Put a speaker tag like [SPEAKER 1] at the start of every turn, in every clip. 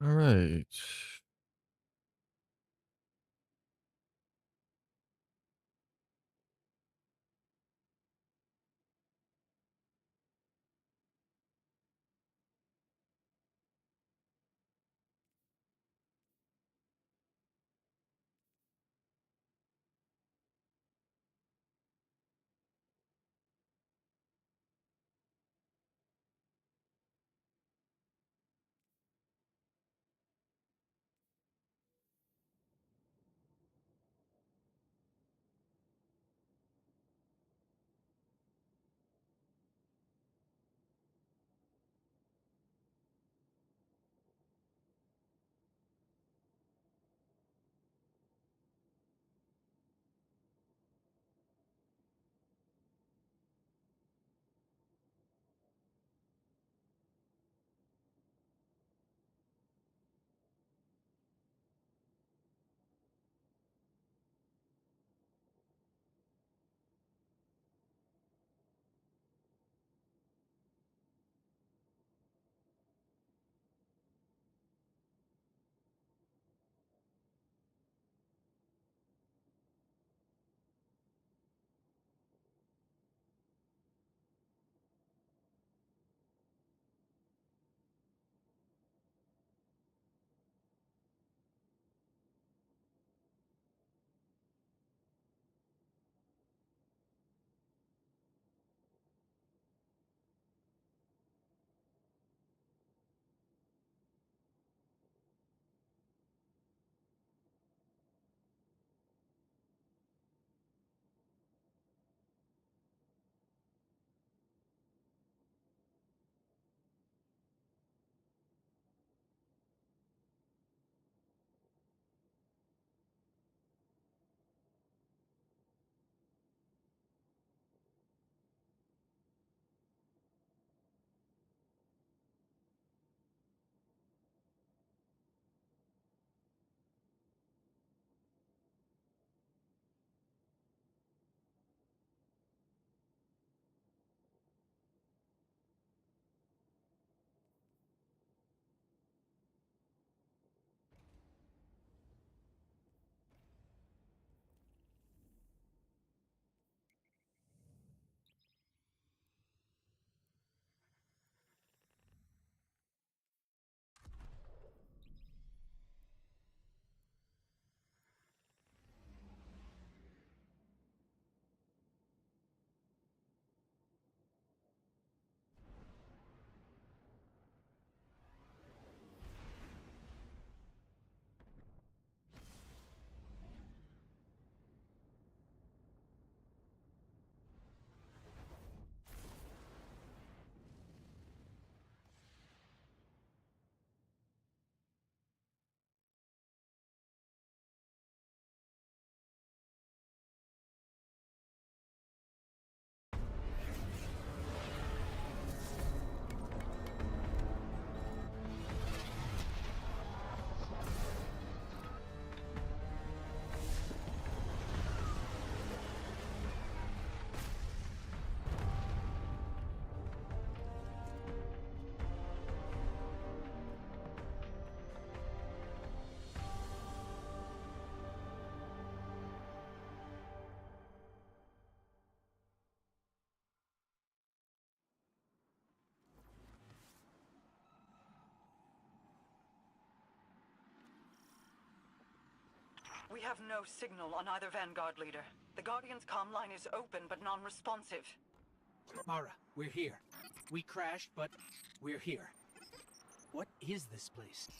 [SPEAKER 1] All right.
[SPEAKER 2] We have no signal on either Vanguard leader. The Guardian's comm line is open but non-responsive.
[SPEAKER 3] Mara, we're here. We crashed, but we're here. What is this place?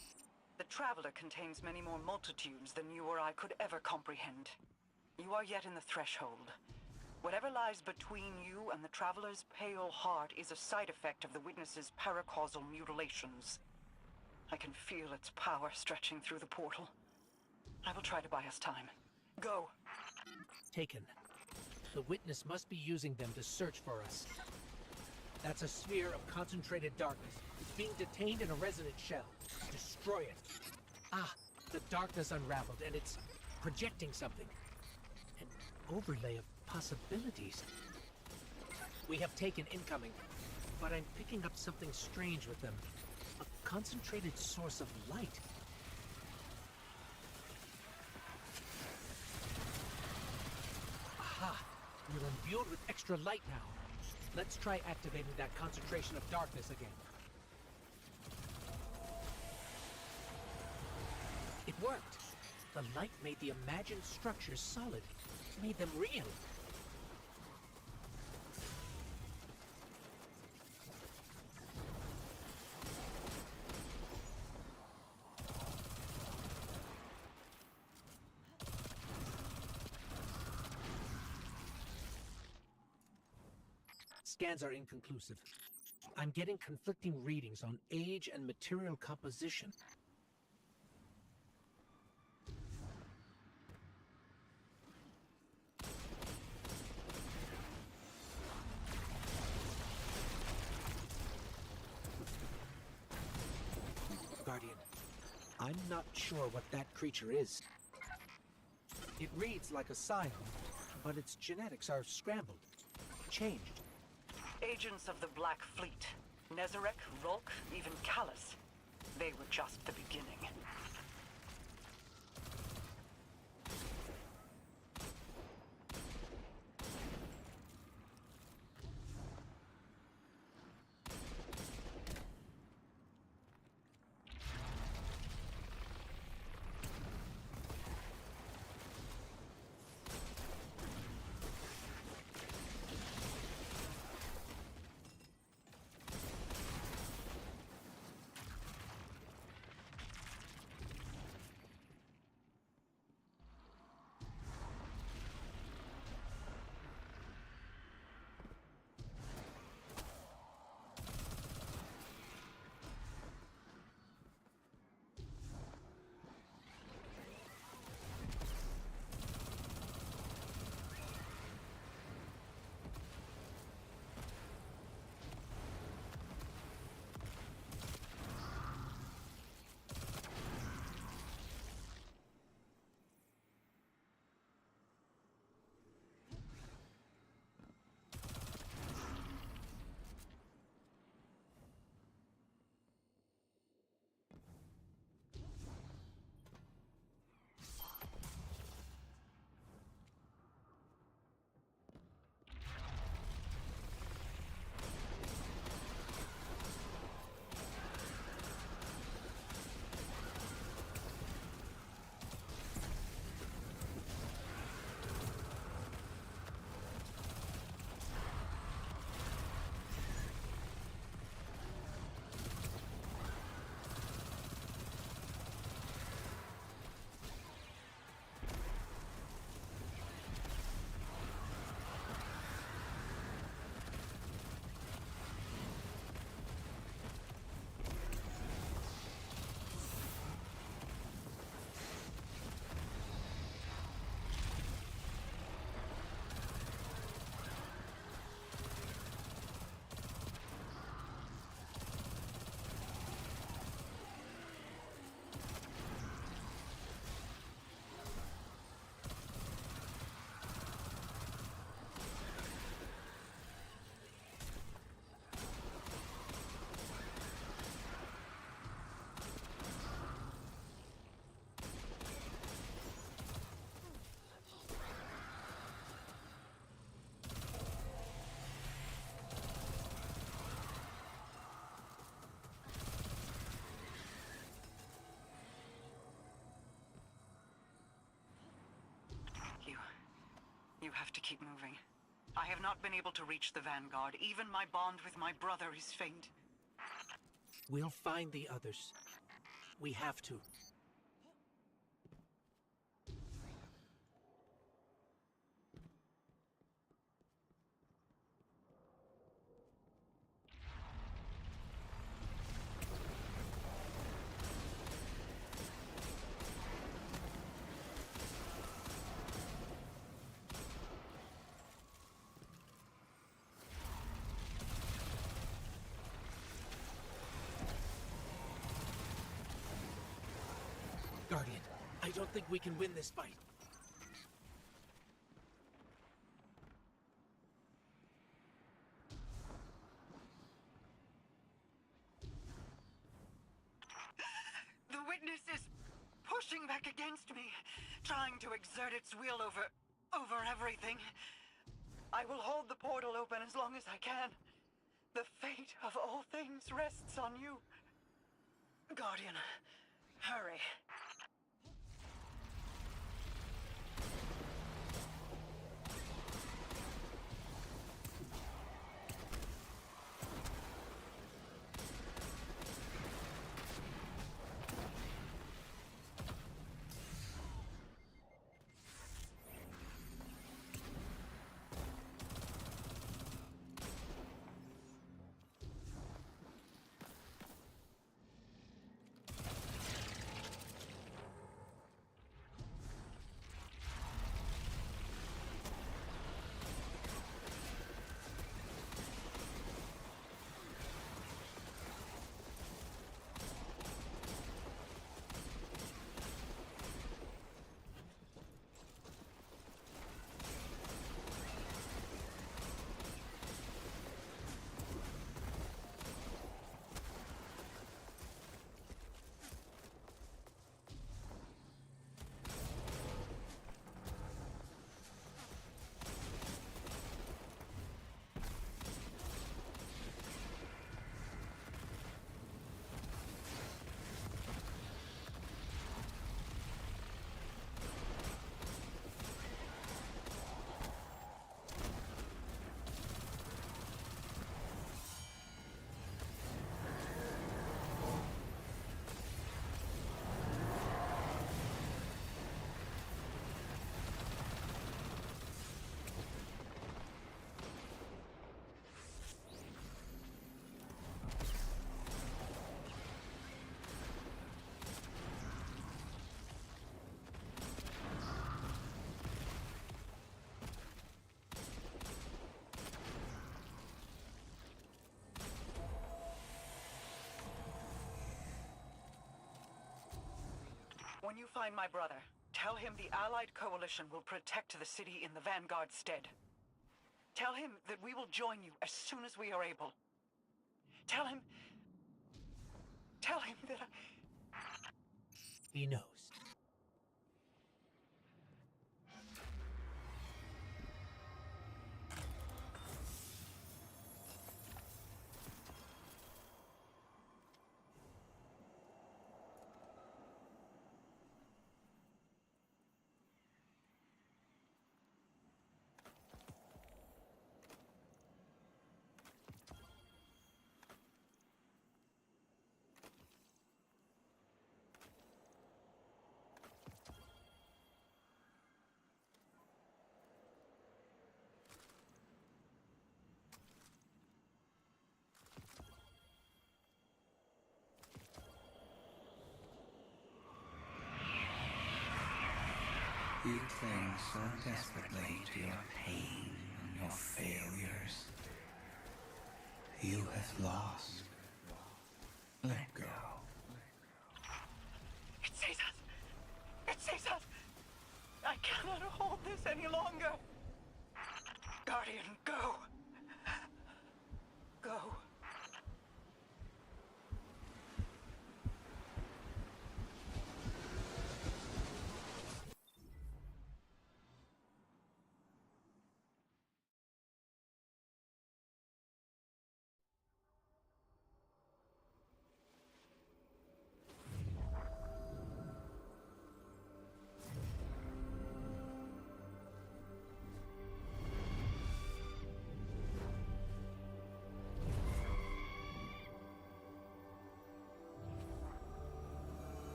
[SPEAKER 2] The Traveler contains many more multitudes than you or I could ever comprehend. You are yet in the threshold. Whatever lies between you and the Traveler's pale heart is a side effect of the Witness's paracausal mutilations. I can feel its power stretching through the portal. I will try to buy us time. Go!
[SPEAKER 3] Taken. The Witness must be using them to search for us. That's a sphere of concentrated darkness. It's being detained in a resonant shell. Destroy it. Ah, the darkness unraveled, and it's projecting something. An overlay of possibilities. We have taken incoming, but I'm picking up something strange with them. A concentrated source of light. Aha! You're imbued with extra light now. Let's try activating that concentration of darkness again. It worked. The light made the imagined structures solid, made them real. Scans are inconclusive. I'm getting conflicting readings on age and material composition. Guardian, I'm not sure what that creature is. It reads like a scion, but its genetics are scrambled, changed.
[SPEAKER 2] Agents of the Black Fleet. Nezarec, Rolk, even Callus. They were just the beginning. You have to keep moving. I have not been able to reach the Vanguard. Even my bond with my brother is faint.
[SPEAKER 3] We'll find the others. We have to. Guardian, I don't think we can win this fight.
[SPEAKER 2] against me, trying to exert its will over everything. I will hold the portal open as long as I can. The fate of all things rests on you. Guardian, hurry. When you find my brother, tell him the Allied Coalition will protect the city in the Vanguard's stead. Tell him that we will join you as soon as we are able. Tell him that
[SPEAKER 3] He knows.
[SPEAKER 1] You cling so desperately to your pain and your failures. You have lost. Let go.
[SPEAKER 2] it sees us. It sees us. I cannot hold this any longer. Guardian, go. Go.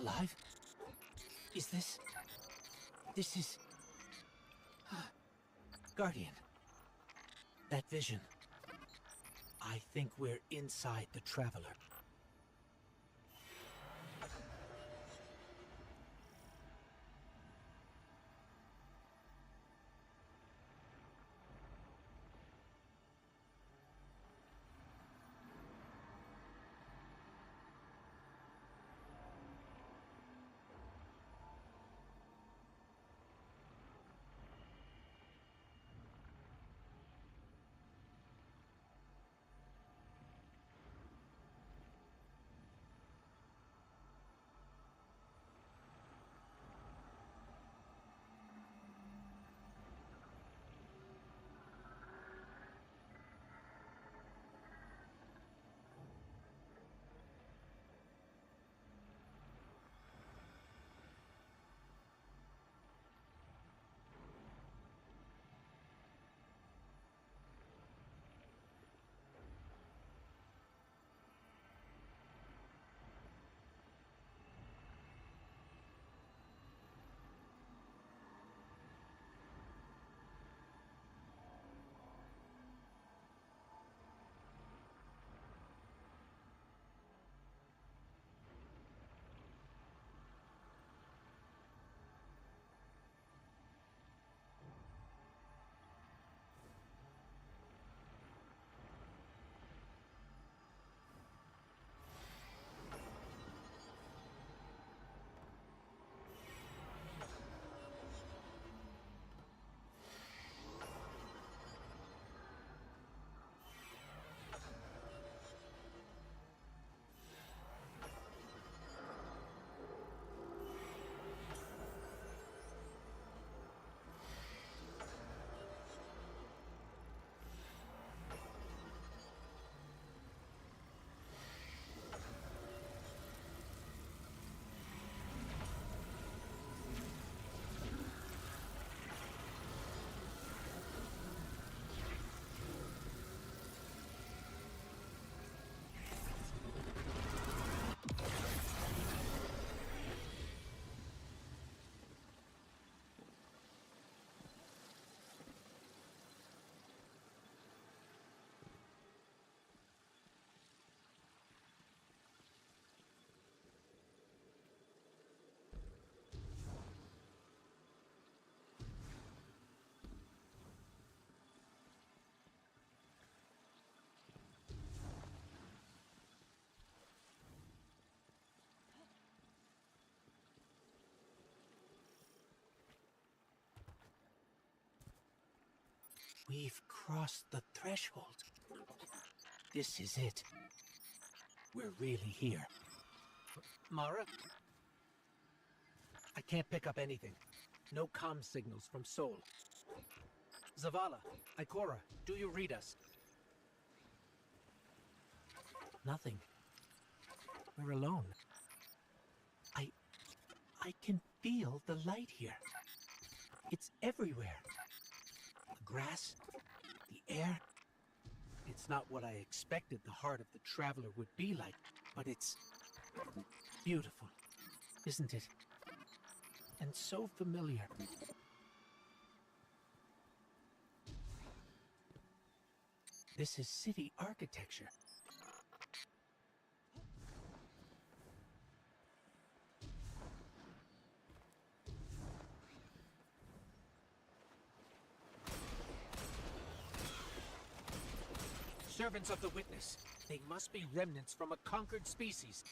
[SPEAKER 3] Alive? Is this... This is... Guardian. That vision. I think we're inside the Traveler. We've crossed the threshold. This is it. We're really here. Mara? I can't pick up anything. No comm signals from Sol. Zavala, Ikora, do you read us? Nothing. We're alone. I can feel the light here. It's everywhere. The grass, the air. It's not what I expected the heart of the Traveler would be like, but it's beautiful, isn't it? And so familiar. This is city architecture. Servants of the Witness. They must be remnants from a conquered species.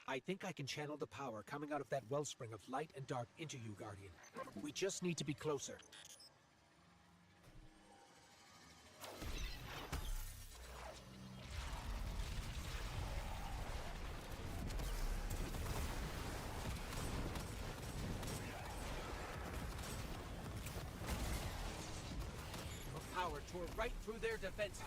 [SPEAKER 3] I think I can channel the power coming out of that wellspring of light and dark into you, Guardian. We just need to be closer. The power tore right through their defenses.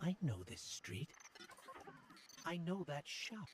[SPEAKER 3] I know this street. I know that shop.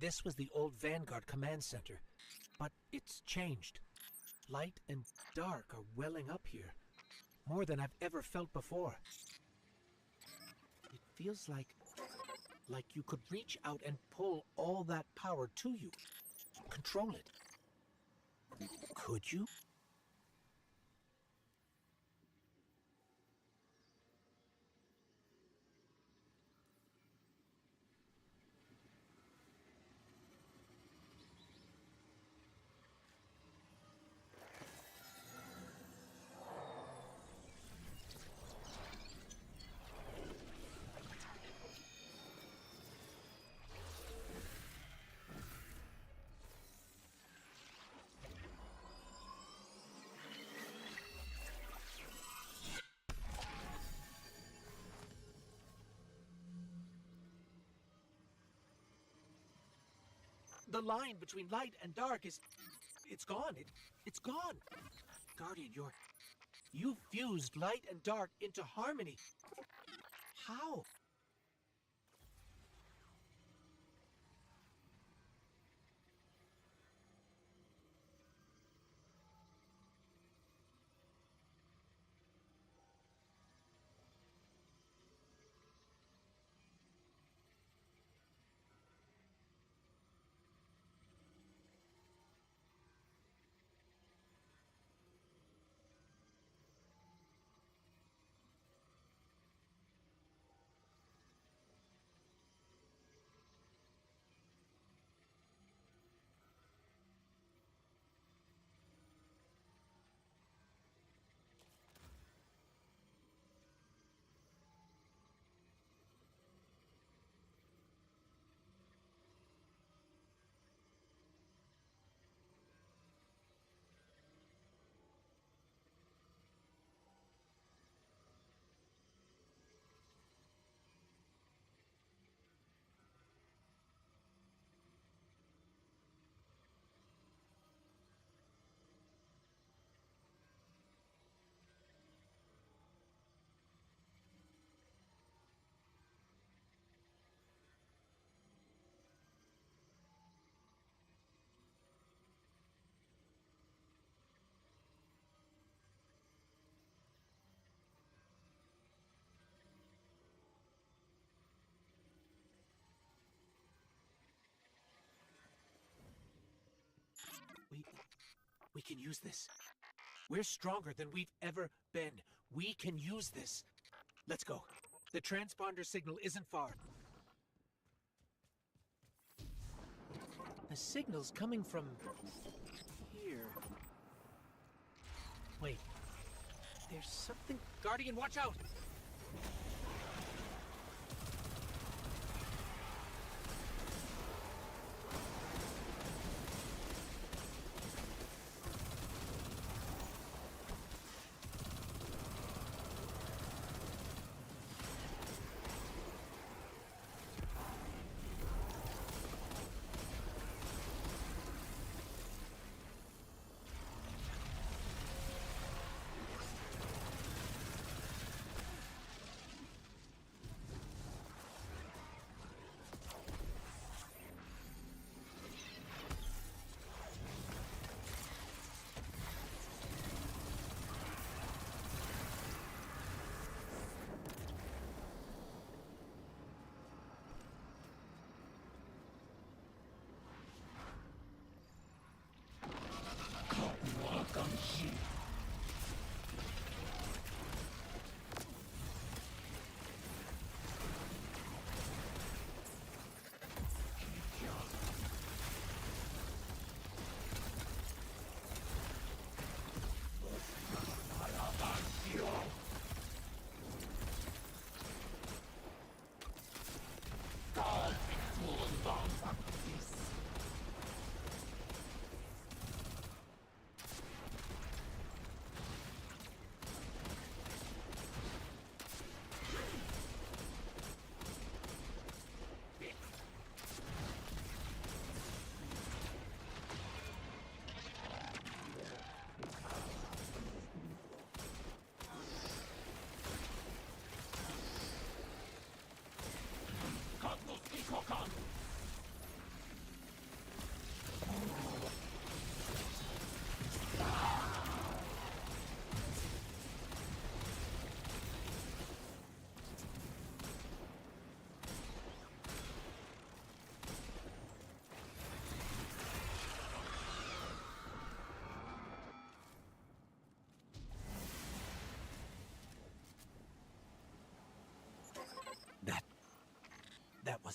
[SPEAKER 3] This was the old Vanguard command center, but it's changed. Light and dark are welling up here, more than I've ever felt before. It feels like you could reach out and pull all that power to you, control it. Could you? The line between light and dark it's gone. It's gone. Guardian, you fused light and dark into harmony. How? We can use this. We're stronger than we've ever been. We can use this. Let's go. The transponder signal isn't far. The signal's coming from here. Wait. There's something... Guardian, watch out!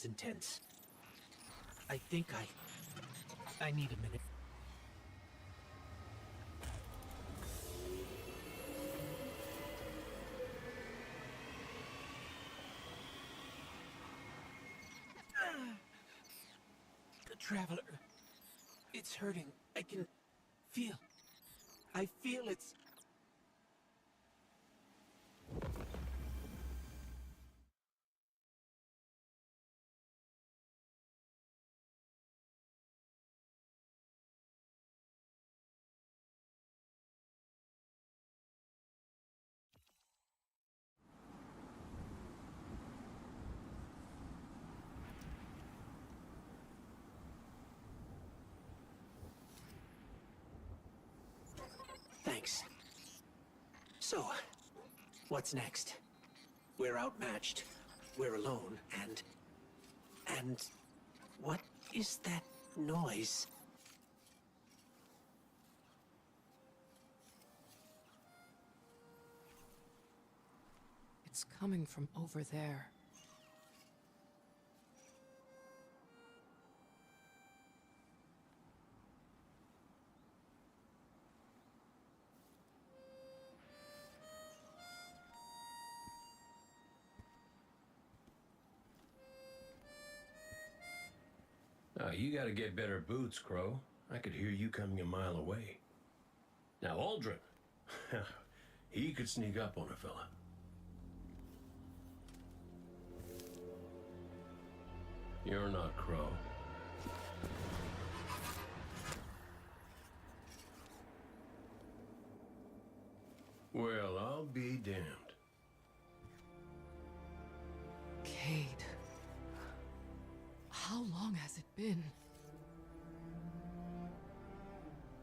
[SPEAKER 3] intense. I think I need a minute. The Traveler. It's hurting. I can feel. I feel it's... Thanks. So, what's next? We're outmatched. We're alone, and... what is that noise?
[SPEAKER 4] It's coming from over there.
[SPEAKER 5] You gotta get better boots, Crow. I could hear you coming a mile away. Now, Aldrin, he could sneak up on a fella. You're not Crow. Well, I'll be damned.
[SPEAKER 4] Cade. How long has it been?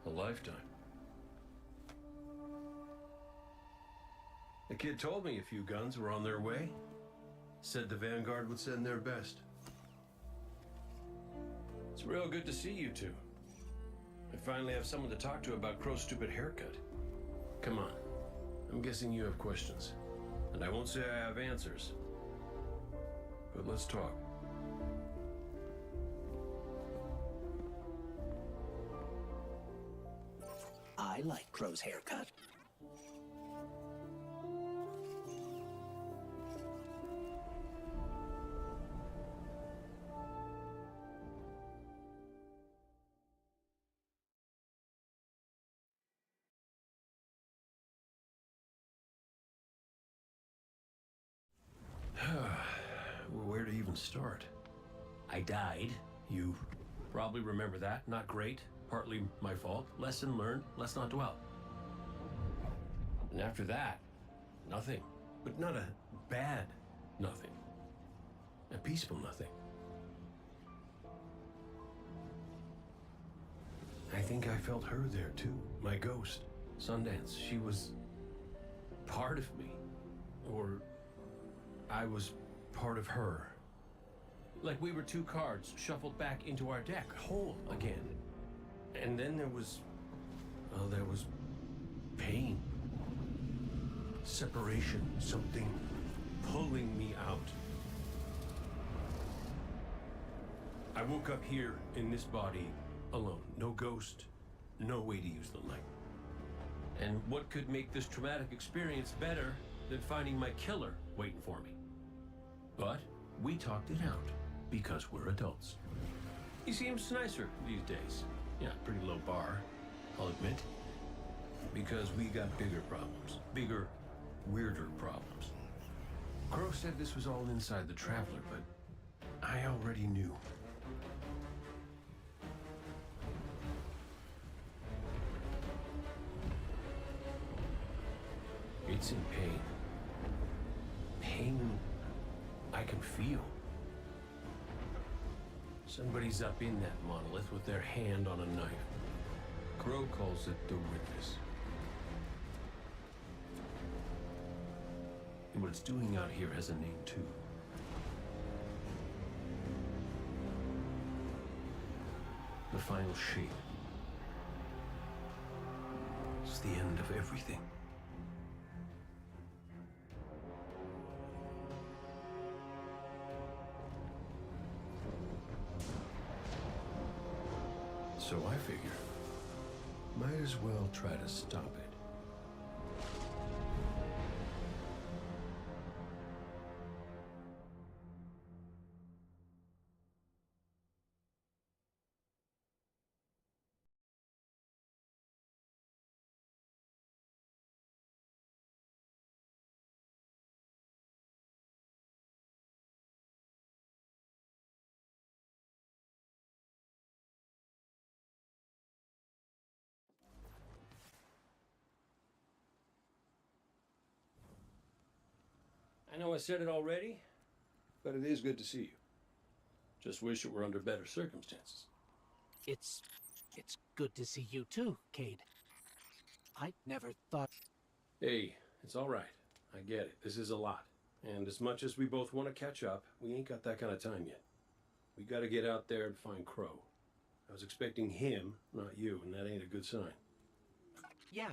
[SPEAKER 5] A lifetime. The kid told me a few guns were on their way. Said the Vanguard would send their best. It's real good to see you two. I finally have someone to talk to about Crow's stupid haircut. Come on. I'm guessing you have questions. And I won't say I have answers. But let's talk.
[SPEAKER 3] I like Crow's haircut.
[SPEAKER 5] Where to even start? I died. You probably remember that. Not great. Partly my fault. Lesson learned. Let's not dwell. And after that, nothing. But not a bad nothing. A peaceful nothing. I think I felt her there too. My ghost. Sundance. She was part of me. Or I was part of her. Like we were two cards shuffled back into our deck, whole again. And then there was pain. Separation, something pulling me out. I woke up here in this body alone. No ghost, no way to use the light. And what could make this traumatic experience better than finding my killer waiting for me? But we talked it out because we're adults. He seems nicer these days. Yeah, pretty low bar, I'll admit. Because we got bigger problems. Bigger, weirder problems. Crow said this was all inside the Traveler, but I already knew. It's in pain. Pain I can feel. Somebody's up in that monolith with their hand on a knife. Crow calls it the Witness. And what it's doing out here has a name too. The final shape. It's the end of everything. So I figure, might as well try to stop it. I know I said it already, but it is good to see you. Just wish it were under better circumstances.
[SPEAKER 3] It's good to see you too, Cade. I never thought...
[SPEAKER 5] Hey, it's all right. I get it. This is a lot. And as much as we both want to catch up, we ain't got that kind of time yet. We gotta get out there and find Crow. I was expecting him, not you, and that ain't a good sign.
[SPEAKER 3] Yeah,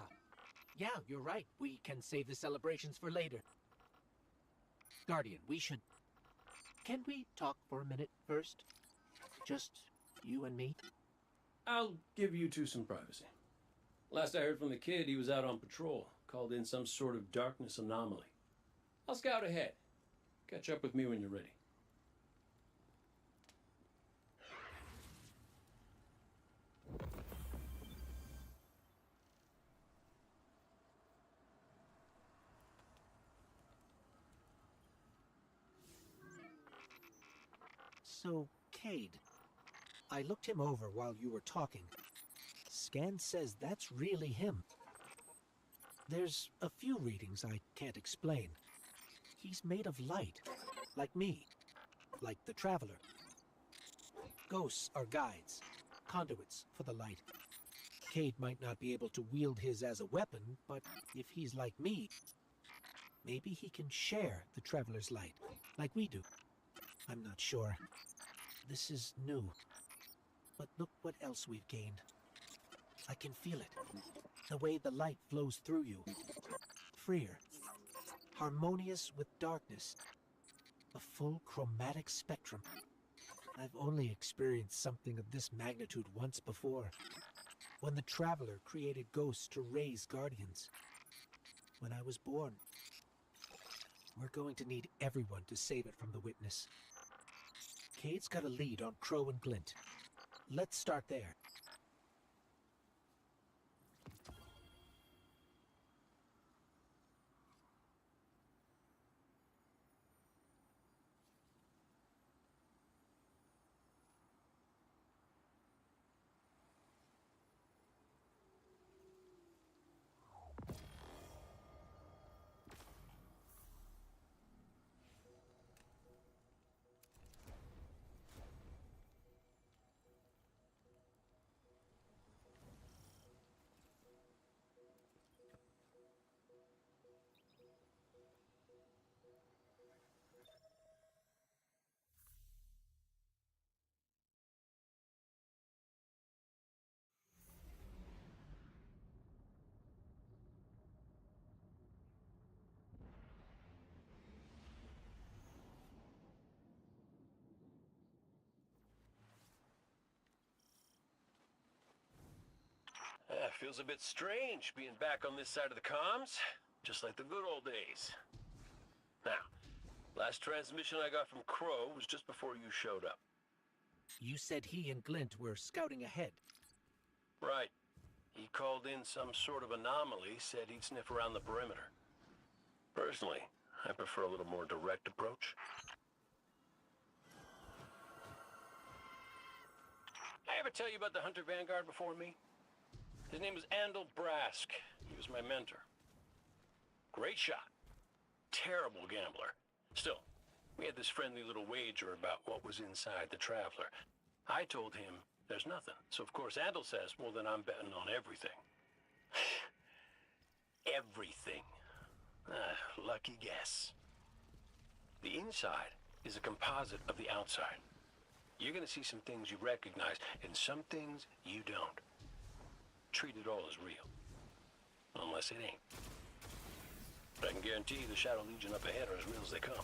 [SPEAKER 3] you're right. We can save the celebrations for later. Guardian, we should... Can we talk for a minute first? Just you and me?
[SPEAKER 5] I'll give you two some privacy. Last I heard from the kid, he was out on patrol, called in some sort of darkness anomaly. I'll scout ahead. Catch up with me when you're ready.
[SPEAKER 3] So, Cade, I looked him over while you were talking. Scan says that's really him. There's a few readings I can't explain. He's made of light, like me, like the Traveler. Ghosts are guides, conduits for the light. Cade might not be able to wield his as a weapon, but if he's like me, maybe he can share the Traveler's light, like we do. I'm not sure. This is new. But look what else we've gained. I can feel it. The way the light flows through you. Freer. Harmonious with darkness. A full chromatic spectrum. I've only experienced something of this magnitude once before. When the Traveler created ghosts to raise guardians. When I was born. We're going to need everyone to save it from the Witness. Cade's got a lead on Crow and Glint. Let's start there.
[SPEAKER 5] Feels a bit strange being back on this side of the comms, just like the good old days. Now, last transmission I got from Crow was just before you showed up.
[SPEAKER 3] You said he and Glint were scouting ahead.
[SPEAKER 5] Right. He called in some sort of anomaly, said he'd sniff around the perimeter. Personally, I prefer a little more direct approach. I ever tell you about the Hunter Vanguard before me? His name was Andal Brask. He was my mentor. Great shot. Terrible gambler. Still, we had this friendly little wager about what was inside the Traveler. I told him there's nothing. So of course Andal says, well then I'm betting on everything. Everything. Lucky guess. The inside is a composite of the outside. You're gonna see some things you recognize and some things you don't. Treat it all as real. Unless it ain't. But I can guarantee you the Shadow Legion up ahead are as real as they come.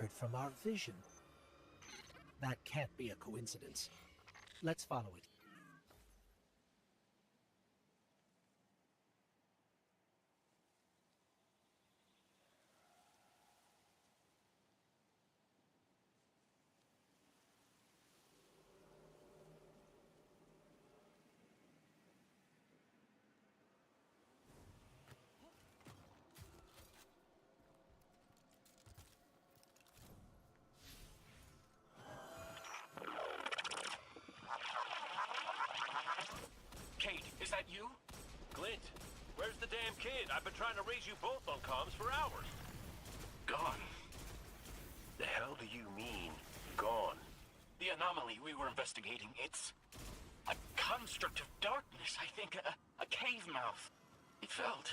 [SPEAKER 3] disappeared from our vision. That can't be a coincidence. Let's follow it.
[SPEAKER 6] Kate, is that you? Glint, where's the damn kid? I've been trying to raise you both on comms for hours. Gone. The hell do you mean, gone? The anomaly we were investigating, it's a construct of darkness, I think, a cave mouth. It felt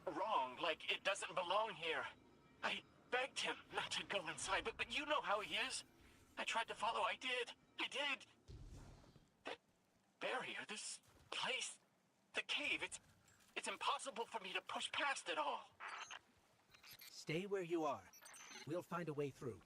[SPEAKER 6] wrong, like it doesn't belong here. I begged him not to go inside, but you know how he is. I tried to follow, I did. That barrier, this place, the cave, it's impossible for me to push past it all.
[SPEAKER 3] Stay where you are. We'll find a way through.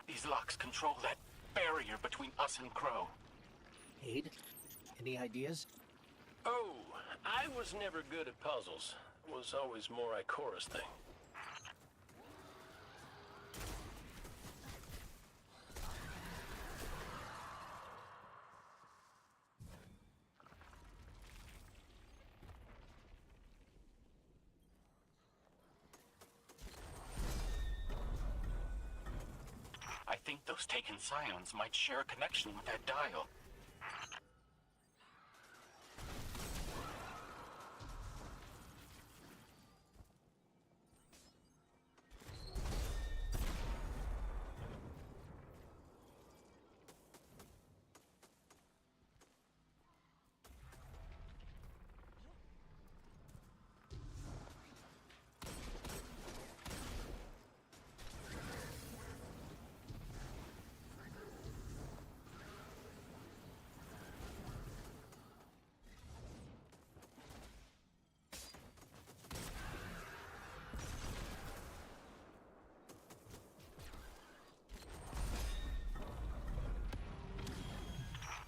[SPEAKER 6] These locks control that barrier between us and Crow.
[SPEAKER 3] Cade, any ideas?
[SPEAKER 5] Oh, I was never good at puzzles. It was always more Ikora's thing.
[SPEAKER 6] I think those taken scions might share a connection with that dial.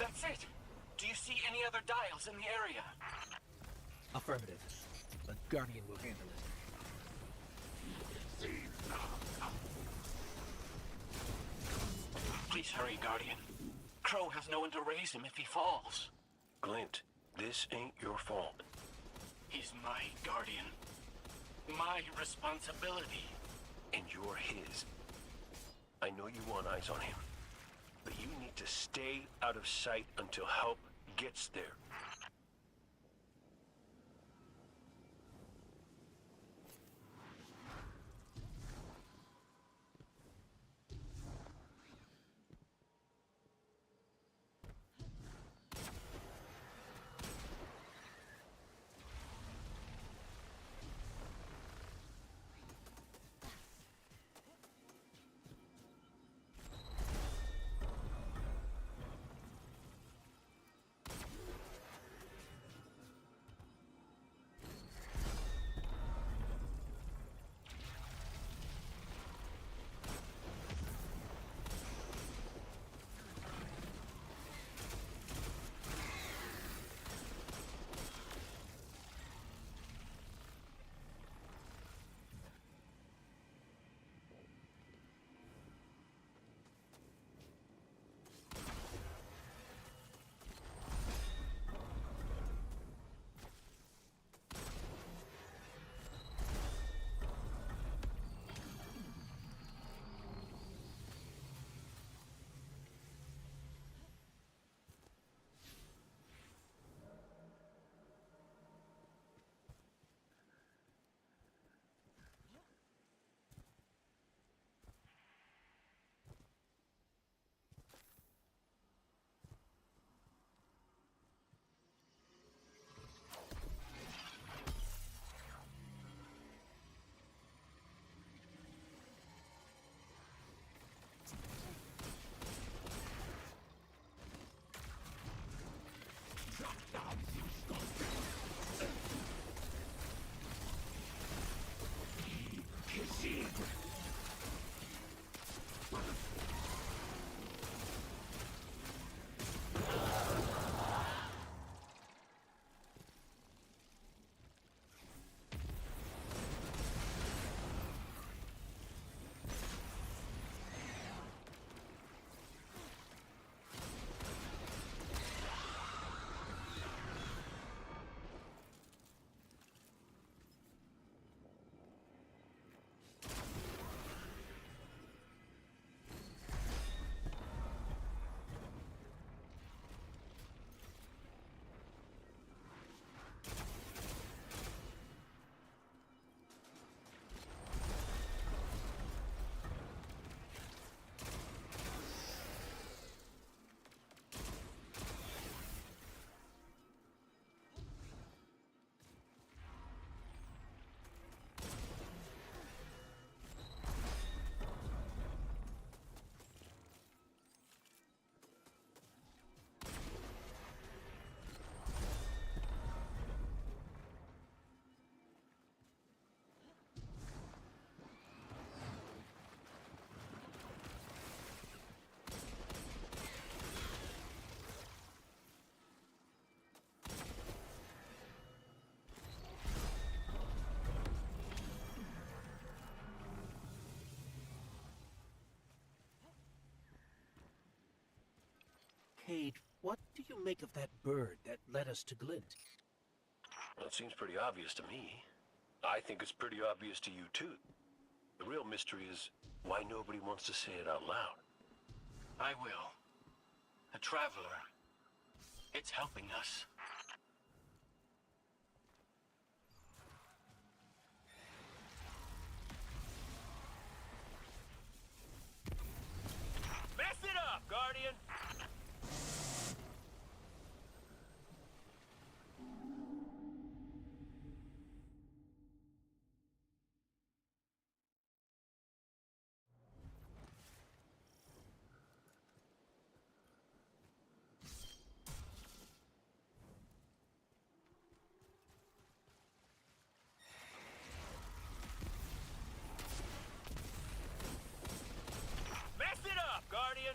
[SPEAKER 6] That's it! Do you see any other dials in the area?
[SPEAKER 3] Affirmative. But Guardian will handle it.
[SPEAKER 6] Please hurry, Guardian. Crow has no one to raise him if he falls.
[SPEAKER 5] Glint, this ain't your fault.
[SPEAKER 6] He's my Guardian. My responsibility.
[SPEAKER 5] And you're his. I know you want eyes on him. But you need to stay out of sight until help gets there.
[SPEAKER 3] Cade, what do you make of that bird that led us to Glint?
[SPEAKER 6] Well, it seems pretty obvious to me. I think it's pretty obvious to you, too. The real mystery is why nobody wants to say it out loud.
[SPEAKER 7] I will. A traveler. It's helping us.
[SPEAKER 6] Mess it up, Guardian! Mess it up, Guardian!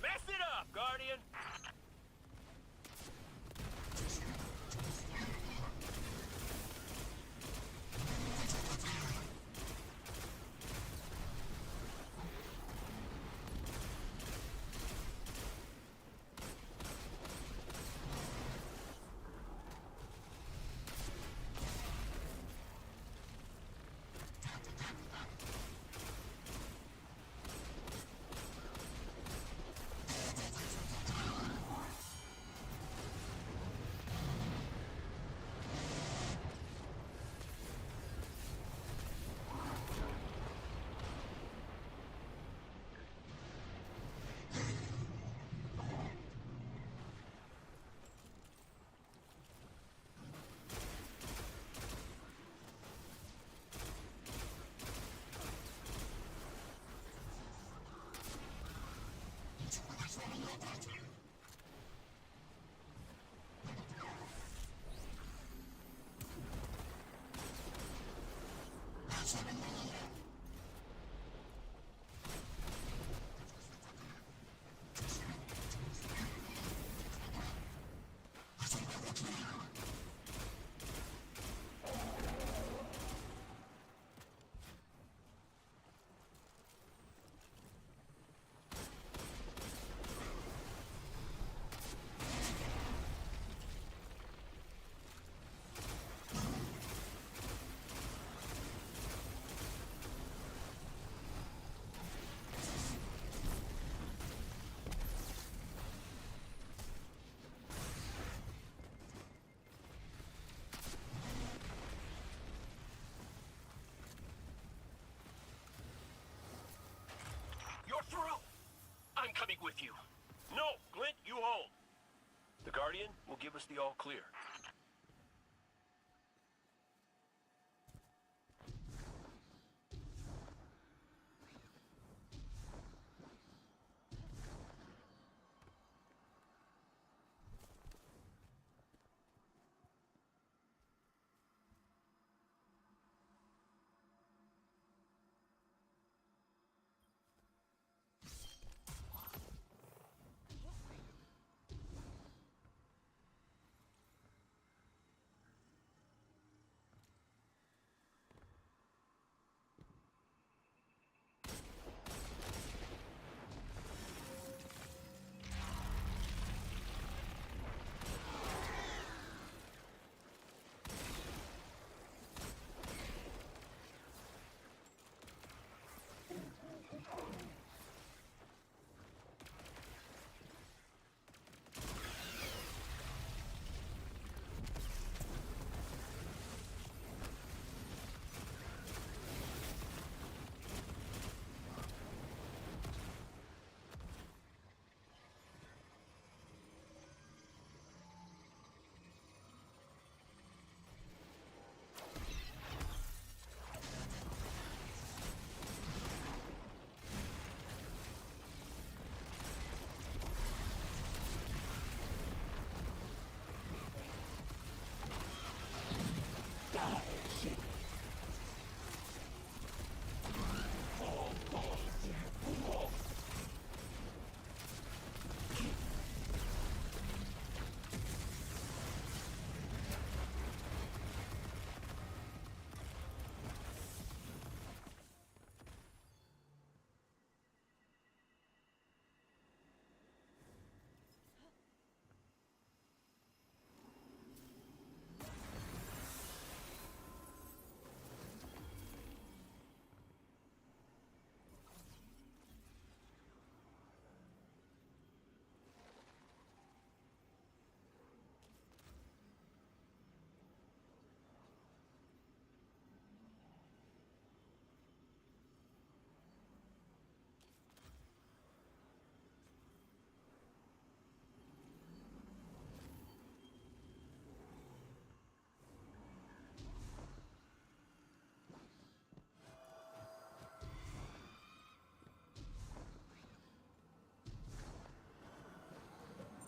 [SPEAKER 6] Mess it up, Guardian! You're through! I'm coming with you. No, Glint, you hold. The Guardian will give us the all clear.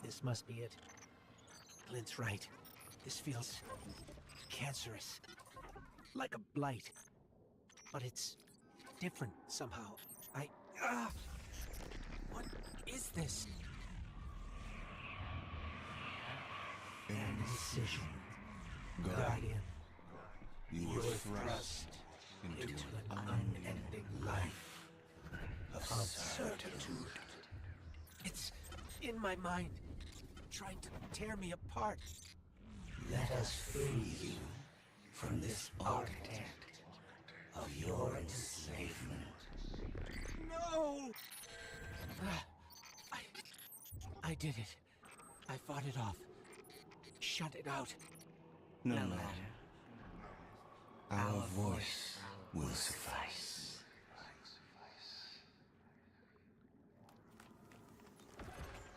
[SPEAKER 3] This must be it. Clint's right. This feels cancerous. Like a blight. But it's different somehow. What is this?
[SPEAKER 1] Indecision. Guardian. You were thrust into an unending life of uncertitude.
[SPEAKER 3] It's in my mind, trying to tear me apart.
[SPEAKER 1] Let us free you from this architect of your enslavement.
[SPEAKER 3] No! I did it. I fought it off. Shut it out.
[SPEAKER 1] No matter. Our voice will suffice.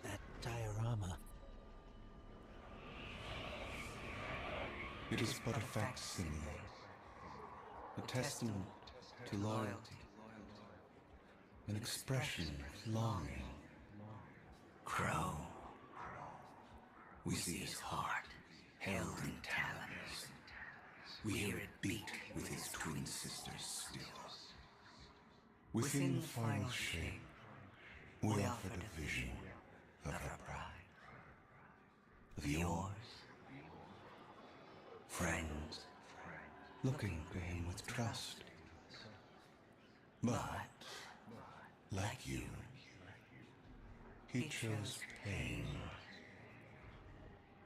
[SPEAKER 3] That diorama.
[SPEAKER 1] It is but a facsimile, a testament to loyalty, an expression of longing. Crow. We see his heart held in talons. We hear it beat with his twin sisters still. Within the final shape, we offered a vision of our pride, of yours. Friends, looking to him with trust. But, like you, he chose pain.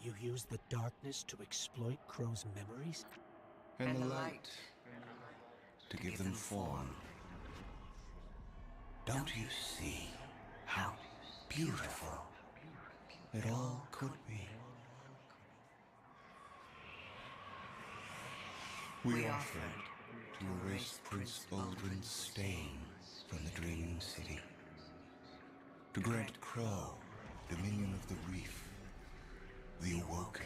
[SPEAKER 3] You use the darkness to exploit Crow's memories?
[SPEAKER 1] And the light to give them form. Don't you see how beautiful it all could be? We offered to erase Prince Uldren's stain from the Dreaming City, to grant Crow dominion of the reef, the Awoken,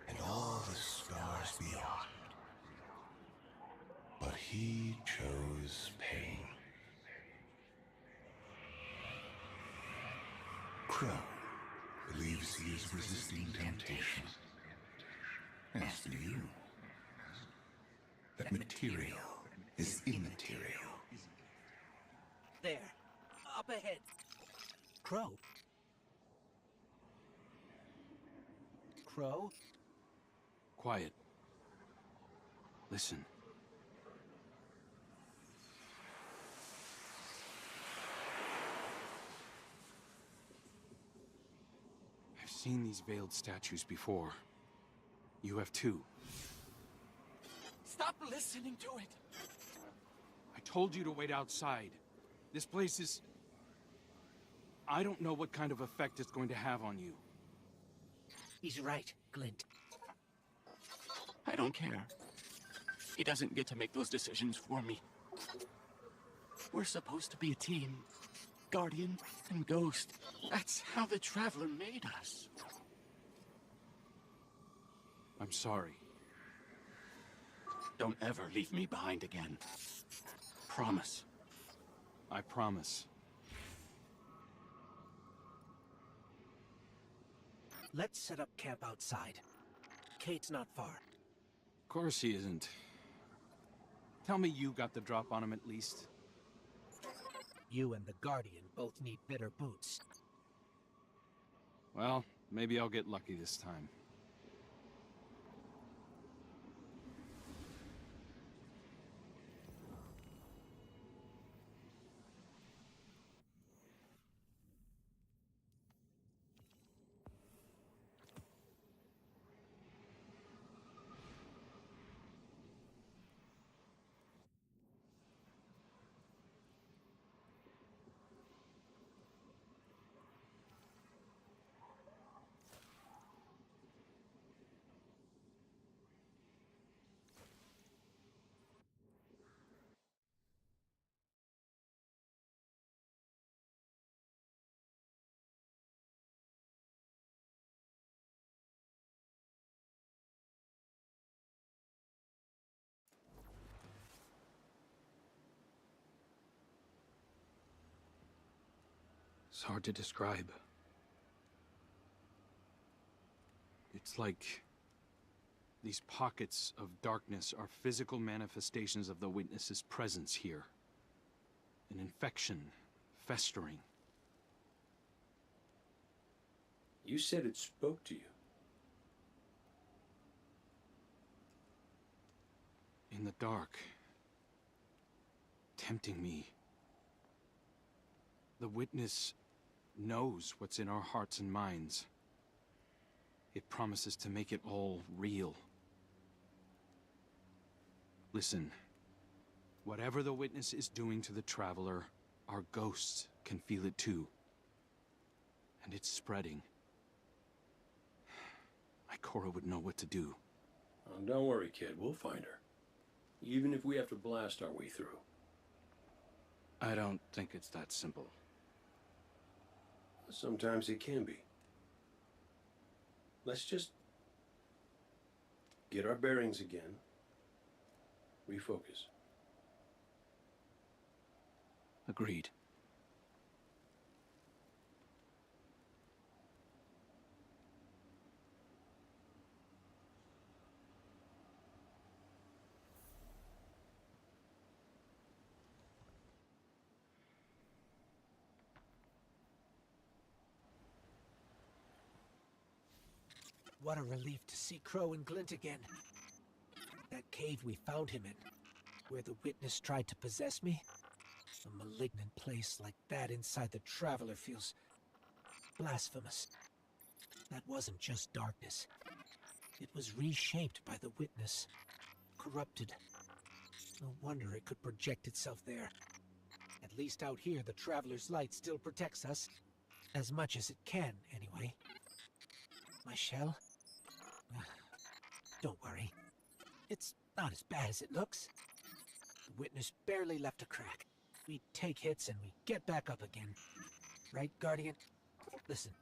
[SPEAKER 1] and all the stars beyond. But he chose pain. Crow believes he is resisting temptation. As do you. That material is immaterial.
[SPEAKER 3] There. Up ahead. Crow. Crow?
[SPEAKER 8] Quiet. Listen. I've seen these veiled statues before. You have too.
[SPEAKER 3] Stop listening to it!
[SPEAKER 8] I told you to wait outside. This place is... I don't know what kind of effect it's going to have on you.
[SPEAKER 3] He's right, Glint.
[SPEAKER 7] I don't care. He doesn't get to make those decisions for me. We're supposed to be a team. Guardian and Ghost. That's how the Traveler made us.
[SPEAKER 8] I'm sorry.
[SPEAKER 7] Don't ever leave me behind again. Promise.
[SPEAKER 8] I promise.
[SPEAKER 3] Let's set up camp outside. Kate's not far.
[SPEAKER 8] Of course he isn't. Tell me you got the drop on him at least.
[SPEAKER 3] You and the Guardian both need better boots.
[SPEAKER 8] Well, maybe I'll get lucky this time. It's hard to describe. It's like these pockets of darkness are physical manifestations of the Witness's presence here. An infection, festering.
[SPEAKER 5] You said it spoke to you.
[SPEAKER 8] In the dark. Tempting me. The Witness knows what's in our hearts and minds. It promises to make it all real. Listen, whatever the Witness is doing to the Traveler, our ghosts can feel it too. And it's spreading. Ikora would know what to do.
[SPEAKER 5] Oh, don't worry, kid. We'll find her. Even if we have to blast our way through.
[SPEAKER 8] I don't think it's that simple.
[SPEAKER 5] Sometimes it can be. Let's just get our bearings again. Refocus.
[SPEAKER 8] Agreed.
[SPEAKER 3] What a relief to see Crow and Glint again. That cave we found him in, where the Witness tried to possess me. A malignant place like that inside the Traveler feels blasphemous. That wasn't just darkness. It was reshaped by the Witness. Corrupted. No wonder it could project itself there. At least out here, the Traveler's light still protects us. As much as it can, anyway. My shell? Don't worry. It's not as bad as it looks. The Witness barely left a crack. We take hits and we get back up again. Right, Guardian? Listen,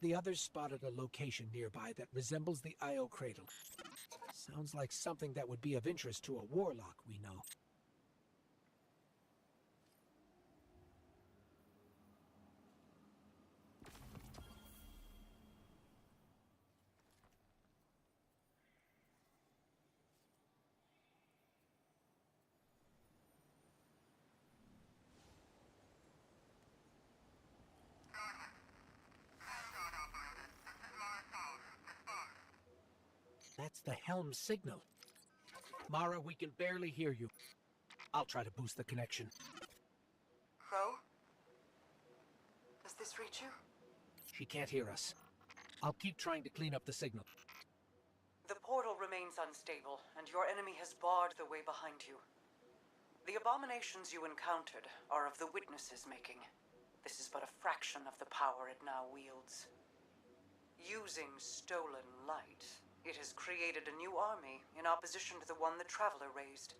[SPEAKER 3] the others spotted a location nearby that resembles the Io Cradle. Sounds like something that would be of interest to a Warlock we know. That's the helm signal. Mara, we can barely hear you. I'll try to boost the connection.
[SPEAKER 2] Crow? Does this reach you?
[SPEAKER 3] She can't hear us. I'll keep trying to clean up the signal.
[SPEAKER 2] The portal remains unstable, and your enemy has barred the way behind you. The abominations you encountered are of the Witness's making. This is but a fraction of the power it now wields. Using stolen light, it has created a new army in opposition to the one the Traveler raised.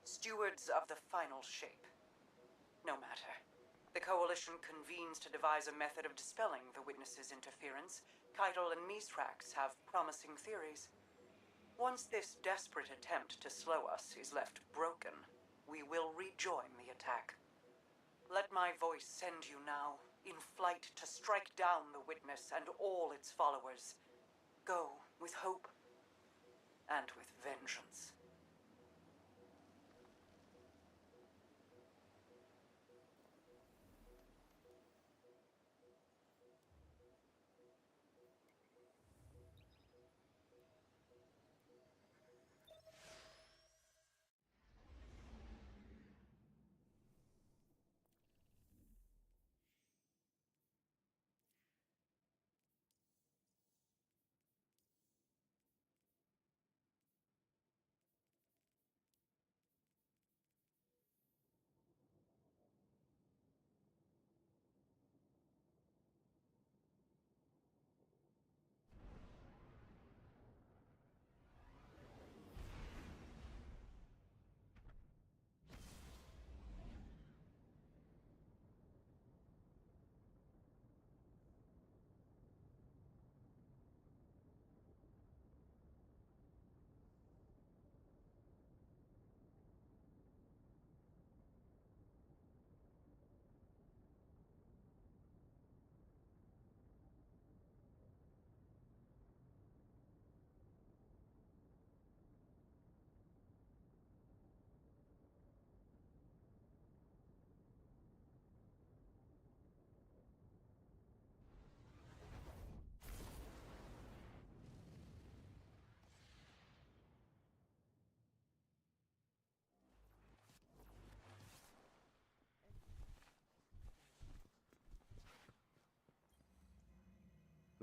[SPEAKER 2] Stewards of the final shape. No matter. The Coalition convenes to devise a method of dispelling the Witness's interference. Keitel and Mithrax have promising theories. Once this desperate attempt to slow us is left broken, we will rejoin the attack. Let my voice send you now, in flight to strike down the Witness and all its followers. Go with hope and with vengeance.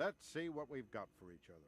[SPEAKER 9] Let's see what we've got for each other.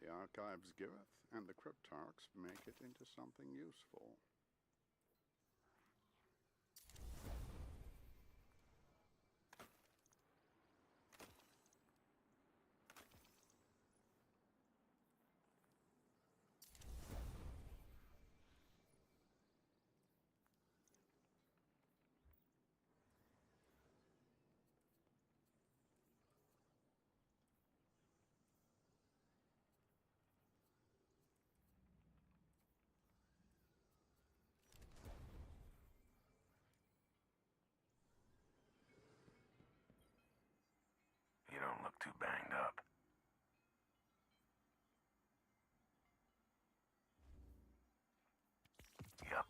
[SPEAKER 9] The Archives giveth, and the Cryptarchs make it into something useful.
[SPEAKER 6] You don't look too banged up. Yep.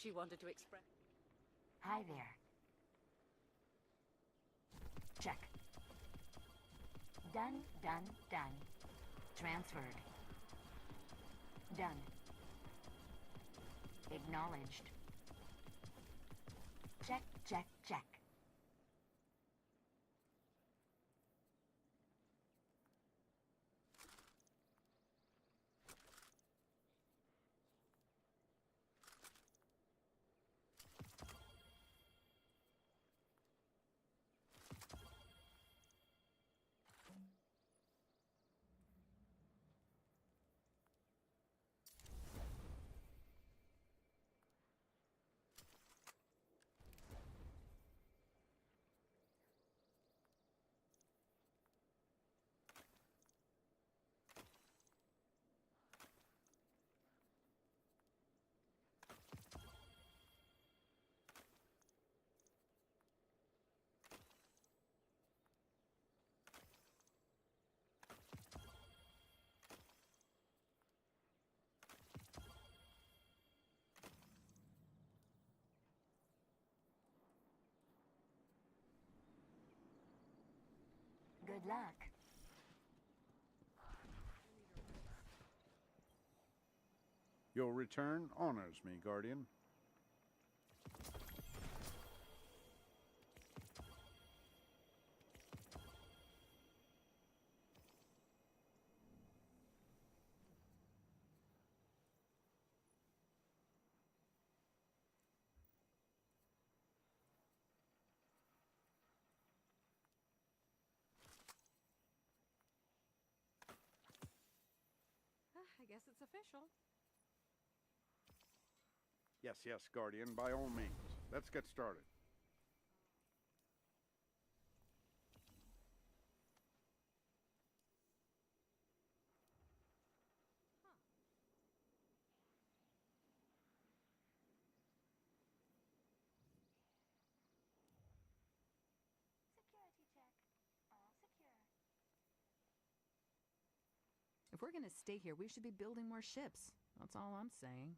[SPEAKER 10] She wanted to express...
[SPEAKER 11] Hi there. Check. Done, done, done. Transferred. Done. Acknowledged. Check, check, check. Good luck.
[SPEAKER 9] Your return honors me, Guardian.
[SPEAKER 10] I guess it's official.
[SPEAKER 9] Yes, yes, Guardian, by all means. Let's get started.
[SPEAKER 11] Security check. All secure.
[SPEAKER 12] If we're gonna stay here, we should be building more ships. That's all I'm saying.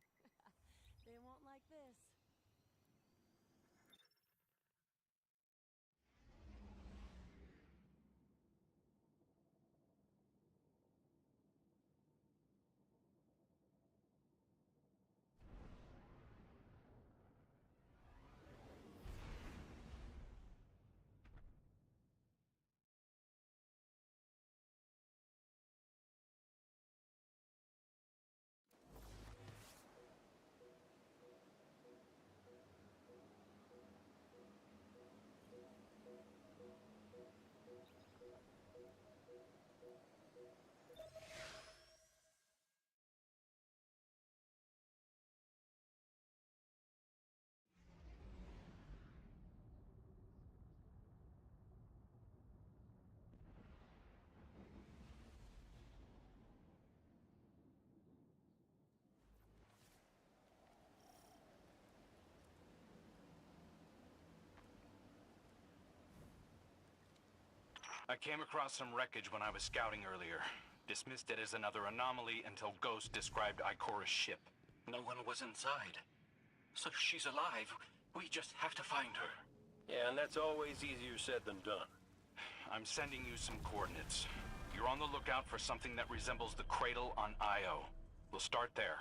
[SPEAKER 10] They won't like this.
[SPEAKER 6] I came across some wreckage when I was scouting earlier. Dismissed it as another anomaly until Ghost described Ikora's ship. No one was inside. So she's alive. We just have to find her.
[SPEAKER 5] Yeah, and that's always easier said than done.
[SPEAKER 6] I'm sending you some coordinates. You're on the lookout for something that resembles the cradle on Io. We'll start there.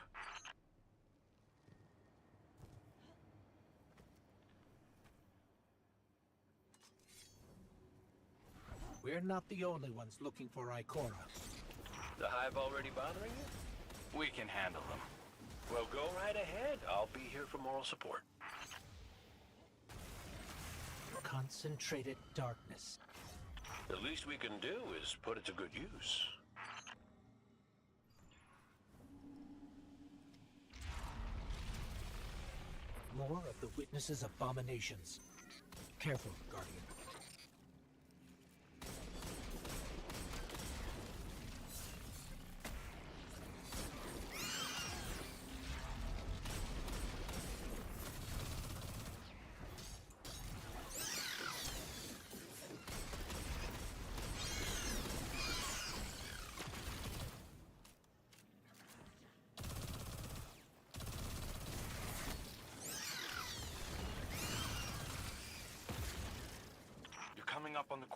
[SPEAKER 3] We're not the only ones looking for Ikora.
[SPEAKER 5] The Hive already bothering you?
[SPEAKER 6] We can handle them.
[SPEAKER 5] Well, go right ahead. I'll be here for moral support.
[SPEAKER 3] Concentrated darkness.
[SPEAKER 5] The least we can do is put it to good use.
[SPEAKER 3] More of the witness's abominations. Careful, Guardian.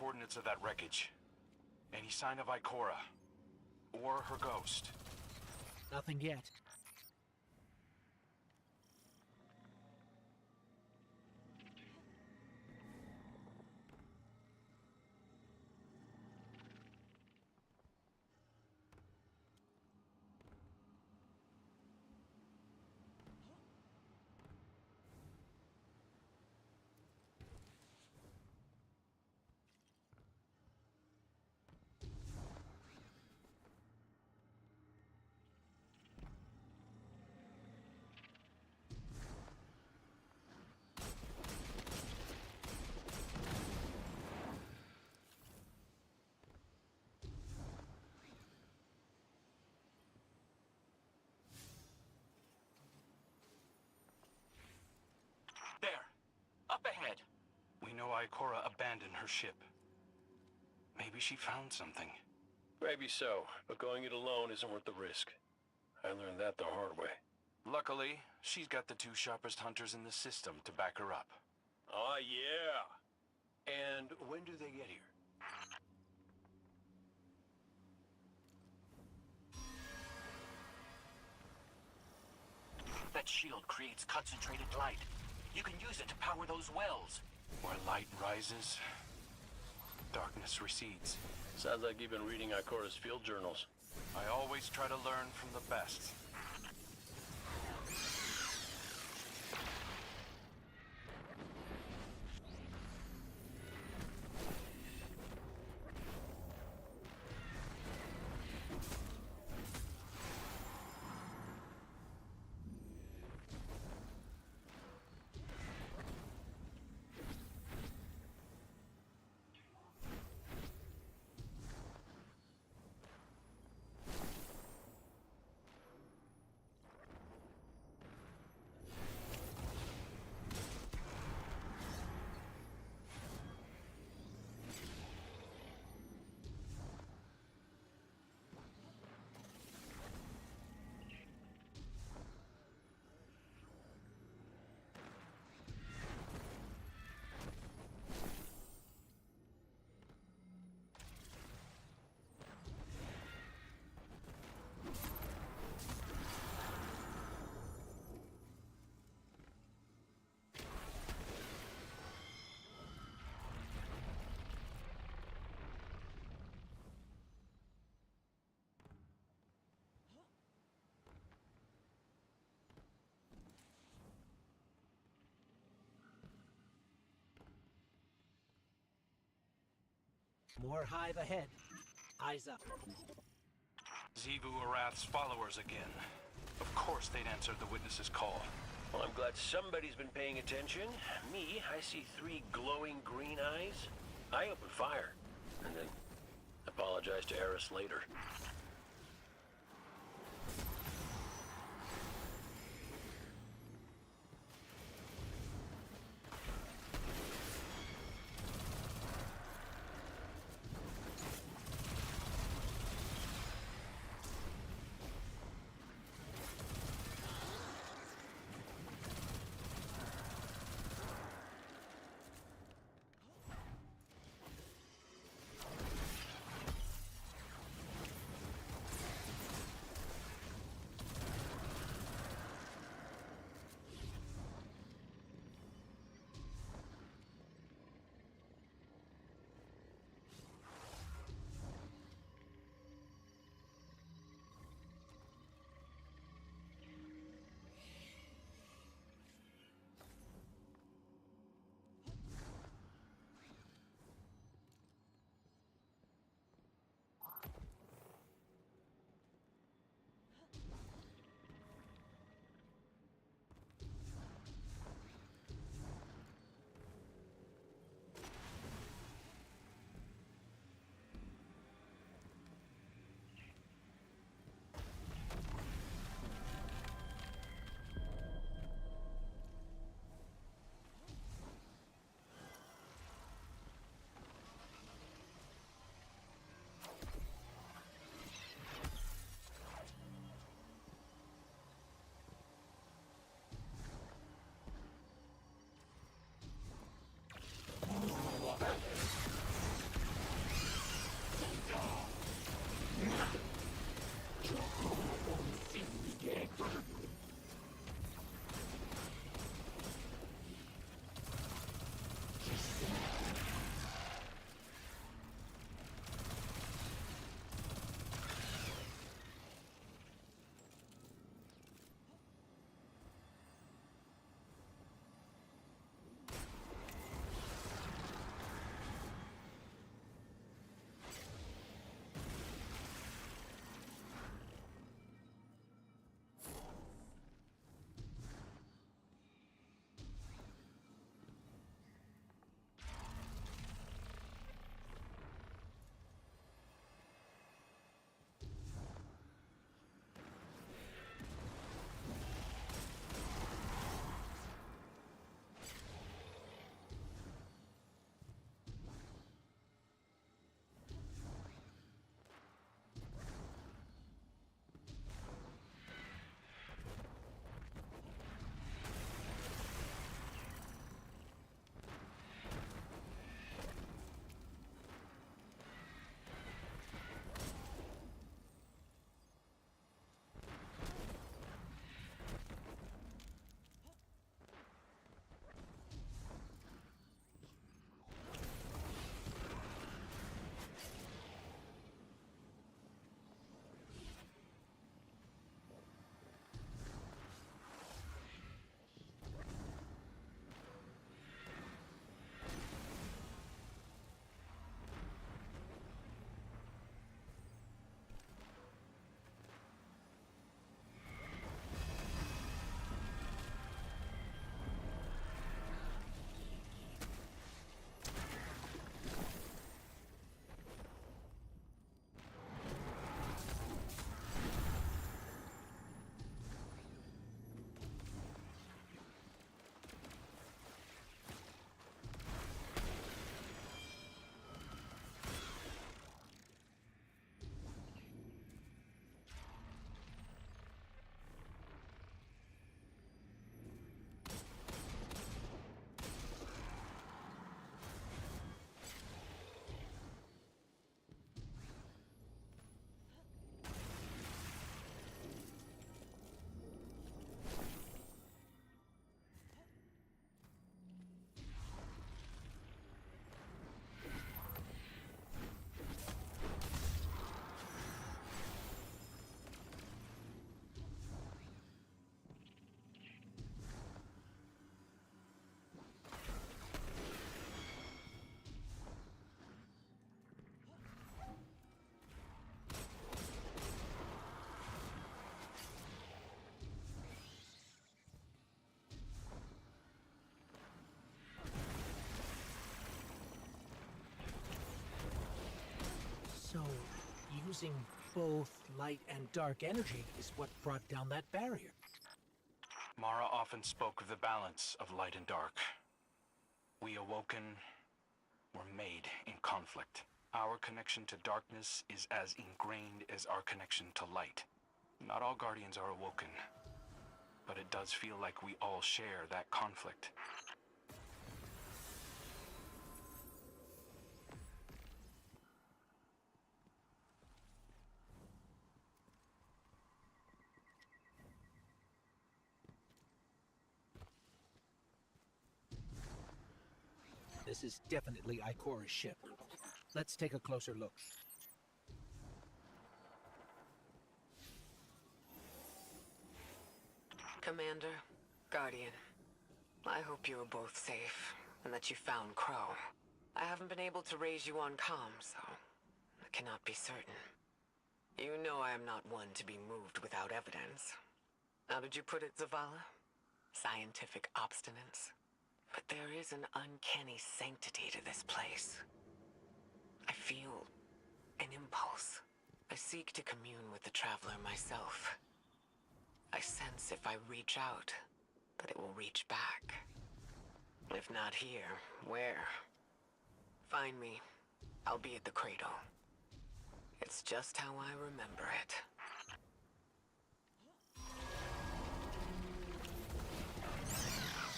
[SPEAKER 13] coordinates of that wreckage. Any sign of Ikora? Or her ghost?
[SPEAKER 3] Nothing yet.
[SPEAKER 13] There! Up ahead! We know Ikora abandoned her ship. Maybe she found something.
[SPEAKER 6] Maybe so, but going it alone isn't worth the risk. I learned that the hard way.
[SPEAKER 13] Luckily, she's got the two sharpest hunters in the system to back her up.
[SPEAKER 6] Oh, yeah! And when do they get here?
[SPEAKER 7] That shield creates concentrated light. You can use it to power those wells.
[SPEAKER 13] Where light rises, darkness recedes.
[SPEAKER 6] Sounds like you've been reading Ikora's field journals.
[SPEAKER 13] I always try to learn from the best.
[SPEAKER 3] More hive ahead. Eyes up.
[SPEAKER 13] Xivu Arath's followers again. Of course they'd answered the witness's call.
[SPEAKER 6] Well, I'm glad somebody's been paying attention. Me, I see 3 glowing green eyes. I open fire, and then apologize to Eris later.
[SPEAKER 3] Using both light and dark energy is what brought down that barrier.
[SPEAKER 13] Mara often spoke of the balance of light and dark. We awoken were made in conflict. Our connection to darkness is as ingrained as our connection to light. Not all Guardians are awoken, but it does feel like we all share that conflict.
[SPEAKER 3] This is definitely Ikora's ship. Let's take a closer look.
[SPEAKER 14] Commander, Guardian, I hope you are both safe, and that you found Crow. I haven't been able to raise you on comms, so I cannot be certain. You know I am not one to be moved without evidence. How did you put it, Zavala? Scientific obstinance? But there is an uncanny sanctity to this place. I feel an impulse. I seek to commune with the Traveler myself. I sense if I reach out, that it will reach back. If not here, where? Find me. I'll be at the cradle. It's just how I remember it.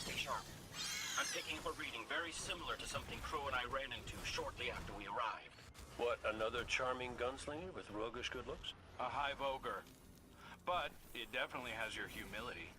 [SPEAKER 6] Stay sharp. I'm picking up a reading very similar to something Crow and I ran into shortly after we arrived.
[SPEAKER 5] What, another charming gunslinger with roguish good looks?
[SPEAKER 13] A hive ogre. But it definitely has your humility.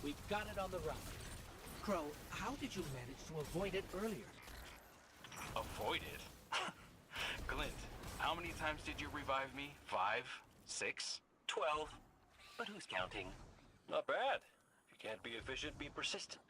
[SPEAKER 3] We've got it on the run. Crow, how did you manage to avoid it earlier?
[SPEAKER 13] Avoid it? Glint, how many times did you revive me? 5? 6?
[SPEAKER 6] 12. But who's counting?
[SPEAKER 5] Not bad. If you can't be efficient, be persistent.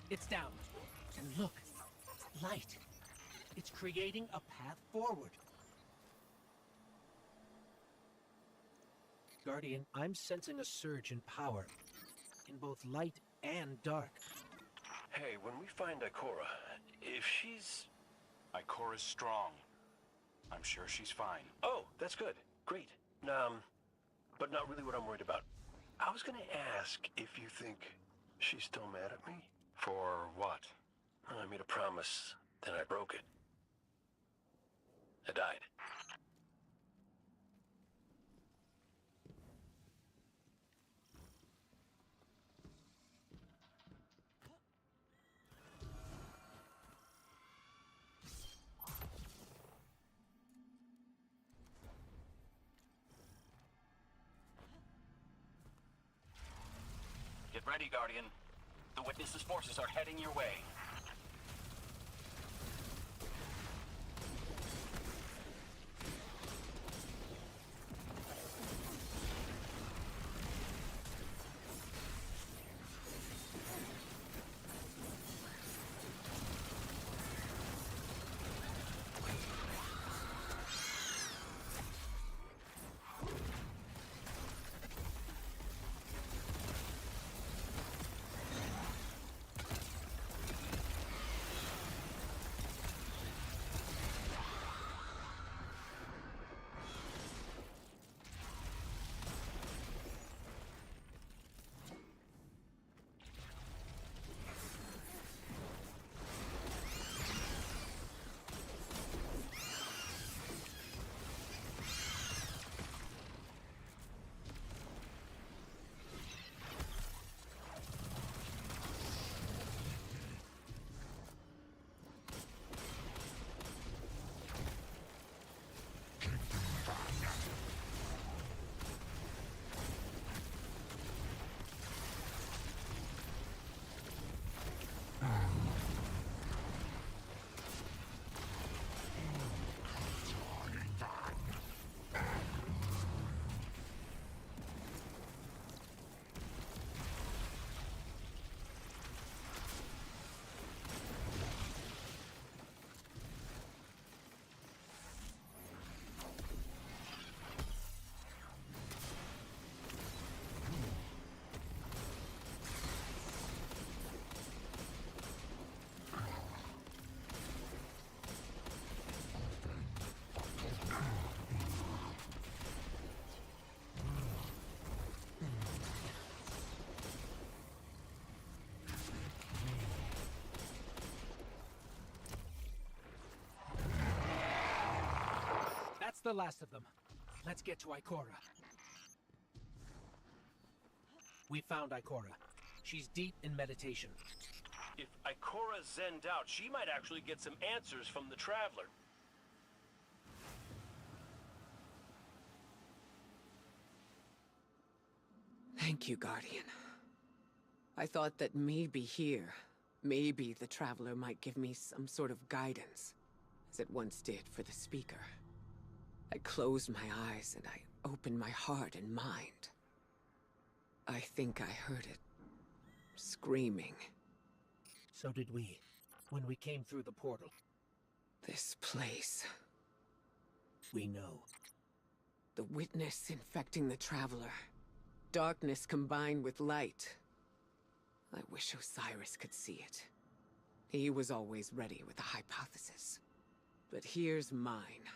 [SPEAKER 3] It's down. And look, light. It's creating a path forward. Guardian, I'm sensing a surge in power, in both light and dark.
[SPEAKER 6] Hey, when we find Ikora, if she's...
[SPEAKER 13] Ikora's strong. I'm sure she's fine.
[SPEAKER 6] Oh, that's good. Great. But not really what I'm worried about. I was gonna ask if you think she's still mad at me.
[SPEAKER 13] For what?
[SPEAKER 6] I made a promise, then I broke it. I died.
[SPEAKER 13] Get ready, Guardian. The Witness's forces are heading your way.
[SPEAKER 3] That's the last of them. Let's get to Ikora. We found Ikora. She's deep in meditation.
[SPEAKER 6] If Ikora zenned out, she might actually get some answers from the Traveler.
[SPEAKER 14] Thank you, Guardian. I thought that maybe here, maybe the Traveler might give me some sort of guidance, as it once did for the Speaker. I closed my eyes and I opened my heart and mind. I think I heard it screaming.
[SPEAKER 3] So did we, when we came through the portal.
[SPEAKER 14] This place.
[SPEAKER 3] We know.
[SPEAKER 14] The Witness infecting the Traveler. Darkness combined with light. I wish Osiris could see it. He was always ready with a hypothesis. But here's mine.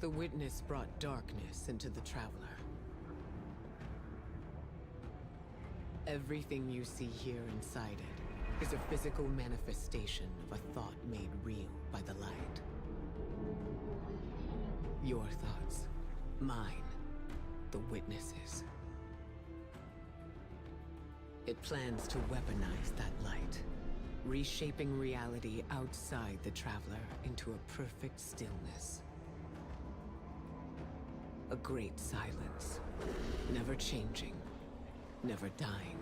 [SPEAKER 14] The Witness brought darkness into the Traveler. Everything you see here inside it is a physical manifestation of a thought made real by the light. Your thoughts, mine, the Witness's. It plans to weaponize that light, reshaping reality outside the Traveler into a perfect stillness. A great silence, never changing, never dying.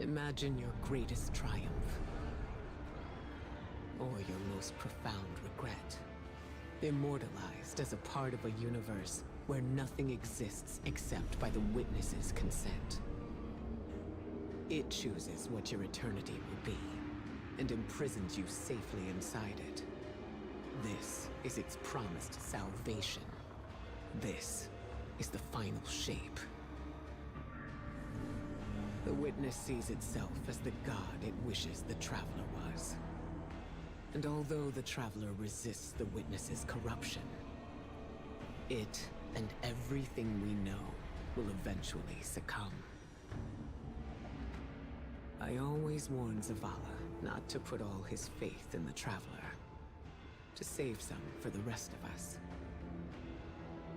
[SPEAKER 14] Imagine your greatest triumph, or your most profound regret. Immortalized as a part of a universe where nothing exists except by the witness's consent. It chooses what your eternity will be, and imprisons you safely inside it. This is its promised salvation. This is the final shape. The witness sees itself as the god it wishes the Traveler was. And although the Traveler resists the witness's corruption, it and everything we know will eventually succumb. I always warn Zavala not to put all his faith in the Traveler, to save some for the rest of us.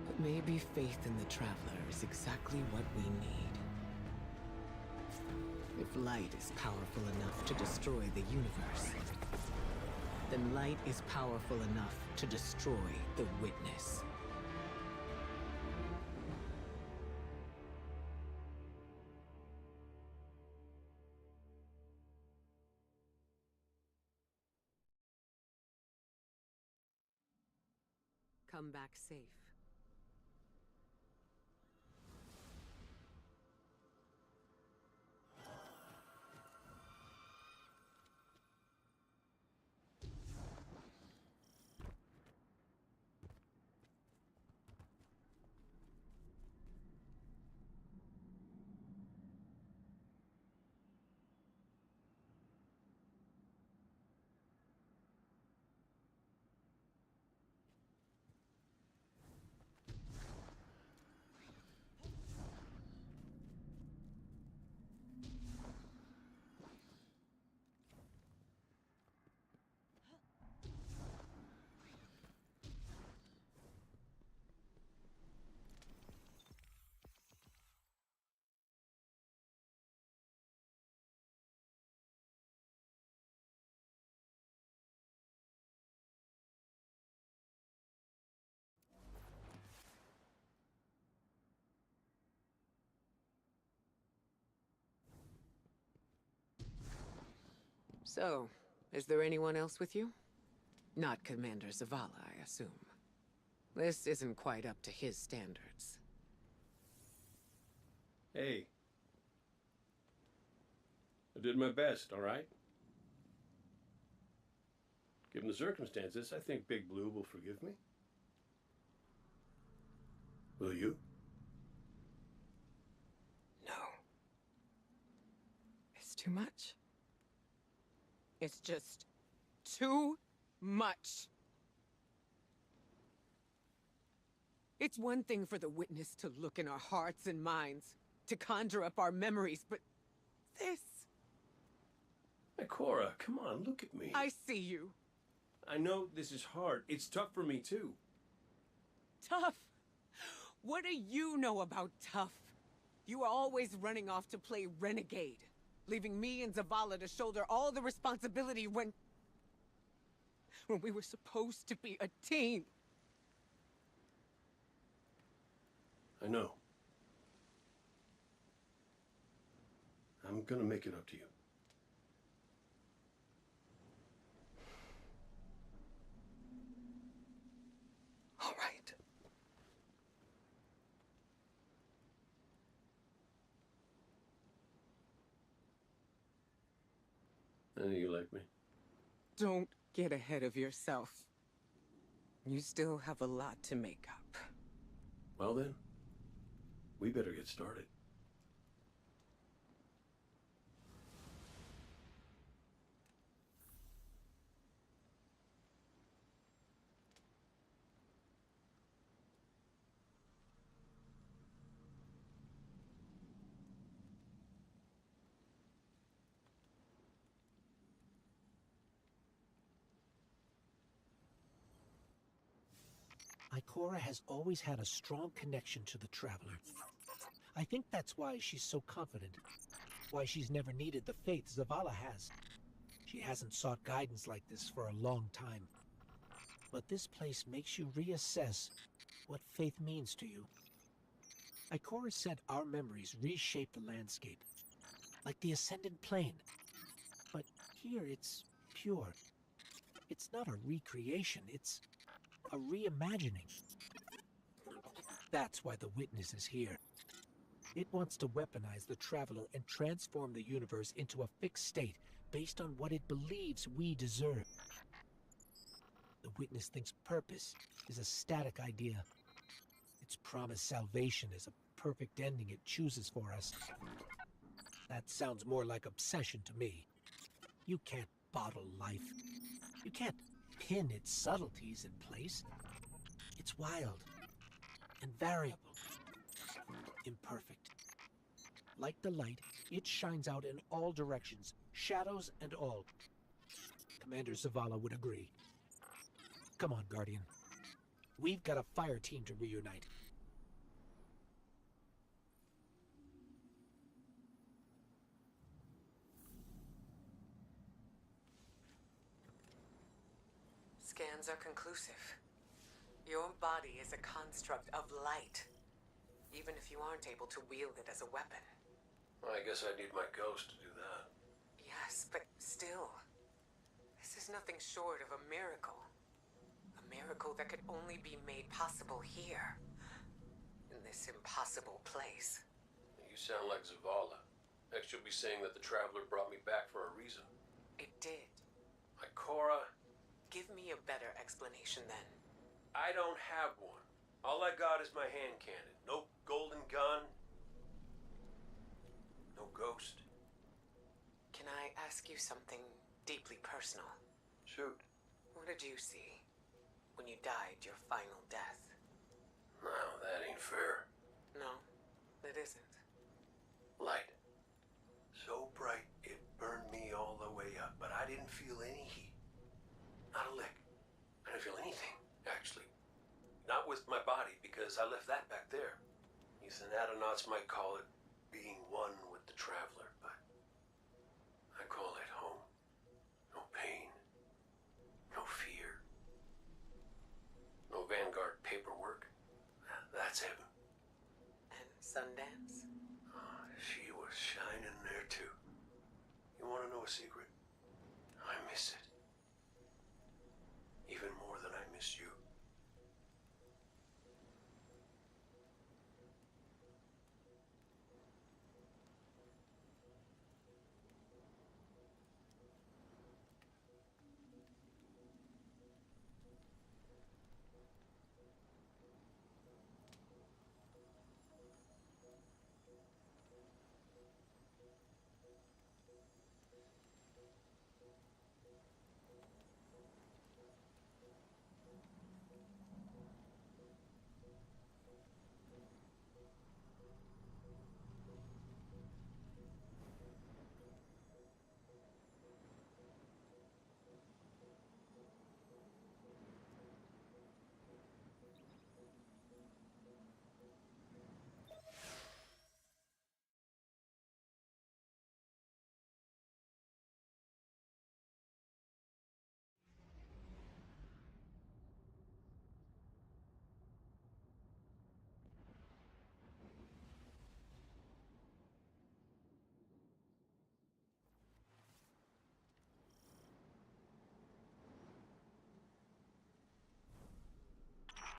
[SPEAKER 14] But maybe faith in the Traveler is exactly what we need. If light is powerful enough to destroy the universe, then light is powerful enough to destroy the witness. Come back safe. So, is there anyone else with you? Not Commander Zavala, I assume. This isn't quite up to his standards.
[SPEAKER 5] Hey. I did my best, all right? Given the circumstances, I think Big Blue will forgive me. Will you?
[SPEAKER 14] No. It's too much. It's just too much. It's one thing for the witness to look in our hearts and minds, to conjure up our memories, but this...
[SPEAKER 5] Hey, Cora, come on, look at me.
[SPEAKER 14] I see you.
[SPEAKER 5] I know this is hard. It's tough for me, too.
[SPEAKER 14] Tough? What do you know about tough? You were always running off to play renegade, leaving me and Zavala to shoulder all the responsibility when we were supposed to be a team.
[SPEAKER 5] I know. I'm gonna make it up to you.
[SPEAKER 14] All right.
[SPEAKER 5] I know you like me.
[SPEAKER 14] Don't get ahead of yourself. You still have a lot to make up.
[SPEAKER 5] Well then, we better get started.
[SPEAKER 3] Ikora has always had a strong connection to the Traveler. I think that's why she's so confident. Why she's never needed the faith Zavala has. She hasn't sought guidance like this for a long time. But this place makes you reassess what faith means to you. Ikora said our memories reshape the landscape, like the Ascendant Plane. But here it's pure. It's not a recreation, it's A reimagining. That's why the Witness is here. It wants to weaponize the Traveler and transform the universe into a fixed state based on what it believes we deserve. The Witness thinks purpose is a static idea. Its promised salvation is a perfect ending it chooses for us. That sounds more like obsession to me. You can't bottle life. You can't pin its subtleties in place. It's wild and variable, imperfect. Like the light, it shines out in all directions, shadows and all. Commander Zavala would agree. Come on, Guardian. We've got a fire team to reunite.
[SPEAKER 14] Scans are conclusive. Your body is a construct of light, even if you aren't able to wield it as a weapon.
[SPEAKER 5] Well, I guess I need my ghost to do that.
[SPEAKER 14] Yes, but still, this is nothing short of a miracle. A miracle that could only be made possible here, in this impossible place.
[SPEAKER 5] You sound like Zavala. Next you'll be saying that the Traveler brought me back for a reason.
[SPEAKER 14] It did.
[SPEAKER 5] Like Cora?
[SPEAKER 14] Give me a better explanation then.
[SPEAKER 5] I don't have one. All I got is my hand cannon. No golden gun. No ghost.
[SPEAKER 14] Can I ask you something deeply personal?
[SPEAKER 5] Shoot.
[SPEAKER 14] What did you see when you died your final death?
[SPEAKER 5] No, that ain't fair.
[SPEAKER 14] No, it isn't.
[SPEAKER 5] Light. So bright it burned me all the way up, but I didn't feel any heat. Not a lick. I didn't feel anything, actually. Not with my body, because I left that back there. You Thanatonauts might call it being one with the Traveler, but I call it home. No pain. No fear. No Vanguard paperwork. That's heaven.
[SPEAKER 14] And Sundance?
[SPEAKER 5] Oh, she was shining there too. You want to know a secret? I miss it. Even more than I miss you.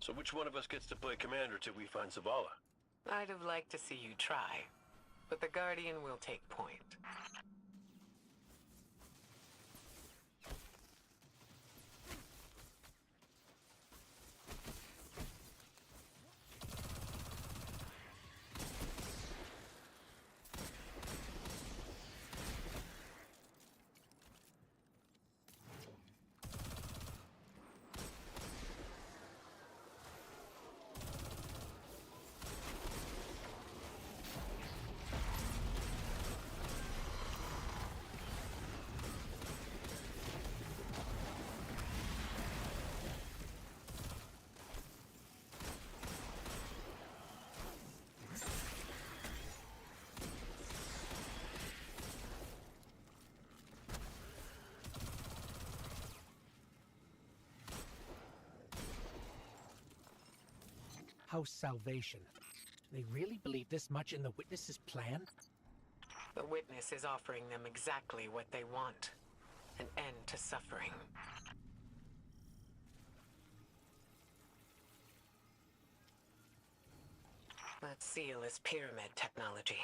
[SPEAKER 5] So which one of us gets to play commander till we find Zavala?
[SPEAKER 14] I'd have liked to see you try, but the Guardian will take point.
[SPEAKER 3] House salvation. Do they really believe this much in the Witness's plan?
[SPEAKER 14] The Witness is offering them exactly what they want. An end to suffering. That seal is pyramid technology.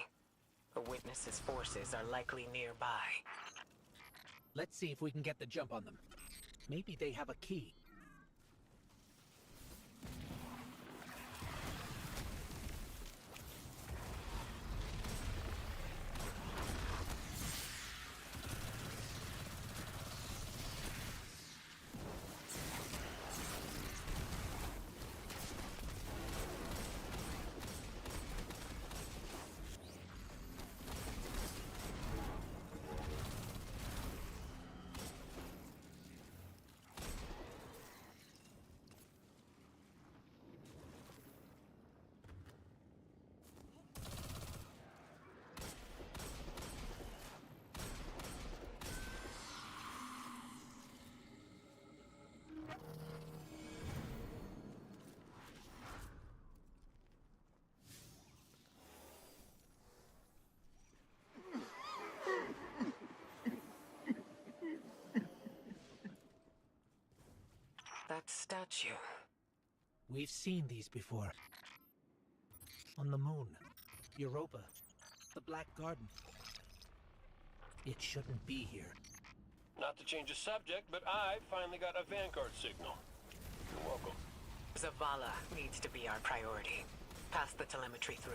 [SPEAKER 14] The Witness's forces are likely nearby.
[SPEAKER 3] Let's see if we can get the jump on them. Maybe they have a key.
[SPEAKER 14] That statue.
[SPEAKER 3] We've seen these before. On the moon, Europa, the Black Garden. It shouldn't be here.
[SPEAKER 6] Not to change the subject, but I finally got a Vanguard signal. You're welcome.
[SPEAKER 14] Zavala needs to be our priority. Pass the telemetry through.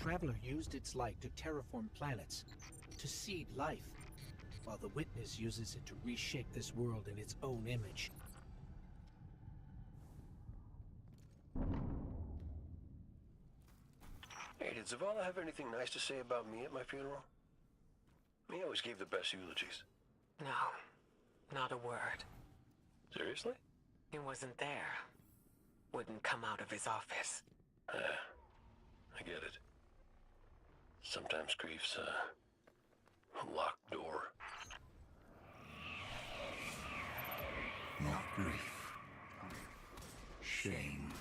[SPEAKER 3] Traveler used its light to terraform planets, to seed life, while the Witness uses it to reshape this world in its own image.
[SPEAKER 6] Hey, did Zavala have anything nice to say about me at my funeral? He always gave the best eulogies.
[SPEAKER 14] No, not a word.
[SPEAKER 6] Seriously?
[SPEAKER 14] He wasn't there. Wouldn't come out of his office.
[SPEAKER 6] I get it. Sometimes grief's a locked door.
[SPEAKER 1] Not grief. Shame.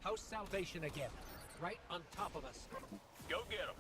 [SPEAKER 3] House Salvation again. Right on top of us.
[SPEAKER 6] Go get him.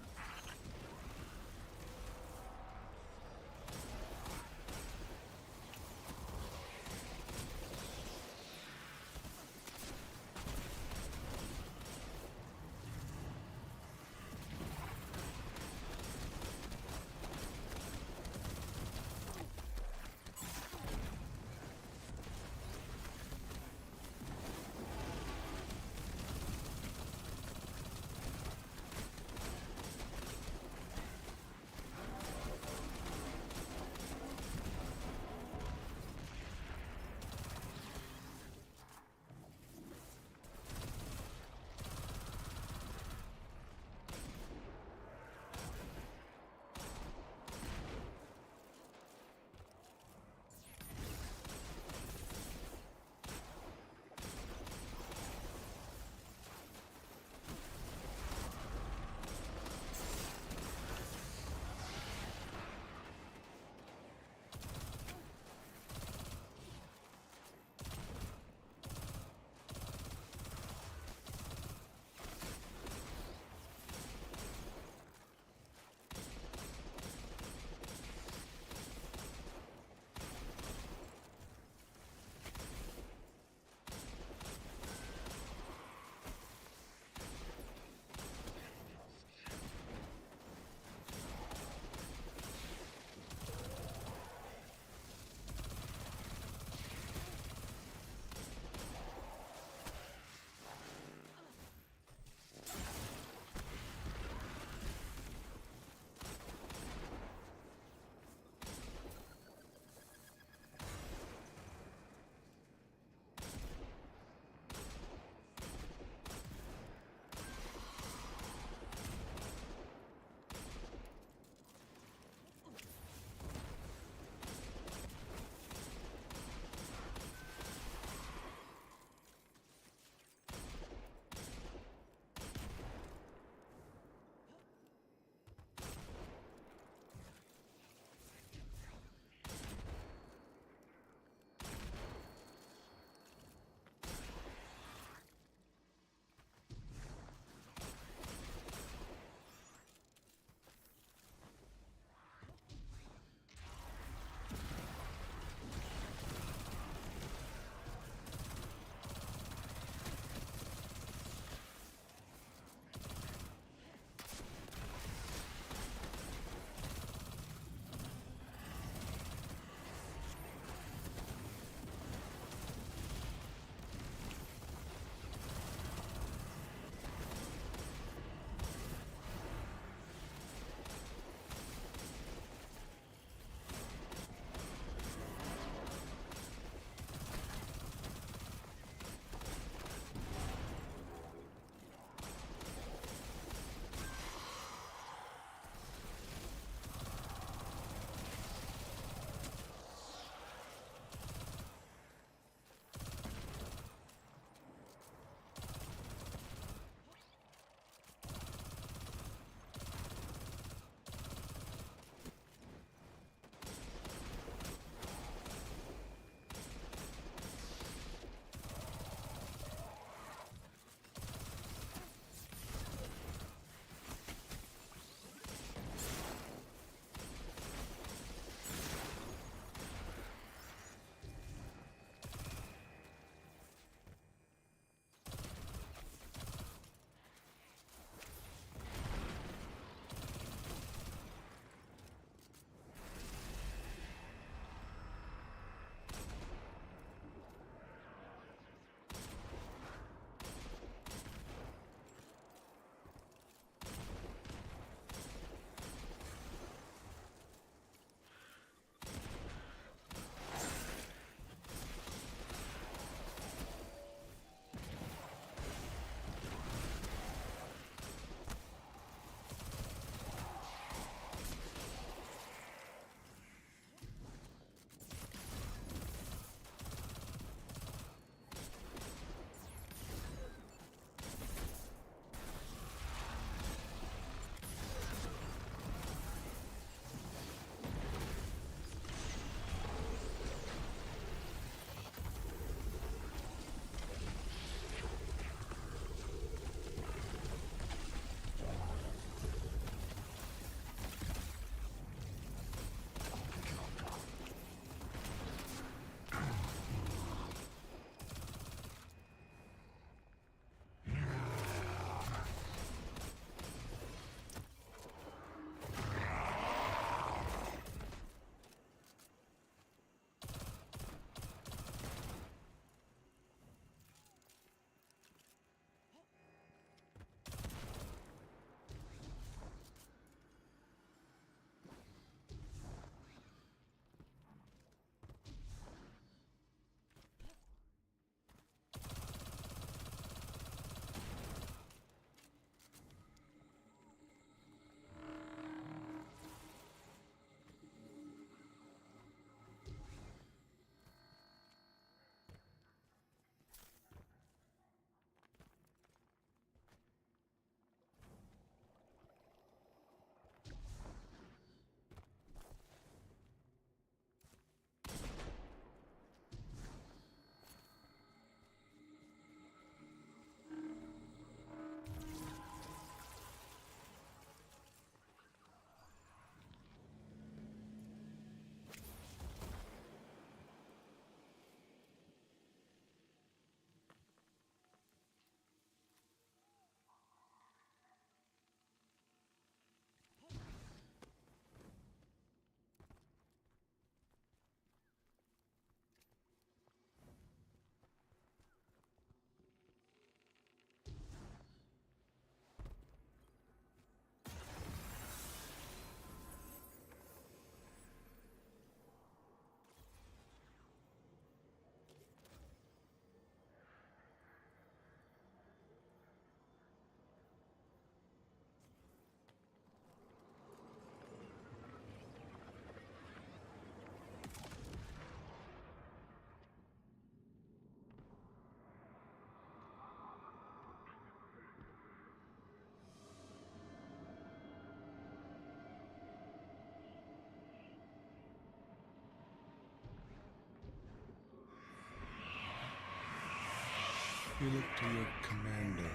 [SPEAKER 1] You look to your commander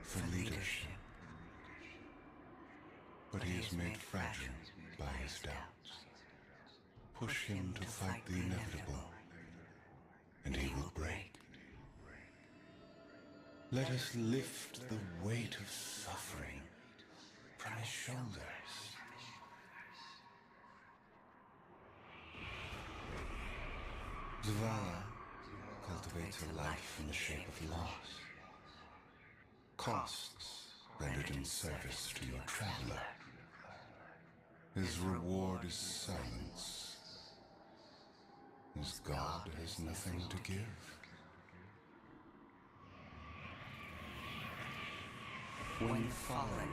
[SPEAKER 1] for leadership. But he is made fragile by his doubts. Push him to fight the inevitable, and he will break. Let us lift the weight of suffering from his shoulders. Zavala cultivates a life in the shape of loss. Costs rendered in service to your traveler. His reward is silence. His god has nothing to give. When Fallen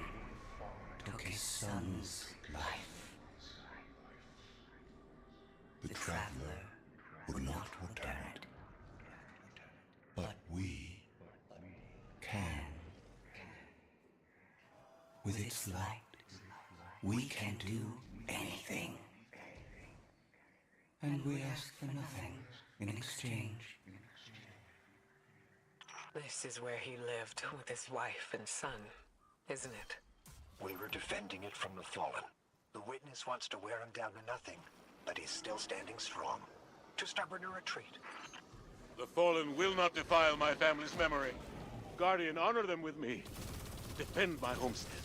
[SPEAKER 1] took his son's life, the traveler would not return it. But we can. With its light, we can do anything. And we ask for nothing in exchange.
[SPEAKER 14] This is where he lived with his wife and son, isn't it?
[SPEAKER 15] We were defending it from the Fallen. The Witness wants to wear him down to nothing, but he's still standing strong. Too stubborn to retreat.
[SPEAKER 6] The Fallen will not defile my family's memory. Guardian, honor them with me. Defend my homestead.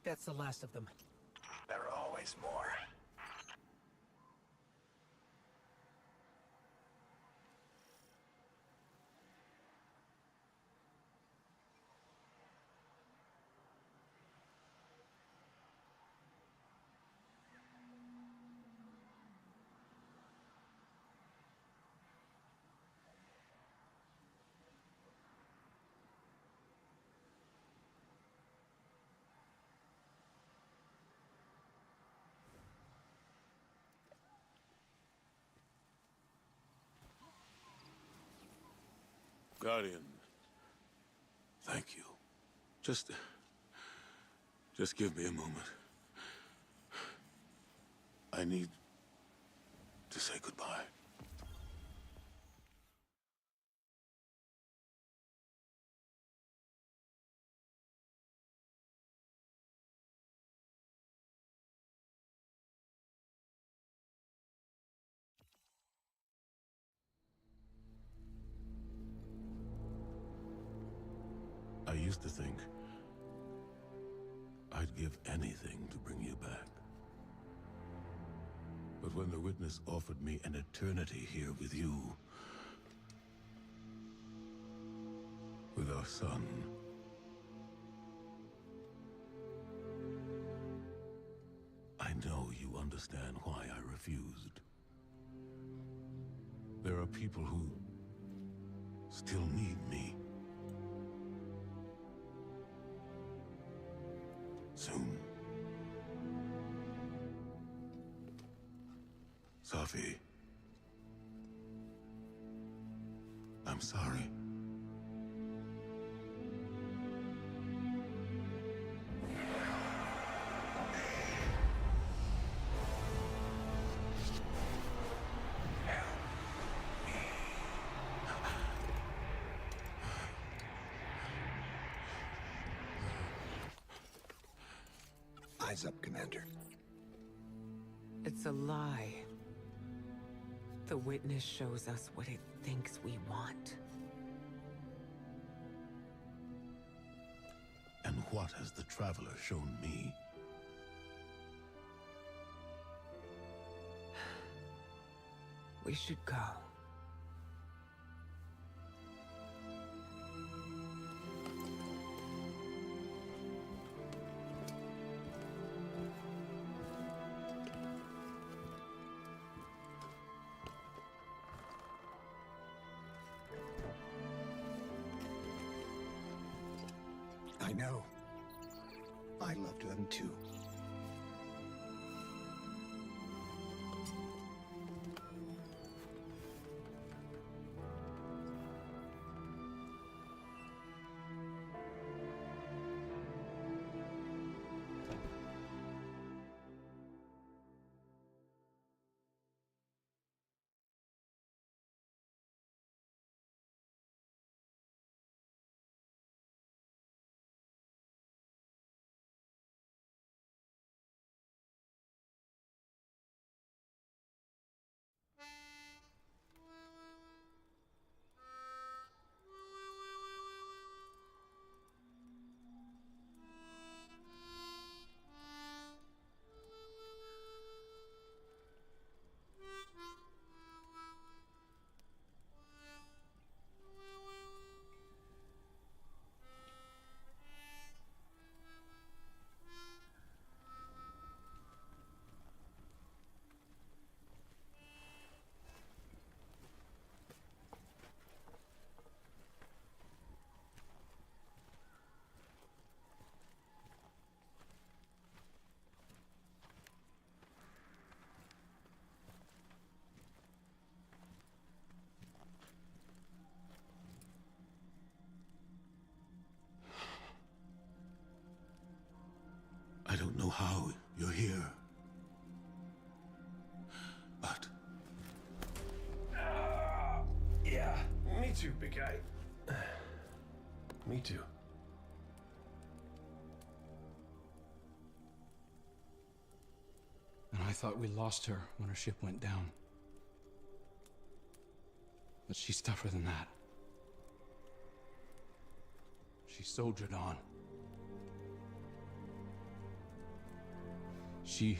[SPEAKER 3] that's the last of them.
[SPEAKER 15] There are always more.
[SPEAKER 16] Guardian, thank you. Just give me a moment. I need to say goodbye. I used to think I'd give anything to bring you back. But when the Witness offered me an eternity here with you, with our son, I know you understand why I refused. There are people who still need me. Soon. Safi. I'm sorry.
[SPEAKER 15] Eyes up, Commander.
[SPEAKER 14] It's a lie. The Witness shows us what it thinks we want.
[SPEAKER 16] And what has the Traveler shown me?
[SPEAKER 14] We should go.
[SPEAKER 15] I know. I loved them too.
[SPEAKER 16] I don't know how you're here. But...
[SPEAKER 5] Yeah, me too, big guy. Me too.
[SPEAKER 8] And I thought we lost her when her ship went down. But she's tougher than that. She soldiered on. She...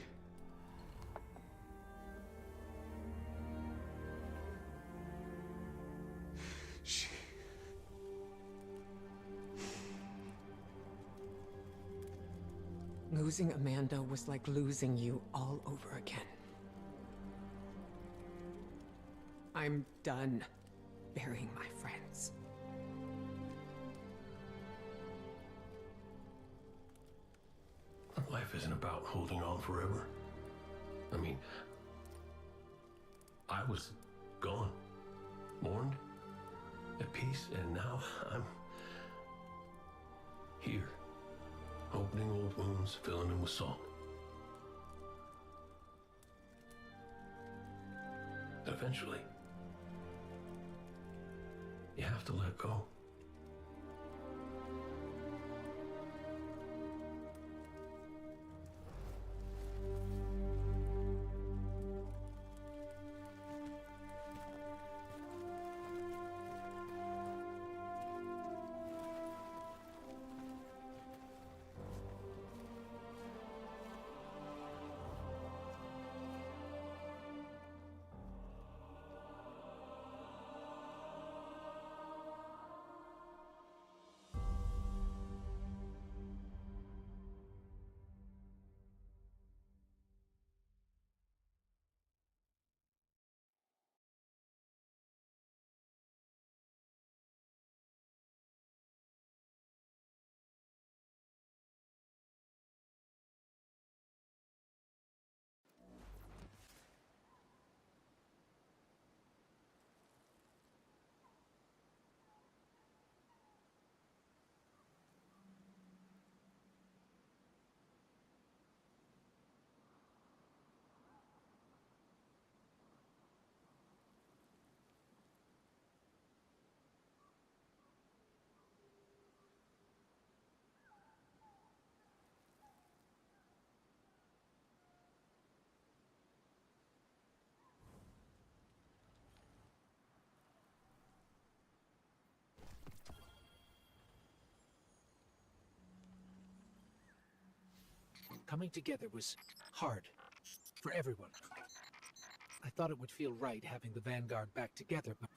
[SPEAKER 14] Losing Amanda was like losing you all over again. I'm done burying my friends.
[SPEAKER 6] Life isn't about holding on forever. I mean, I was gone, mourned, at peace, and now I'm here, opening old wounds, filling them with salt. Eventually, you have to let go.
[SPEAKER 3] Coming together was hard for everyone. I thought it would feel right having the Vanguard back together, but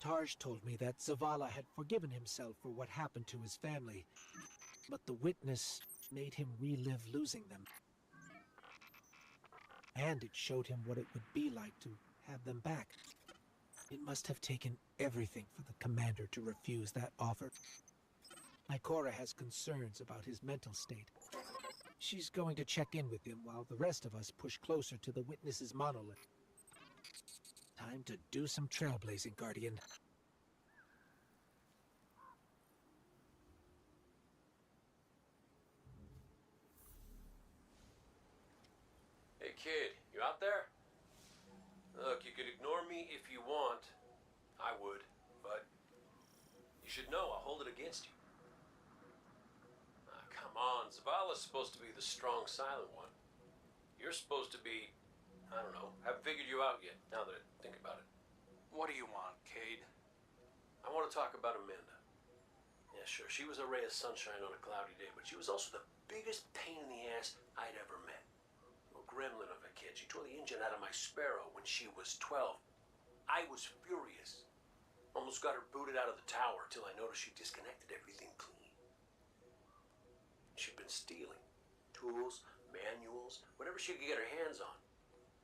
[SPEAKER 3] Tarj told me that Zavala had forgiven himself for what happened to his family, but the witness made him relive losing them. And it showed him what it would be like to have them back. It must have taken everything for the commander to refuse that offer. Ikora has concerns about his mental state. She's going to check in with him while the rest of us push closer to the witness's monolith. Time to do some trailblazing, Guardian.
[SPEAKER 5] Hey kid, you out there? Look, you could ignore me if you want. I would, but you should know I'll hold it against you. Come on, Zavala's supposed to be the strong, silent one. You're supposed to be, I don't know, haven't figured you out yet, now that I think about it.
[SPEAKER 13] What do you want, Cade?
[SPEAKER 5] I want to talk about Amanda. Yeah, sure, she was a ray of sunshine on a cloudy day, but she was also the biggest pain in the ass I'd ever met. A gremlin of a kid. She tore the engine out of my Sparrow when she was 12. I was furious. Almost got her booted out of the tower till I noticed she disconnected everything clean. She'd been stealing. Tools, manuals, whatever she could get her hands on.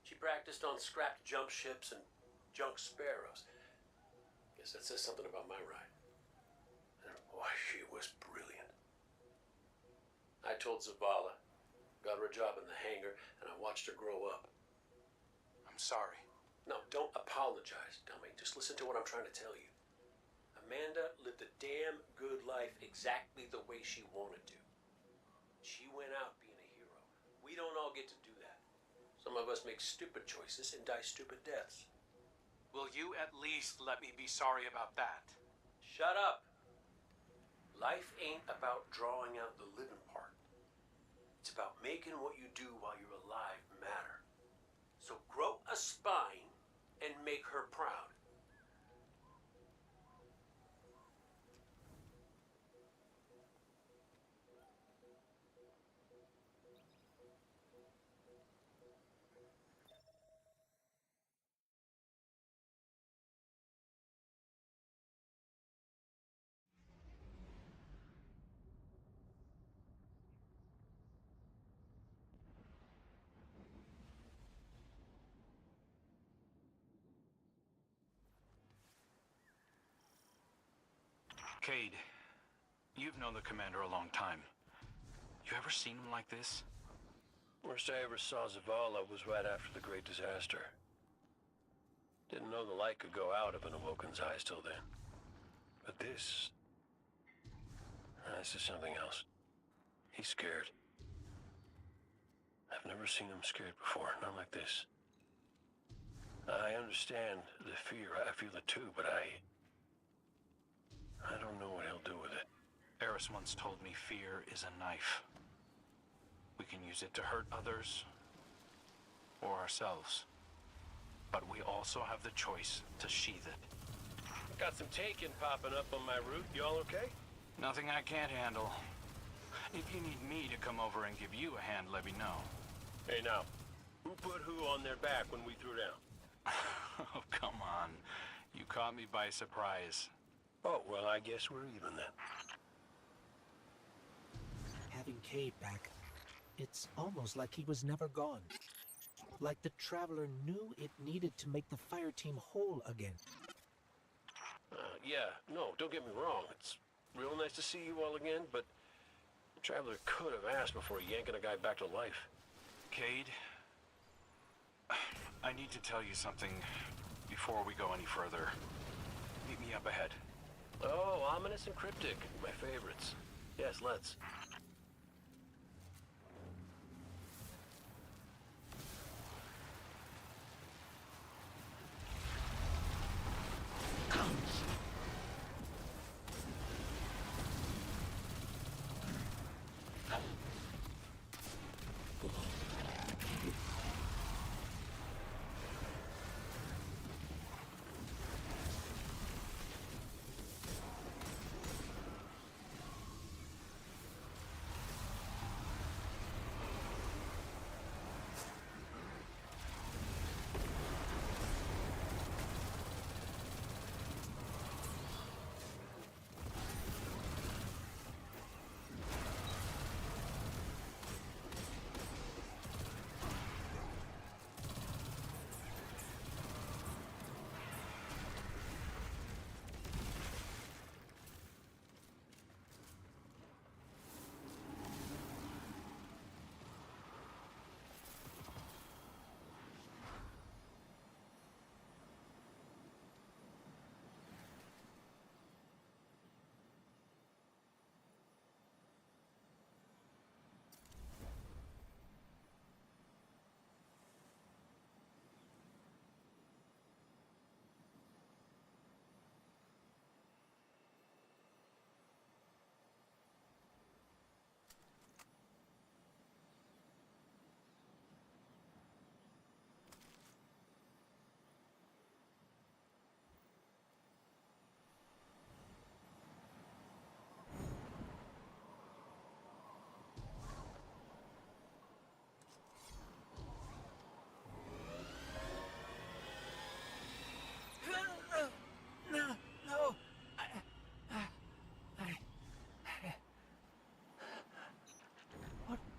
[SPEAKER 5] She practiced on scrapped jump ships and junk Sparrows. Guess that says something about my ride. And boy, she was brilliant. I told Zavala, got her a job in the hangar, and I watched her grow up.
[SPEAKER 13] I'm sorry.
[SPEAKER 5] No, don't apologize, dummy. Just listen to what I'm trying to tell you. Amanda lived a damn good life exactly the way she wanted to. She went out being a hero. We don't all get to do that. Some of us make stupid choices and die stupid deaths.
[SPEAKER 13] Will you at least let me be sorry about that?
[SPEAKER 5] Shut up! Life ain't about drawing out the living part. It's about making what you do while you're alive matter. So grow a spine and make her proud.
[SPEAKER 13] Cade, you've known the commander a long time. You ever seen him like this?
[SPEAKER 6] Worst I ever saw Zavala was right after the Great Disaster. Didn't know the light could go out of an Awoken's eyes till then. But this is something else. He's scared. I've never seen him scared before, not like this. I understand the fear, I feel it too, but I don't know what he'll do with it.
[SPEAKER 13] Eris once told me fear is a knife. We can use it to hurt others or ourselves. But we also have the choice to sheath it.
[SPEAKER 6] Got some taken popping up on my route. You all okay?
[SPEAKER 13] Nothing I can't handle. If you need me to come over and give you a hand, let me know.
[SPEAKER 6] Hey now, who put who on their back when we threw down?
[SPEAKER 13] Oh, come on. You caught me by surprise.
[SPEAKER 6] Oh, well, I guess we're even then.
[SPEAKER 3] Having Cade back, it's almost like he was never gone. Like the Traveler knew it needed to make the fire team whole again.
[SPEAKER 6] Yeah, no, don't get me wrong. It's real nice to see you all again, but the Traveler could have asked before yanking a guy back to life.
[SPEAKER 13] Cade, I need to tell you something before we go any further. Meet me up ahead.
[SPEAKER 6] Oh, ominous and cryptic. My favorites. Yes, let's.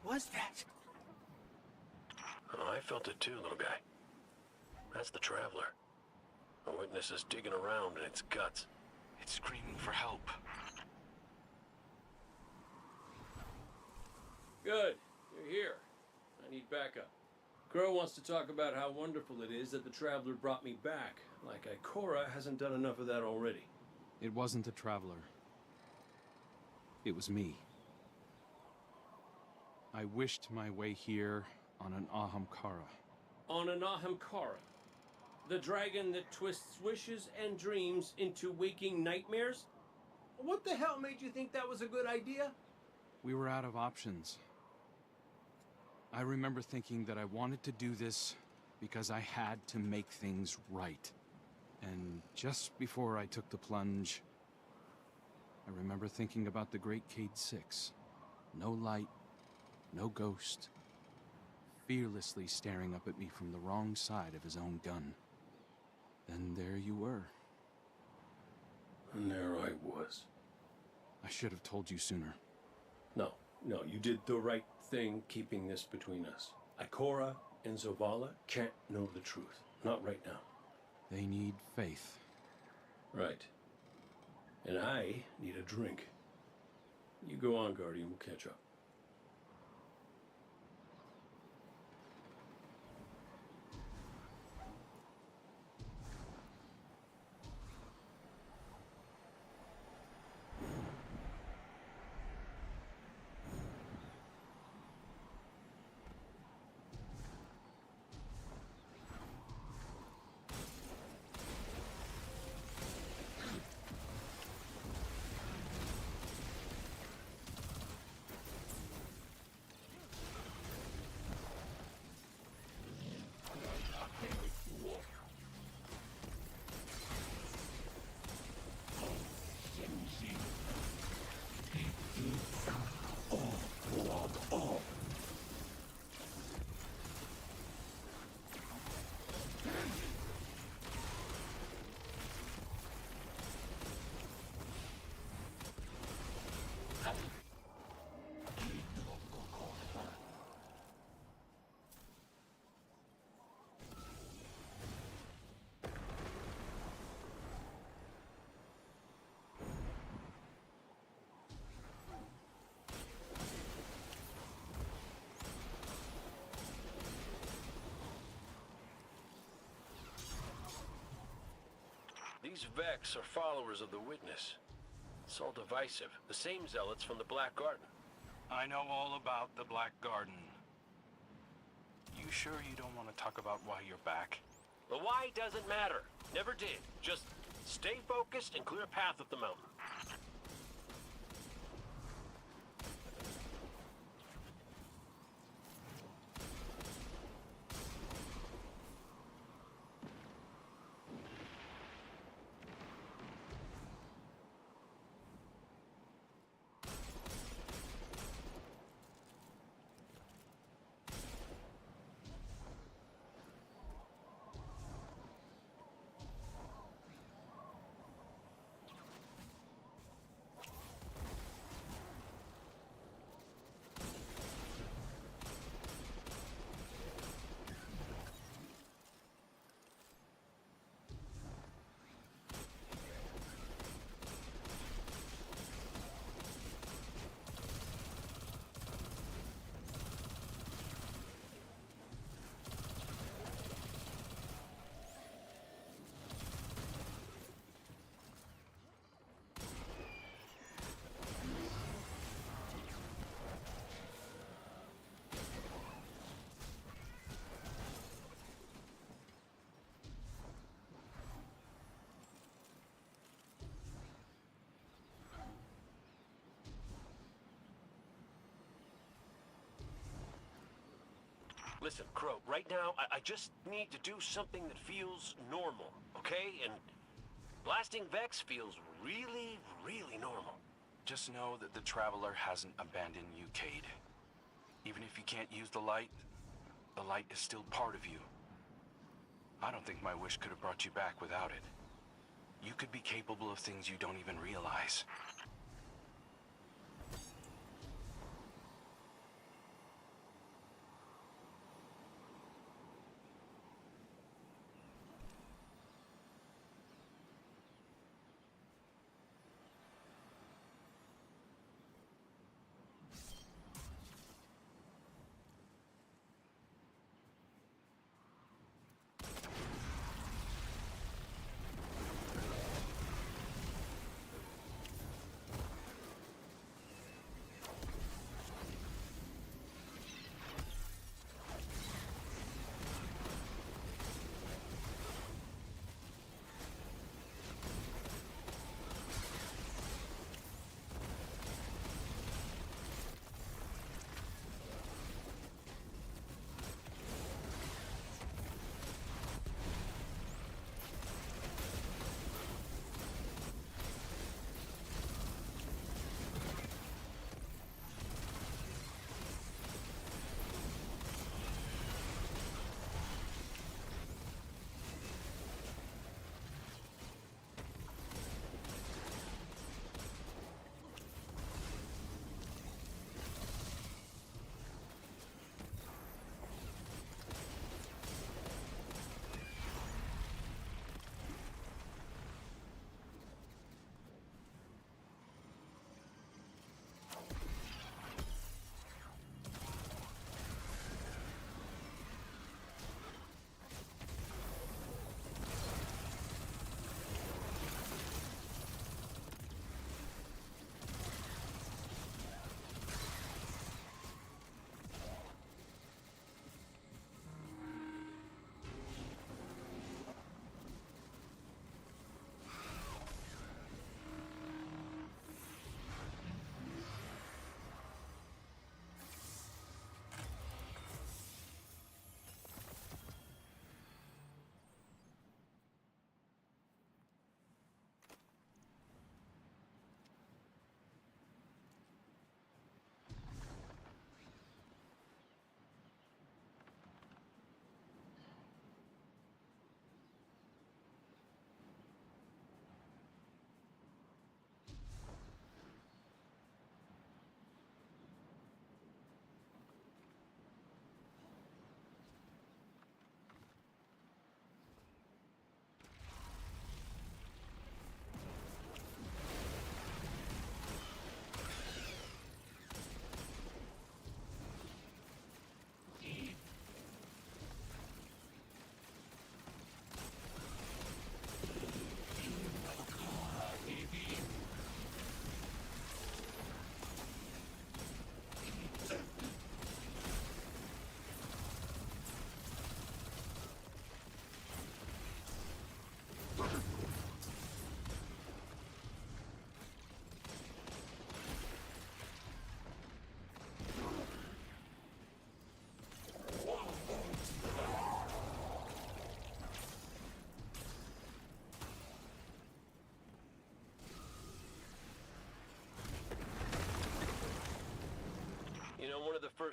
[SPEAKER 3] Was that?
[SPEAKER 6] Oh, I felt it too, little guy. That's the Traveler. A witness is digging around in its guts.
[SPEAKER 13] It's screaming for help.
[SPEAKER 5] Good. You're here. I need backup. Crow wants to talk about how wonderful it is that the Traveler brought me back. Like Ikora hasn't done enough of that already.
[SPEAKER 8] It wasn't the Traveler. It was me. I wished my way here on an Ahamkara.
[SPEAKER 5] On an Ahamkara? The dragon that twists wishes and dreams into waking nightmares? What the hell made you think that was a good idea?
[SPEAKER 8] We were out of options. I remember thinking that I wanted to do this because I had to make things right. And just before I took the plunge, I remember thinking about the Great Cade 6. No light, no ghost, fearlessly staring up at me from the wrong side of his own gun. Then there you were.
[SPEAKER 5] And there I was.
[SPEAKER 8] I should have told you sooner.
[SPEAKER 5] No, you did the right thing keeping this between us. Ikora and Zavala can't know the truth. Not right now.
[SPEAKER 8] They need faith.
[SPEAKER 5] Right. And I need a drink. You go on, Guardian. We'll catch up. These Vex are followers of the Witness. It's all divisive. The same zealots from the Black Garden.
[SPEAKER 13] I know all about the Black Garden. You sure you don't want to talk about why you're back?
[SPEAKER 6] The why doesn't matter. Never did. Just stay focused and clear a path up the mountain. Listen, Crow, right now, I just need to do something that feels normal, okay? And blasting Vex feels really, really normal.
[SPEAKER 13] Just know that the Traveler hasn't abandoned you, Cade. Even if you can't use the light is still part of you. I don't think my wish could have brought you back without it. You could be capable of things you don't even realize.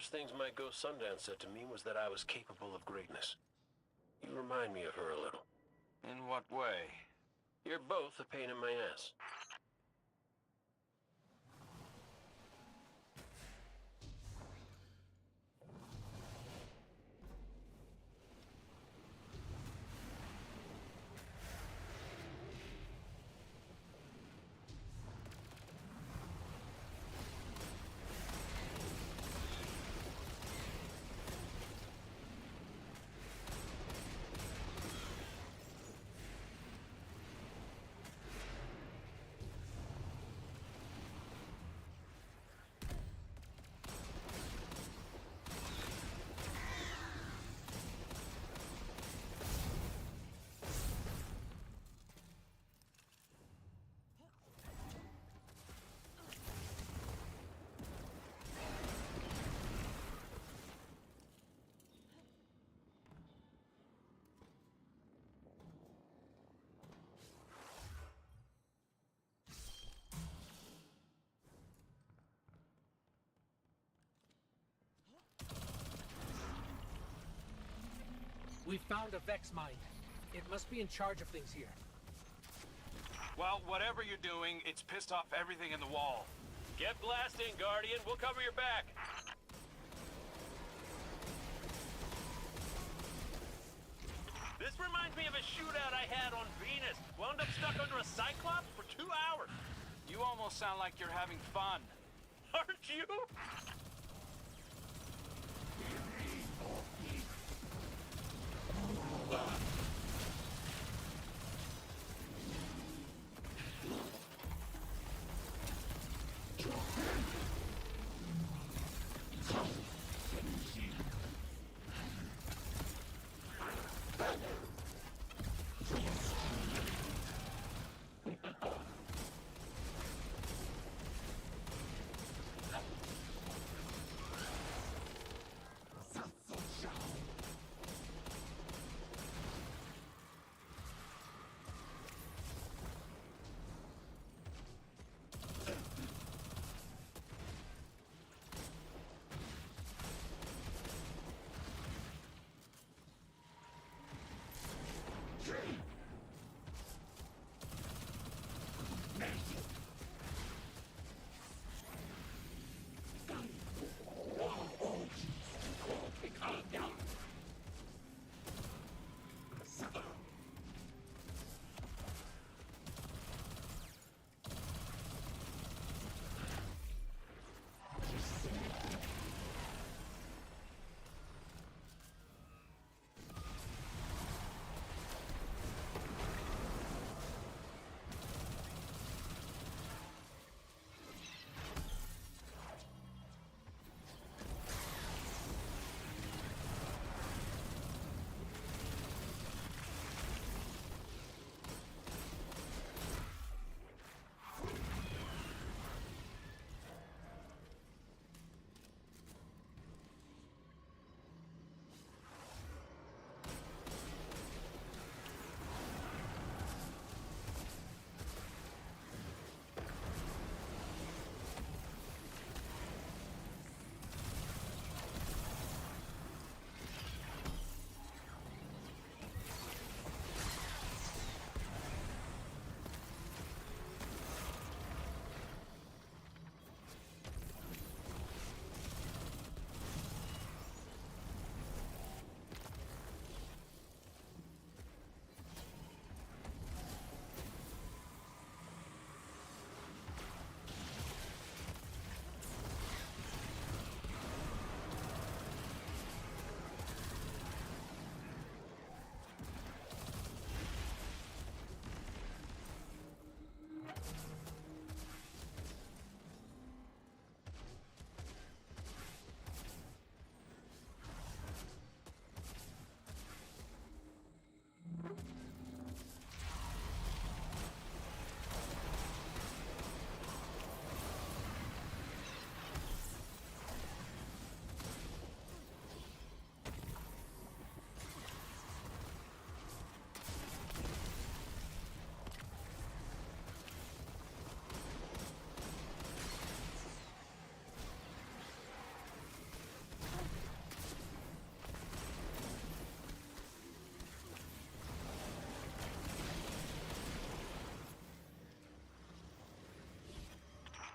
[SPEAKER 6] first things my ghost Sundance said to me was that I was capable of greatness. You remind me of her a little.
[SPEAKER 13] In what way?
[SPEAKER 6] You're both a pain in my ass.
[SPEAKER 3] We found a Vex mine. It must be in charge of things here.
[SPEAKER 13] Well, whatever you're doing, it's pissed off everything in the wall.
[SPEAKER 6] Get blasting, Guardian. We'll cover your back. This reminds me of a shootout I had on Venus. Wound up stuck under a Cyclops for 2 hours.
[SPEAKER 13] You almost sound like you're having fun.
[SPEAKER 6] Aren't you?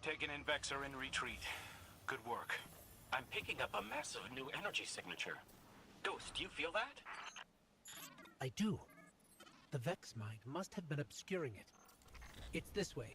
[SPEAKER 13] Taken and Vex are in retreat. Good work.
[SPEAKER 6] I'm picking up a massive new energy signature. Ghost, do you feel that?
[SPEAKER 3] I do. The Vex mind must have been obscuring it. It's this way.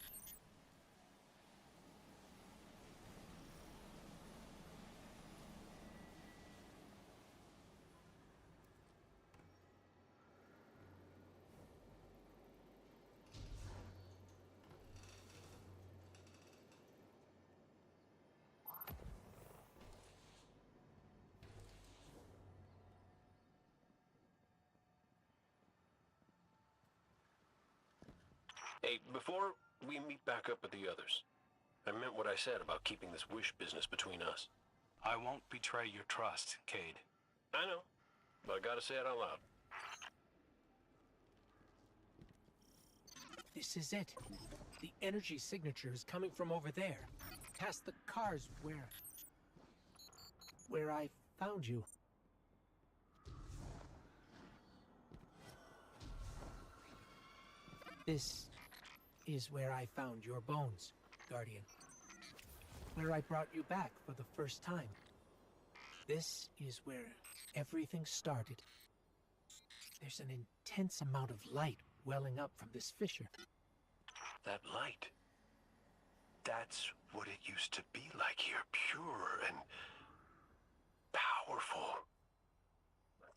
[SPEAKER 6] Hey, before we meet back up with the others, I meant what I said about keeping this wish business between us.
[SPEAKER 13] I won't betray your trust, Cade.
[SPEAKER 6] I know, but I gotta say it out loud.
[SPEAKER 3] This is it. The energy signature is coming from over there, past the cars where I found you. This is where I found your bones, Guardian. Where I brought you back for the first time. This is where everything started. There's an intense amount of light welling up from this fissure.
[SPEAKER 6] That light. That's what it used to be like here. Pure and powerful.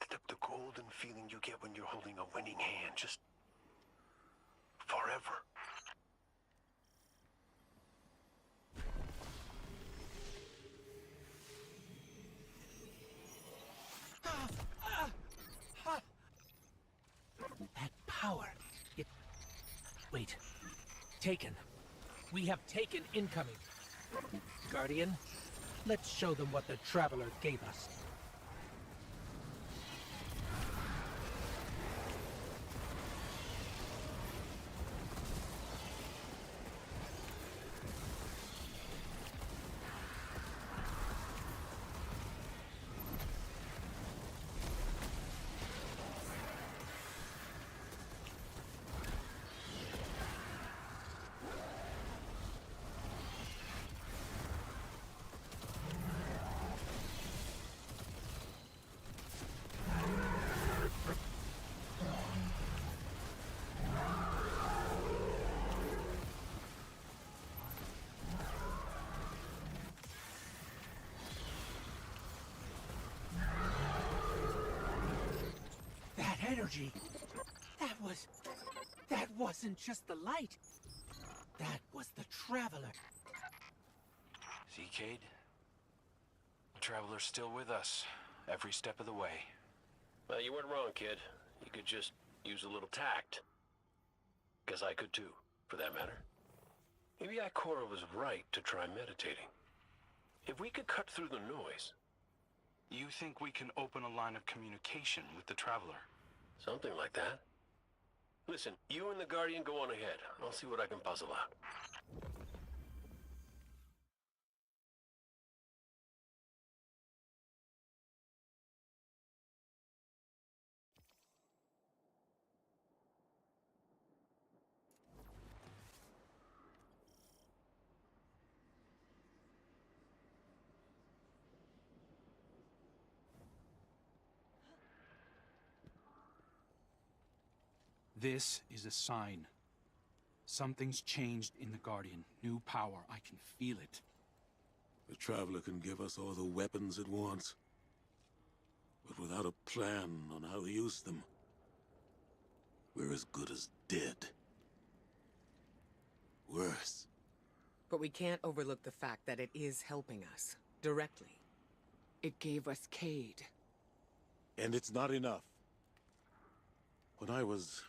[SPEAKER 6] The golden feeling you get when you're holding a winning hand. Just forever.
[SPEAKER 3] That power. Wait. Taken. We have Taken incoming. Guardian, let's show them what the Traveler gave us. Energy. That wasn't just the light. That was the Traveler.
[SPEAKER 13] See, Cade? The Traveler's still with us, every step of the way.
[SPEAKER 6] Well, you weren't wrong, kid. You could just use a little tact. Guess I could too, for that matter. Maybe Ikora was right to try meditating. If we could cut through the noise...
[SPEAKER 13] You think we can open a line of communication with the Traveler?
[SPEAKER 6] Something like that. Listen, you and the Guardian go on ahead. I'll see what I can puzzle out.
[SPEAKER 8] This is a sign. Something's changed in the Guardian. New power. I can feel it.
[SPEAKER 16] The Traveler can give us all the weapons it wants. But without a plan on how to use them, we're as good as dead. Worse.
[SPEAKER 14] But we can't overlook the fact that it is helping us. Directly. It gave us Cade.
[SPEAKER 16] And it's not enough. When I was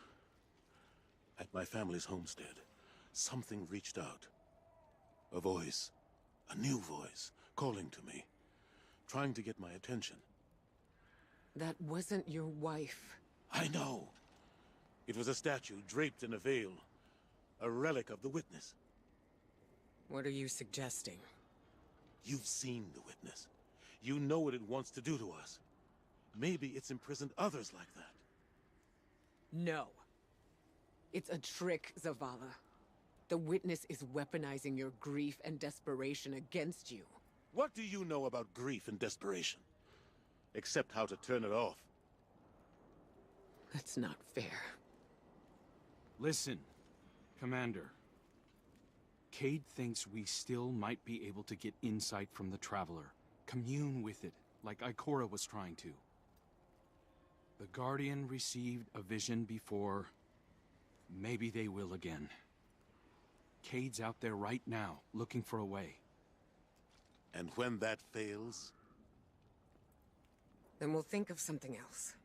[SPEAKER 16] at my family's homestead, something reached out. A voice. A new voice. Calling to me. Trying to get my attention.
[SPEAKER 14] That wasn't your wife.
[SPEAKER 16] I know. It was a statue draped in a veil. A relic of the Witness.
[SPEAKER 14] What are you suggesting?
[SPEAKER 16] You've seen the Witness. You know what it wants to do to us. Maybe it's imprisoned others like that.
[SPEAKER 14] No. It's a trick, Zavala. The Witness is weaponizing your grief and desperation against you.
[SPEAKER 16] What do you know about grief and desperation? Except how to turn it off.
[SPEAKER 14] That's not fair.
[SPEAKER 8] Listen, Commander. Cade thinks we still might be able to get insight from the Traveler. Commune with it, like Ikora was trying to. The Guardian received a vision before. Maybe they will again. Cade's out there right now, looking for a way.
[SPEAKER 16] And when that fails?
[SPEAKER 14] Then we'll think of something else.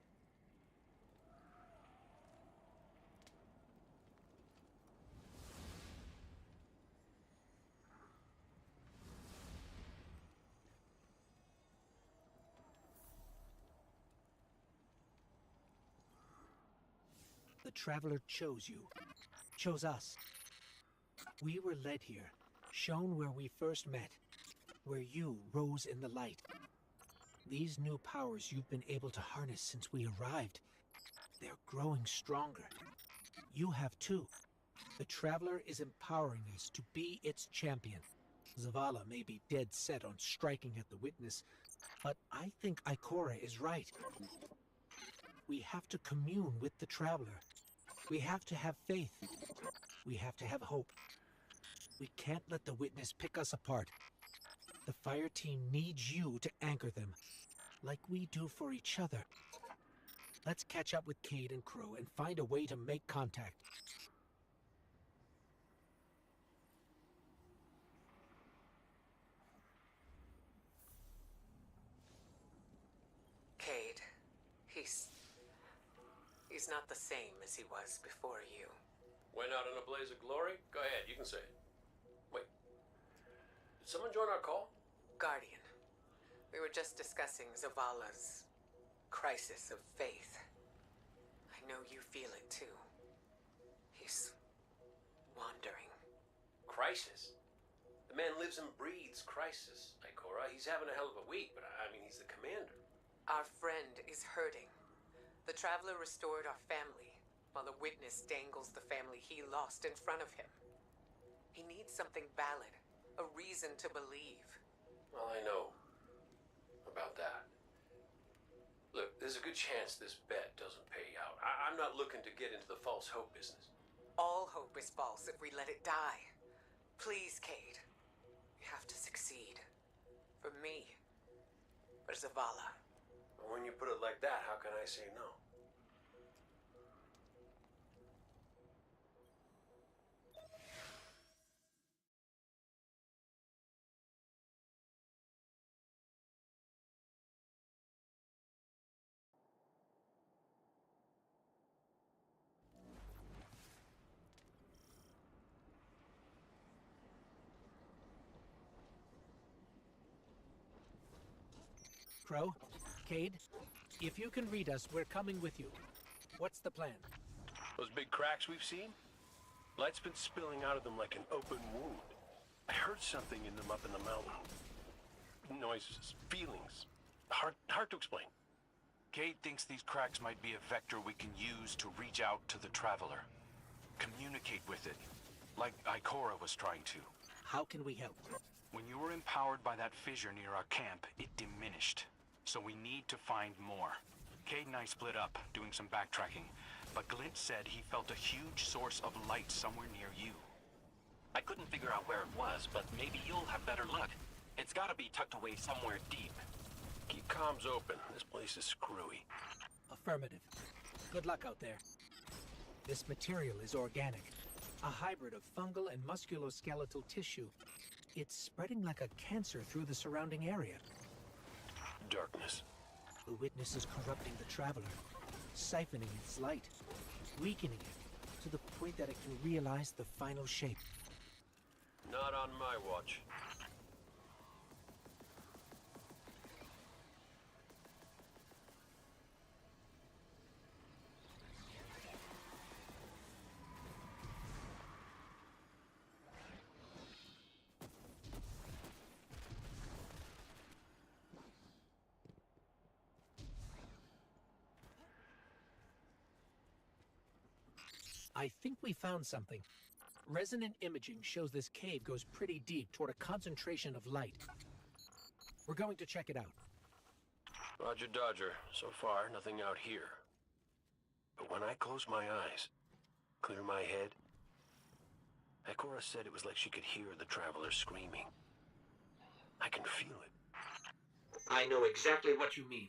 [SPEAKER 3] The Traveler chose you. Chose us. We were led here, shown where we first met, where you rose in the light. These new powers you've been able to harness since we arrived, they're growing stronger. You have too. The Traveler is empowering us to be its champion. Zavala may be dead set on striking at the Witness, but I think Ikora is right. We have to commune with the Traveler. We have to have faith. We have to have hope. We can't let the Witness pick us apart. The fire team needs you to anchor them, like we do for each other. Let's catch up with Cade and Crow and find a way to make contact.
[SPEAKER 14] Cade, he's not the same as he was before you.
[SPEAKER 5] Went out in a blaze of glory? Go ahead, you can say it. Wait. Did someone join our call?
[SPEAKER 14] Guardian, we were just discussing Zavala's crisis of faith. I know you feel it too. He's wandering.
[SPEAKER 5] Crisis? The man lives and breathes crisis, Ikora. He's having a hell of a week, but I mean, he's the commander.
[SPEAKER 14] Our friend is hurting. The Traveler restored our family, while the Witness dangles the family he lost in front of him. He needs something valid, a reason to believe.
[SPEAKER 5] Well, I know about that. Look, there's a good chance this bet doesn't pay out. I'm not looking to get into the false hope business.
[SPEAKER 14] All hope is false if we let it die. Please, Cade. You have to succeed. For me. For Zavala.
[SPEAKER 5] When you put it like that, how can I say no?
[SPEAKER 3] Crow, Cade, if you can read us, we're coming with you. What's the plan?
[SPEAKER 6] Those big cracks we've seen? Light's been spilling out of them like an open wound. I heard something in them up in the mountain. Noises, feelings. Hard to explain.
[SPEAKER 13] Cade thinks these cracks might be a vector we can use to reach out to the Traveler. Communicate with it, like Ikora was trying to.
[SPEAKER 3] How can we help?
[SPEAKER 13] When you were empowered by that fissure near our camp, it diminished. So we need to find more. Cade and I split up, doing some backtracking, but Glint said he felt a huge source of light somewhere near you.
[SPEAKER 6] I couldn't figure out where it was, but maybe you'll have better luck. It's gotta be tucked away somewhere deep. Keep comms open. This place is screwy.
[SPEAKER 3] Affirmative. Good luck out there. This material is organic. A hybrid of fungal and musculoskeletal tissue. It's spreading like a cancer through the surrounding area.
[SPEAKER 6] Darkness.
[SPEAKER 3] The Witness is corrupting the Traveler, siphoning its light, weakening it, to the point that it can realize the final shape.
[SPEAKER 6] Not on my watch.
[SPEAKER 3] I think we found something. Resonant imaging shows this cave goes pretty deep toward a concentration of light. We're going to check it out.
[SPEAKER 6] Roger Dodger. So far, nothing out here. But when I close my eyes, clear my head, Ikora said it was like she could hear the travelers screaming. I can feel it.
[SPEAKER 3] I know exactly what you mean.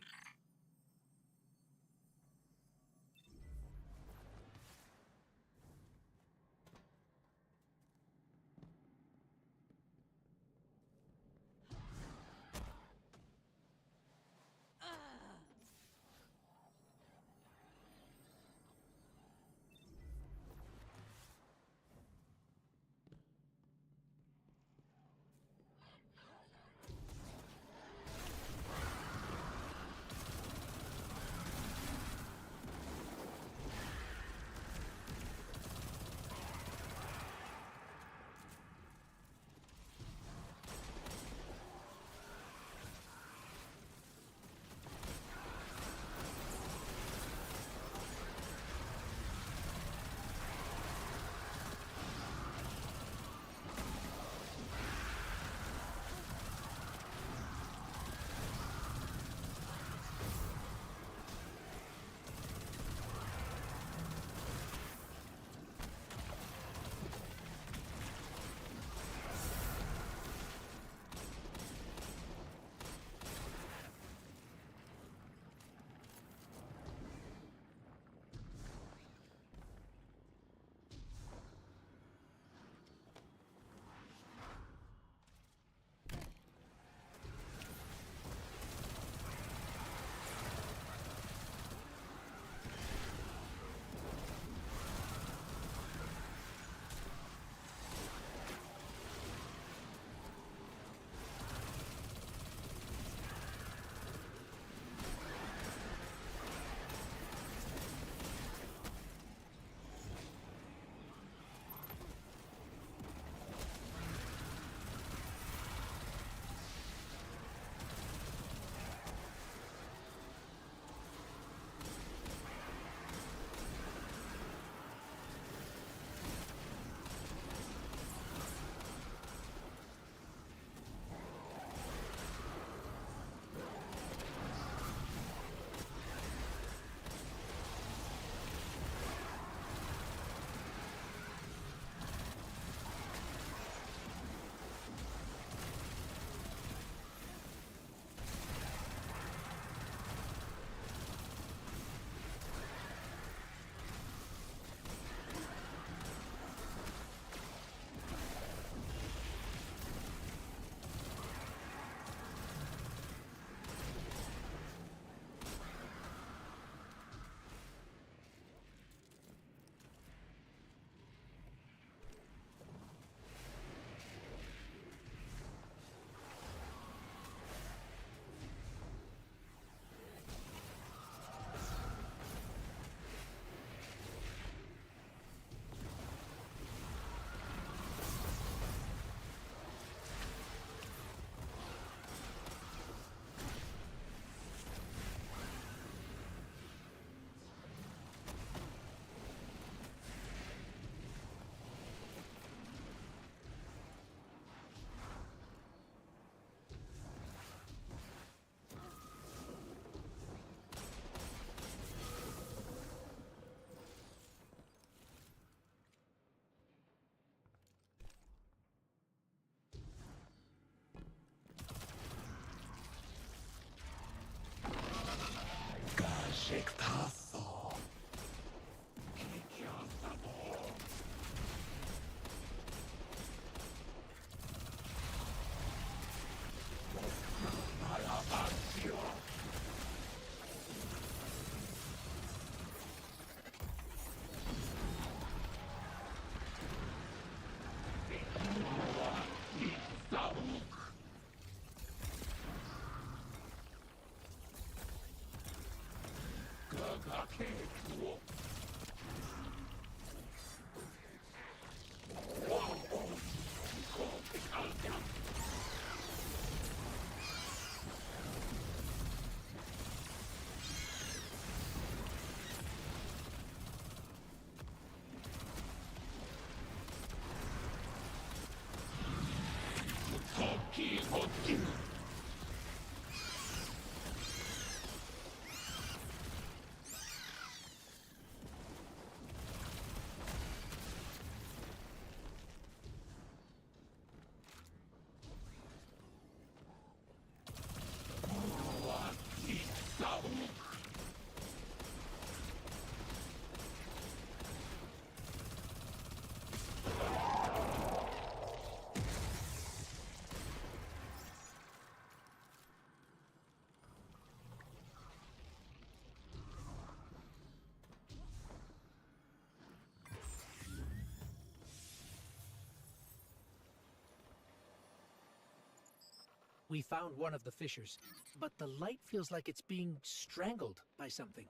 [SPEAKER 3] We found one of the fissures, but the light feels like it's being strangled by something.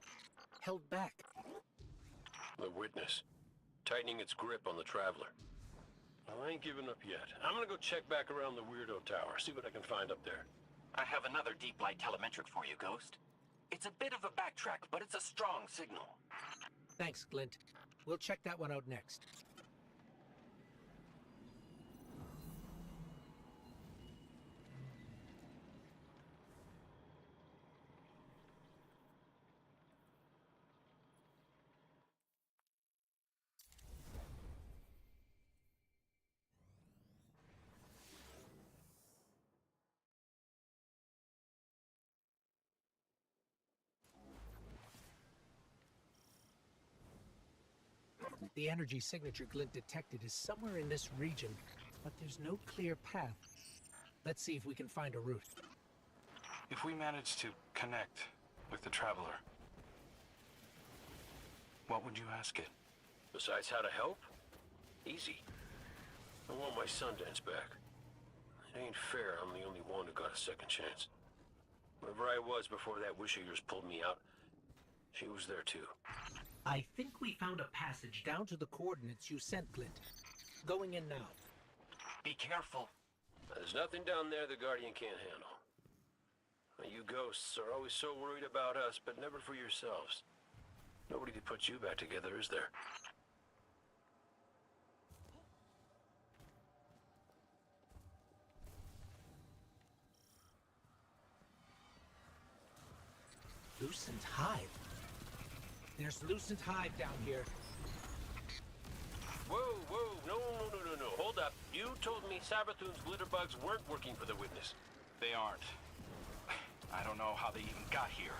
[SPEAKER 3] Held back.
[SPEAKER 6] The witness. Tightening its grip on the traveler. Well, I ain't giving up yet. I'm gonna go check back around the Weirdo Tower, see what I can find up there.
[SPEAKER 7] I have another deep light telemetric for you, Ghost. It's a bit of a backtrack, but it's a strong signal.
[SPEAKER 3] Thanks, Glint. We'll check that one out next. The energy signature Glint detected is somewhere in this region, but there's no clear path. Let's see if we can find a route.
[SPEAKER 13] If we manage to connect with the Traveler, what would you ask it?
[SPEAKER 6] Besides how to help? Easy. I want my Sundance back. It ain't fair I'm the only one who got a second chance. Wherever I was before that wish of yours pulled me out, she was there too.
[SPEAKER 3] I think we found a passage down to the coordinates you sent, Glint. Going in now.
[SPEAKER 7] Be careful.
[SPEAKER 6] There's nothing down there the Guardian can't handle. You ghosts are always so worried about us, but never for yourselves. Nobody to put you back together, is there?
[SPEAKER 3] Lucent Hive. There's Lucent Hive down here.
[SPEAKER 6] Whoa, no, hold up. You told me Sabathun's glitterbugs weren't working for the witness.
[SPEAKER 13] They aren't. I don't know how they even got here.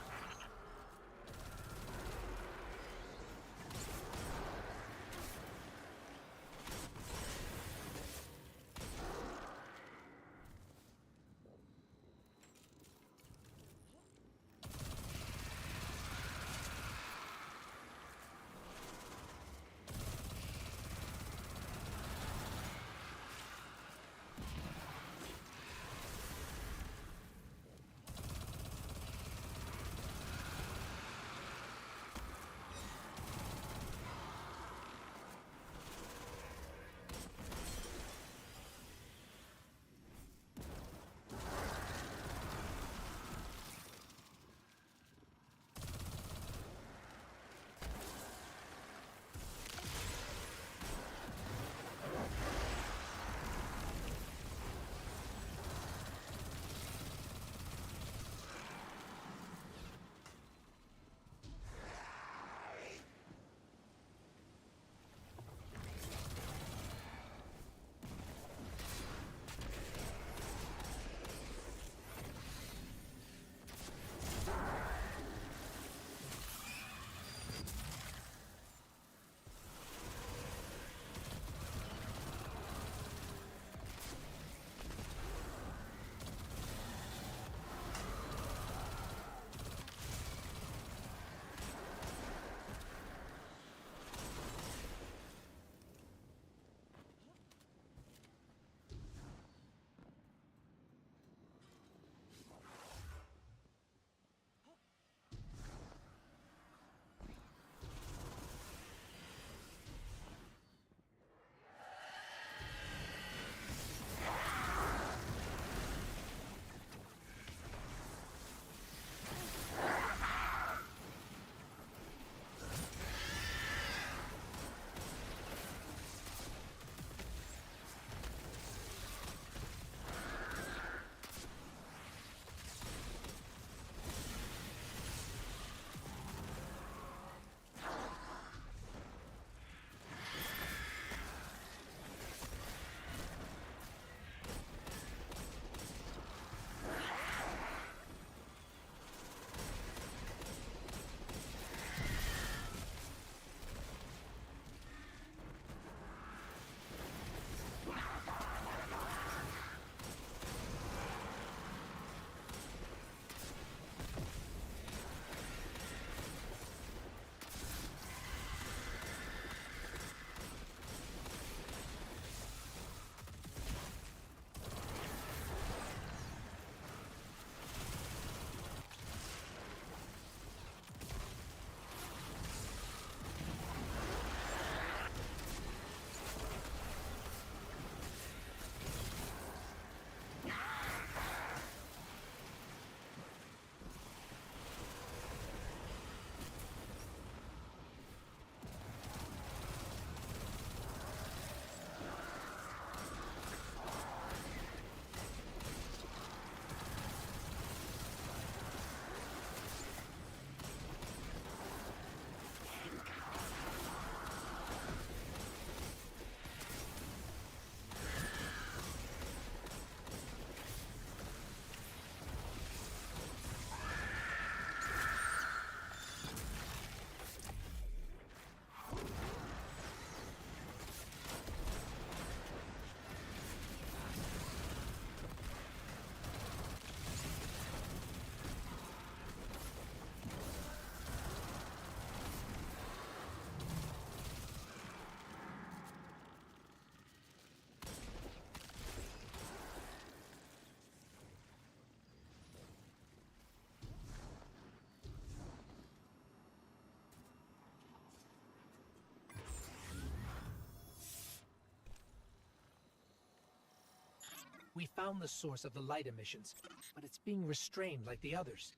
[SPEAKER 3] We found the source of the light emissions, but it's being restrained like the others.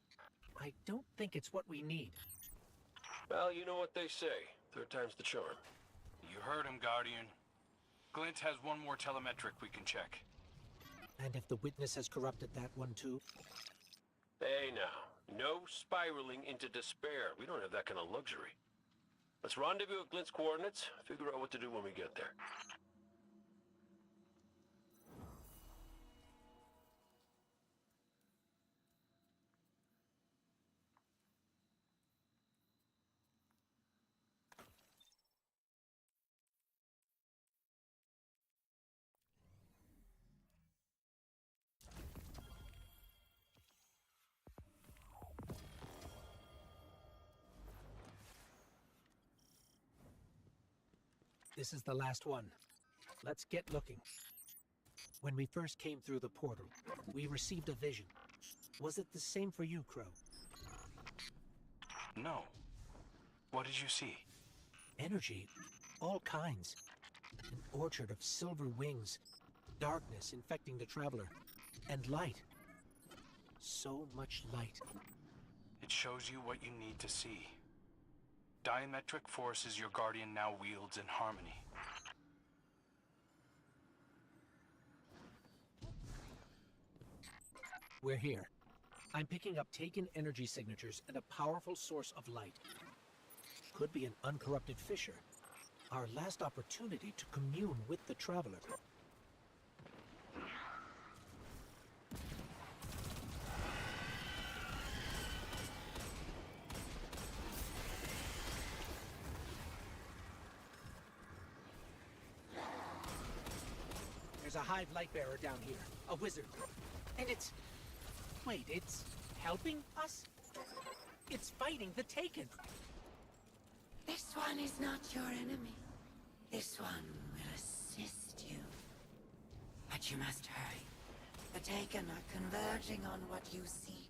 [SPEAKER 3] I don't think it's what we need.
[SPEAKER 6] Well, you know what they say. Third time's the charm.
[SPEAKER 13] You heard him, Guardian. Glint has one more telemetric we can check.
[SPEAKER 3] And if the witness has corrupted that one too?
[SPEAKER 6] Hey now, no spiraling into despair. We don't have that kind of luxury. Let's rendezvous at Glint's coordinates, figure out what to do when we get there.
[SPEAKER 3] This is the last one. Let's get looking. When we first came through the portal, we received a vision. Was it the same for you, Crow?
[SPEAKER 13] No. What did you see?
[SPEAKER 3] Energy, all kinds. An orchard of silver wings, darkness infecting the traveler, and light. So much light.
[SPEAKER 13] It shows you what you need to see. Diametric forces your Guardian now wields in harmony.
[SPEAKER 3] We're here. I'm picking up taken energy signatures and a powerful source of light. Could be an uncorrupted fissure. Our last opportunity to commune with the traveler. There's a Hive Lightbearer down here. A wizard. And it's... Wait, it's helping us? It's fighting the Taken.
[SPEAKER 17] This one is not your enemy. This one will assist you. But you must hurry. The Taken are converging on what you seek.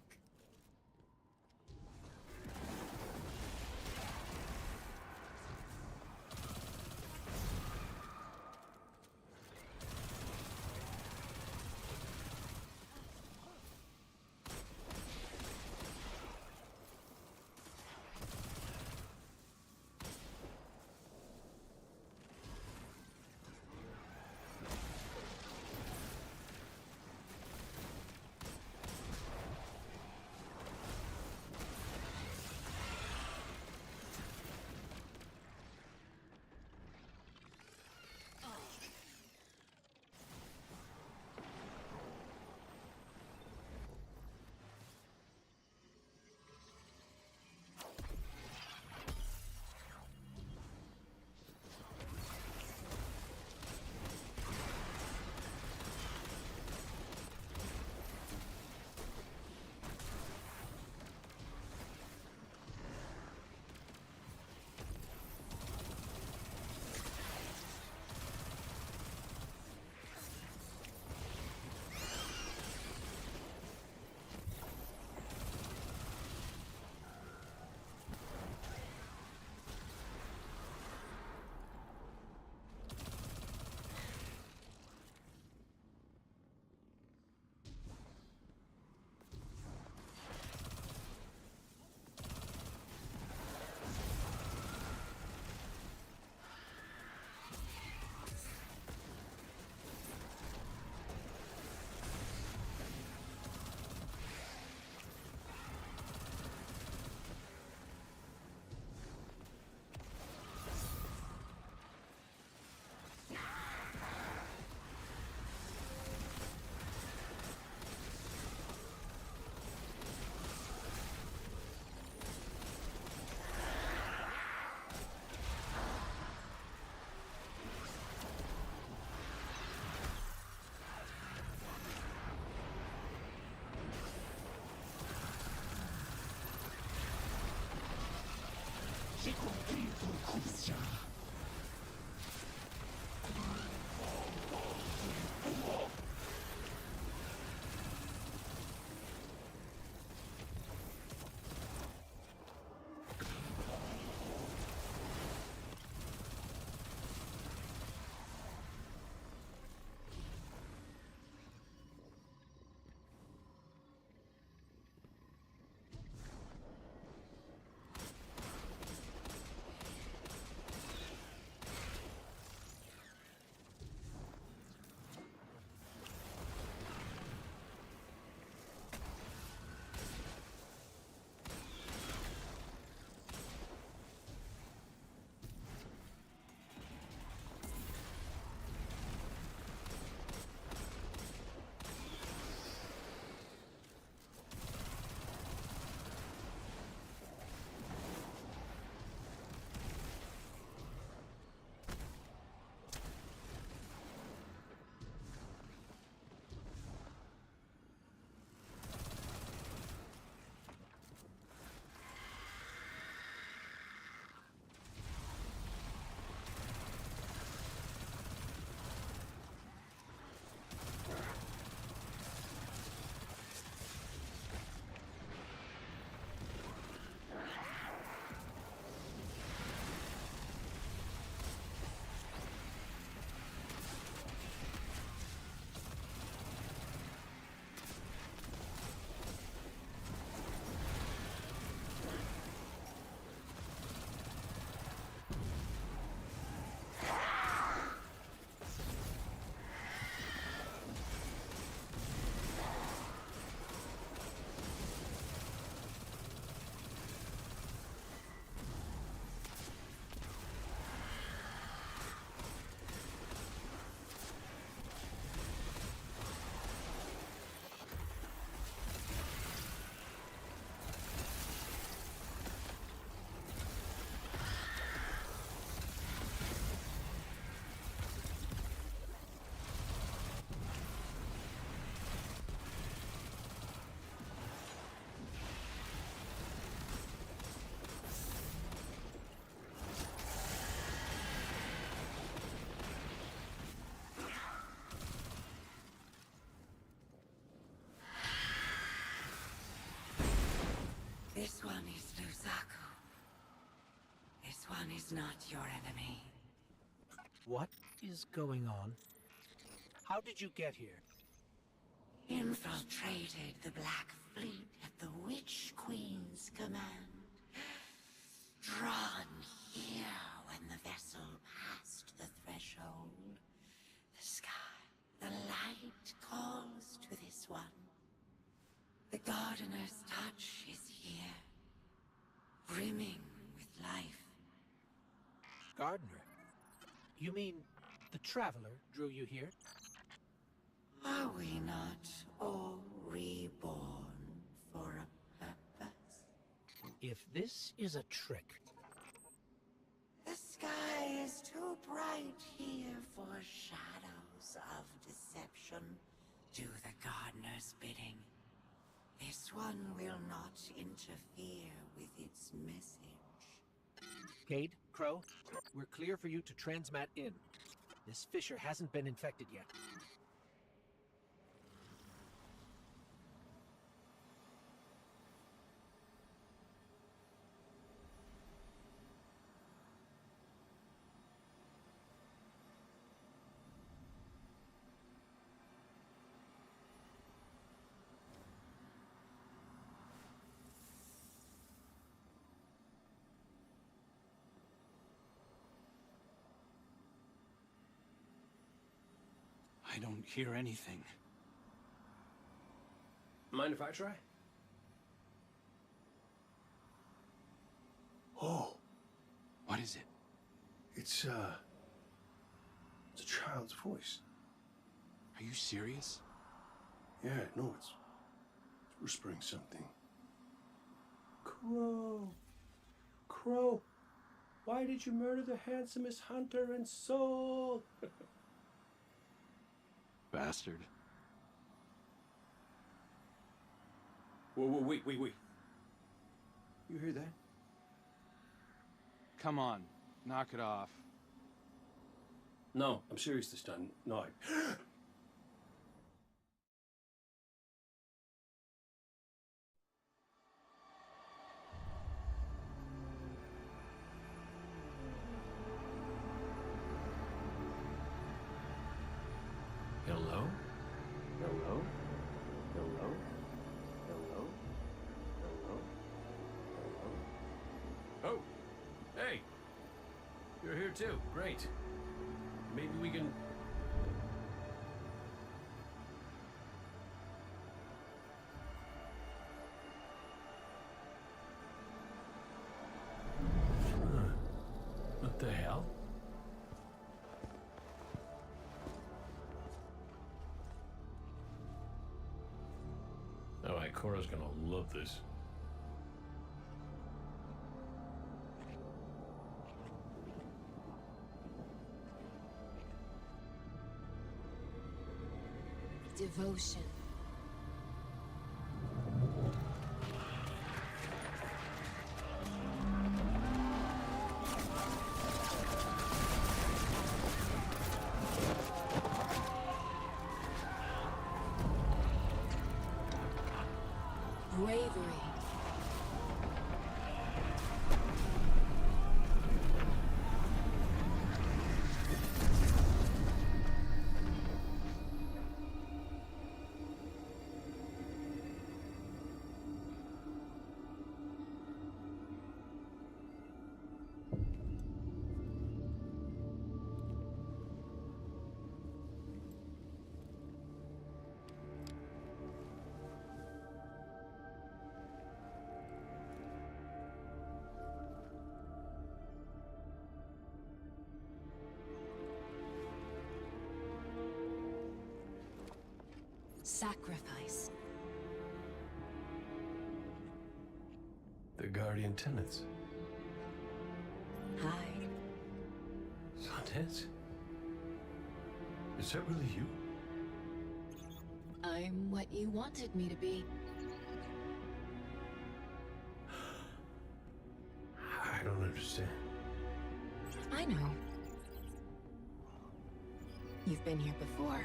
[SPEAKER 17] is not your enemy.
[SPEAKER 3] What is going on? How did you get here?
[SPEAKER 17] Infiltrated the Black Fleet at the Witch Queen's command. Drawn here when the vessel passed the threshold. The sky, the light calls to this one. The Gardener's touch is here, brimming with life.
[SPEAKER 3] Gardener? You mean the Traveler drew you here?
[SPEAKER 17] Are we not all reborn for a purpose?
[SPEAKER 3] If this is a trick...
[SPEAKER 17] The sky is too bright here for shadows of deception. Do the Gardener's bidding. This one will not interfere with its message.
[SPEAKER 3] Cade, Crow, we're clear for you to transmat in. This fissure hasn't been infected yet.
[SPEAKER 8] I don't hear anything.
[SPEAKER 5] Mind if I try? Oh.
[SPEAKER 8] What is it?
[SPEAKER 5] It's a child's voice.
[SPEAKER 8] Are you serious?
[SPEAKER 5] Yeah, no, it's whispering something. Crow. Crow. Why did you murder the handsomest hunter in Seoul?
[SPEAKER 8] Bastard.
[SPEAKER 5] Whoa, wait. You hear that?
[SPEAKER 8] Come on, knock it off.
[SPEAKER 5] No, I'm serious this time. No, Hello? Hello? Hello? Hello? Hello? Hello? Oh! Hey! You're here too. Great. Maybe we can... What the hell? Alright, Cora's gonna love this.
[SPEAKER 18] Devotion. Bravery. Sacrifice.
[SPEAKER 5] The Guardian Tenants.
[SPEAKER 18] Hi.
[SPEAKER 5] Sundance? Is that really you?
[SPEAKER 18] I'm what you wanted me to be.
[SPEAKER 5] I don't understand.
[SPEAKER 18] I know. You've been here before.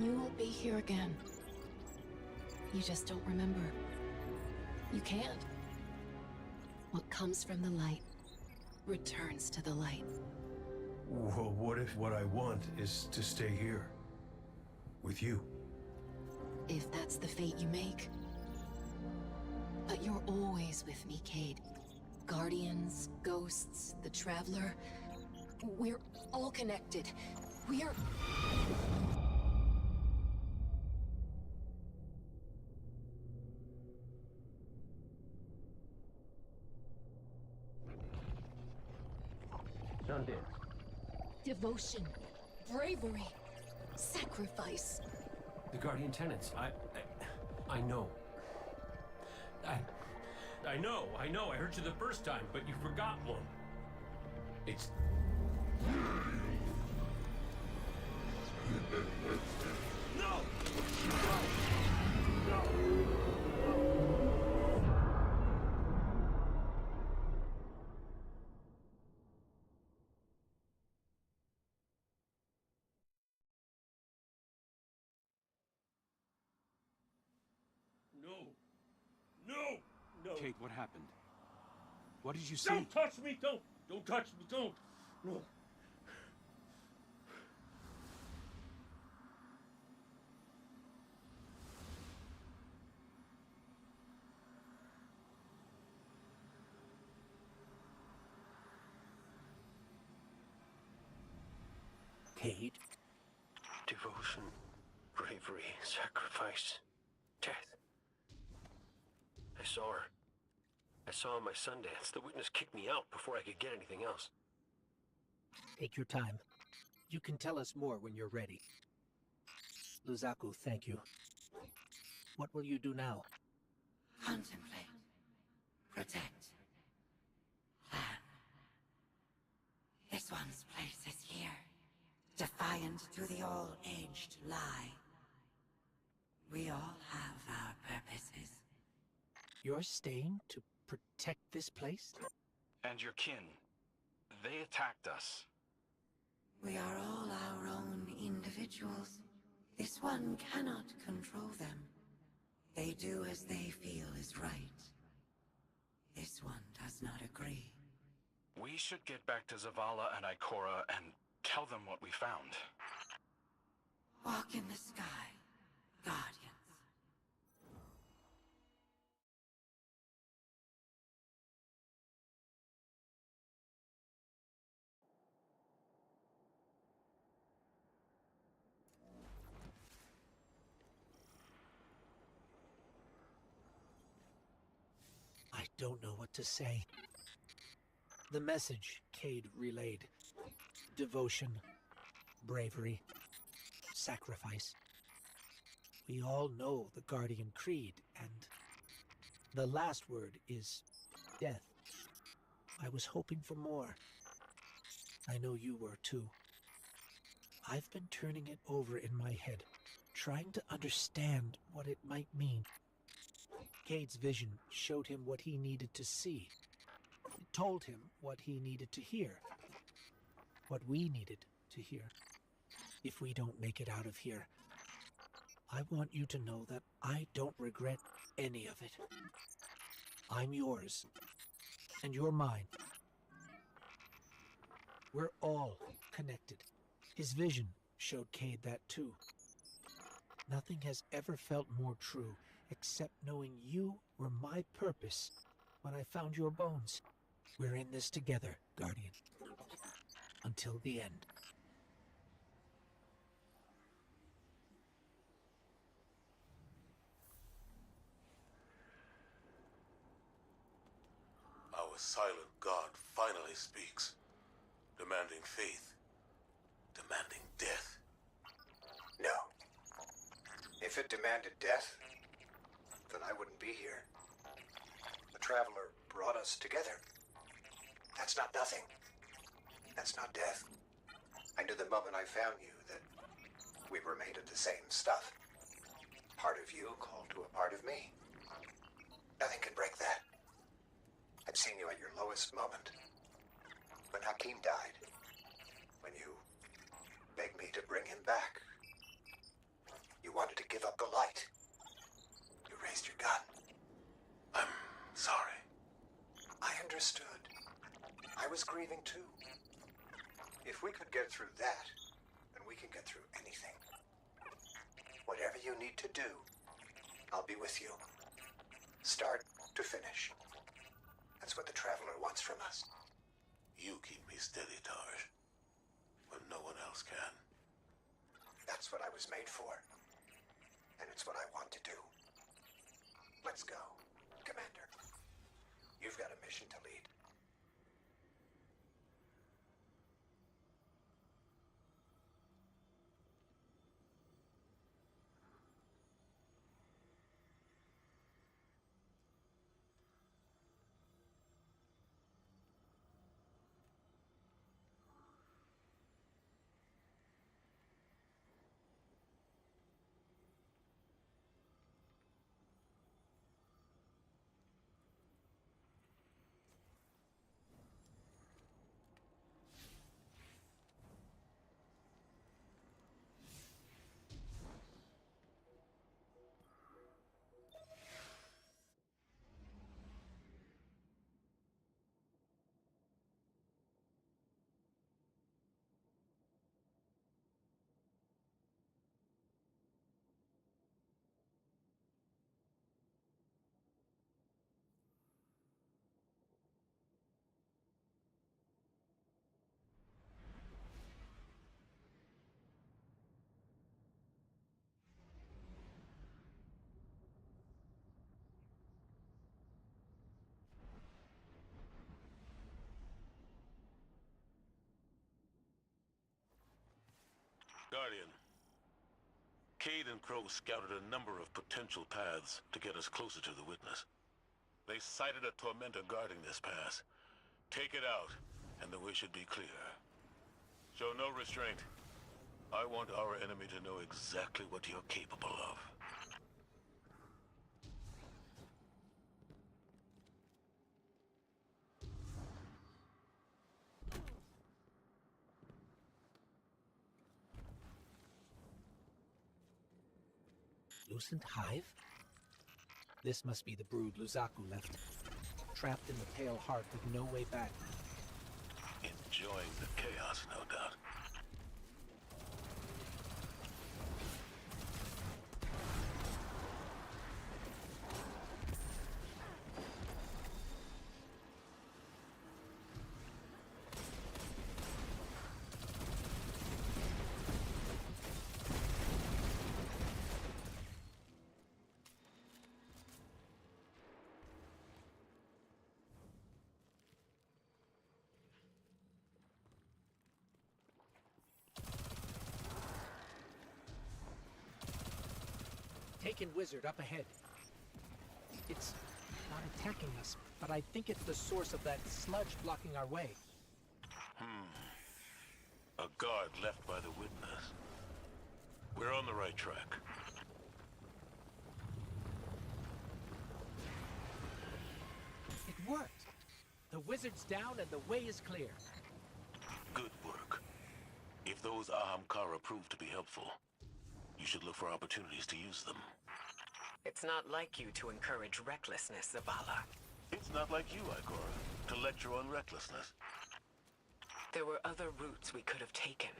[SPEAKER 18] You will be here again. You just don't remember. You can't. What comes from the light
[SPEAKER 4] returns to the light.
[SPEAKER 5] Well, what if what I want is to stay here? With you?
[SPEAKER 4] If that's the fate you make. But you're always with me, Cade. Guardians, ghosts, the Traveler. We're all connected. We're...
[SPEAKER 5] Sundance.
[SPEAKER 4] Devotion, bravery, sacrifice.
[SPEAKER 5] The Guardian tenants. I know. I know. I heard you the first time, but you forgot one. It's... No! No! No!
[SPEAKER 8] Kate, what happened? What did you see?
[SPEAKER 5] Don't touch me! Don't touch me! Don't! No!
[SPEAKER 3] Cade?
[SPEAKER 6] Devotion, bravery, sacrifice, death. I saw her. I saw my Sundance. The witness kicked me out before I could get anything else.
[SPEAKER 3] Take your time. You can tell us more when you're ready. Luzaku, thank you. What will you do now?
[SPEAKER 17] Contemplate. Protect. Plan. This one's place is here. Defiant to the all-aged lie. We all have our purposes.
[SPEAKER 3] You're staying to protect this place?
[SPEAKER 13] And your kin. They attacked us.
[SPEAKER 17] We are all our own individuals. This one cannot control them. They do as they feel is right. This one does not agree.
[SPEAKER 13] We should get back to Zavala and Ikora and tell them what we found.
[SPEAKER 17] Walk in the sky, Guardians.
[SPEAKER 3] I don't know what to say. The message Cade relayed. Devotion, bravery, sacrifice. We all know the Guardian Creed, and the last word is death. I was hoping for more. I know you were too. I've been turning it over in my head, trying to understand what it might mean. Cade's vision showed him what he needed to see. It told him what he needed to hear. What we needed to hear. If we don't make it out of here, I want you to know that I don't regret any of it. I'm yours, and you're mine. We're all connected. His vision showed Cade that too. Nothing has ever felt more true, except knowing you were my purpose when I found your bones. We're in this together, Guardian. Until the end.
[SPEAKER 16] Our silent god finally speaks, demanding faith, demanding death.
[SPEAKER 15] No. If it demanded death, then I wouldn't be here. The Traveler brought us together. That's not nothing. That's not death. I knew the moment I found you that we were made of the same stuff. Part of you called to a part of me. Nothing can break that. I'd seen you at your lowest moment. When Hakim died. When you begged me to bring him back. You wanted to give up the light. You raised your gun.
[SPEAKER 16] I'm sorry.
[SPEAKER 15] I understood. I was grieving too. If we could get through that, then we can get through anything. Whatever you need to do, I'll be with you. Start to finish. That's what the Traveler wants from us.
[SPEAKER 16] You keep me steady, Tarj, when no one else can.
[SPEAKER 15] That's what I was made for. And it's what I want to do. Let's go, Commander. You've got a mission to lead.
[SPEAKER 16] Guardian, Cade and Crow scouted a number of potential paths to get us closer to the Witness. They sighted a tormentor guarding this pass. Take it out, and the way should be clear. Show no restraint. I want our enemy to know exactly what you're capable of.
[SPEAKER 3] Lucent Hive? This must be the brood Luzaku left. Trapped in the Pale Heart with no way back.
[SPEAKER 16] Enjoying the chaos, no doubt.
[SPEAKER 3] Taken wizard up ahead. It's not attacking us, but I think it's the source of that sludge blocking our way.
[SPEAKER 16] A guard left by the Witness. We're on the right track.
[SPEAKER 3] It worked. The wizard's down and the way is clear.
[SPEAKER 16] Good work. If those Ahamkara prove to be helpful, you should look for opportunities to use them.
[SPEAKER 14] It's not like you to encourage recklessness, Zavala.
[SPEAKER 16] It's not like you, Ikora, to lecture on recklessness.
[SPEAKER 14] There were other routes we could have taken,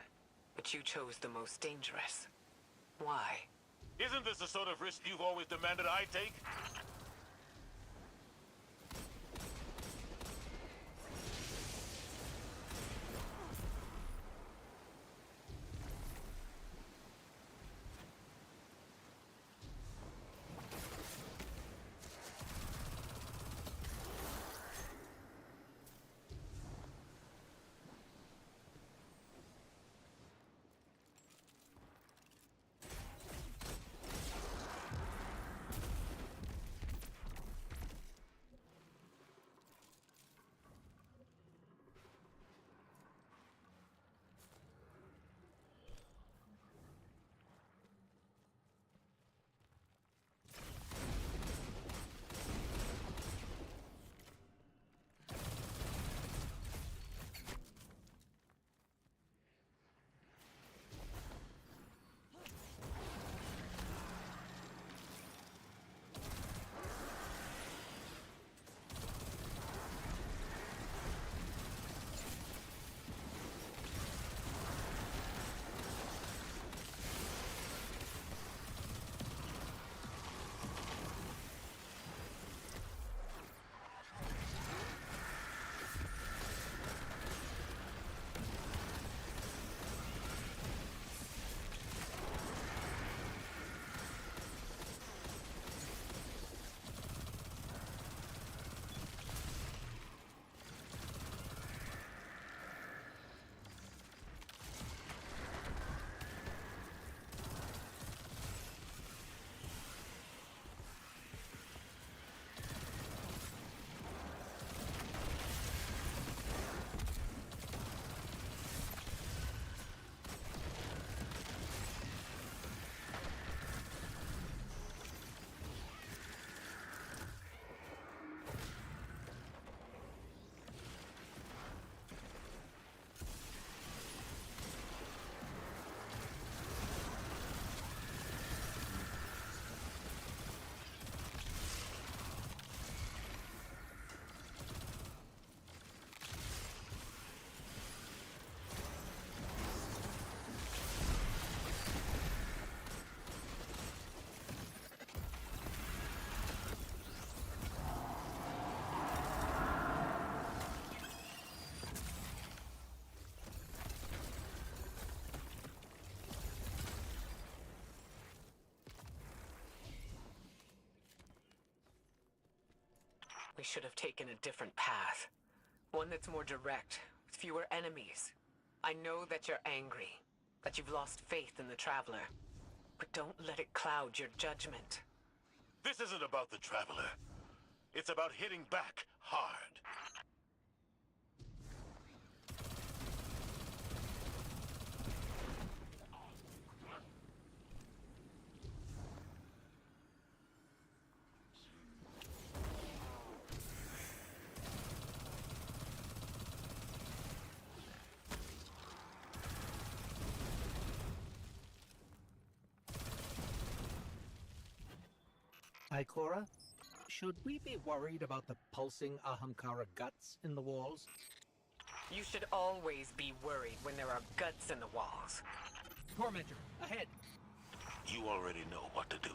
[SPEAKER 14] but you chose the most dangerous. Why?
[SPEAKER 16] Isn't this the sort of risk you've always demanded I take?
[SPEAKER 14] We should have taken a different path. One that's more direct, with fewer enemies. I know that you're angry, that you've lost faith in the Traveler. But don't let it cloud your judgment.
[SPEAKER 6] This isn't about the Traveler. It's about hitting back hard.
[SPEAKER 3] Ikora, should we be worried about the pulsing Ahamkara guts in the walls?
[SPEAKER 14] You should always be worried when there are guts in the walls.
[SPEAKER 3] Tormentor, ahead!
[SPEAKER 6] You already know what to do.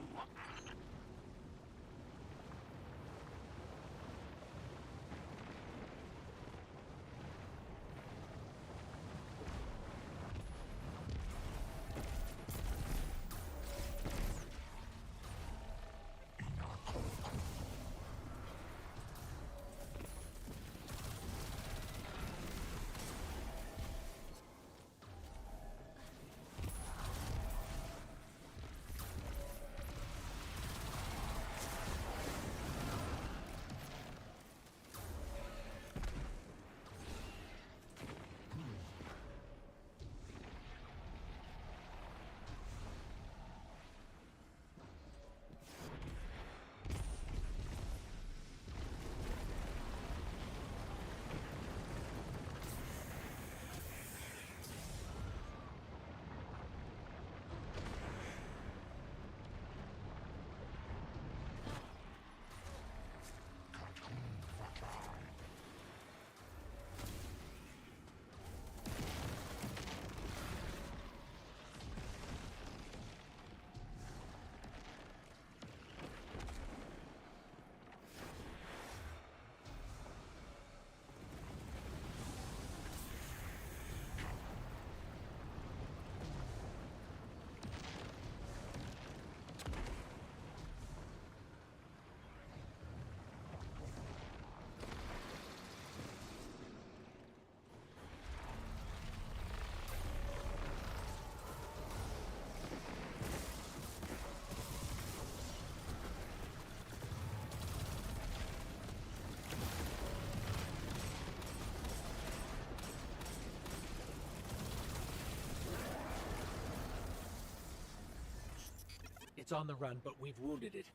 [SPEAKER 3] It's on the run, but we've wounded it.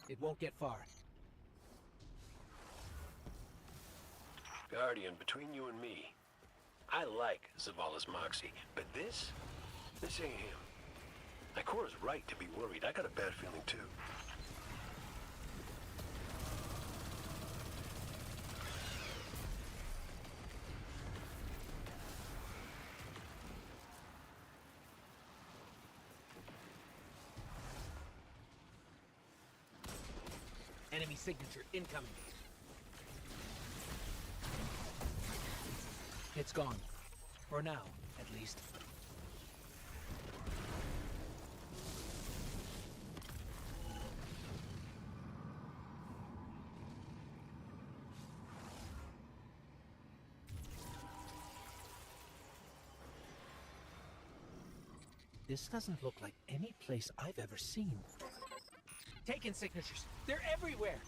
[SPEAKER 3] It won't get far.
[SPEAKER 6] Guardian, between you and me, I like Zavala's moxie, but this ain't him. Ikora's right to be worried. I got a bad feeling too.
[SPEAKER 3] Enemy signature incoming. It's gone. For now, at least. This doesn't look like any place I've ever seen. Taken signatures. They're everywhere.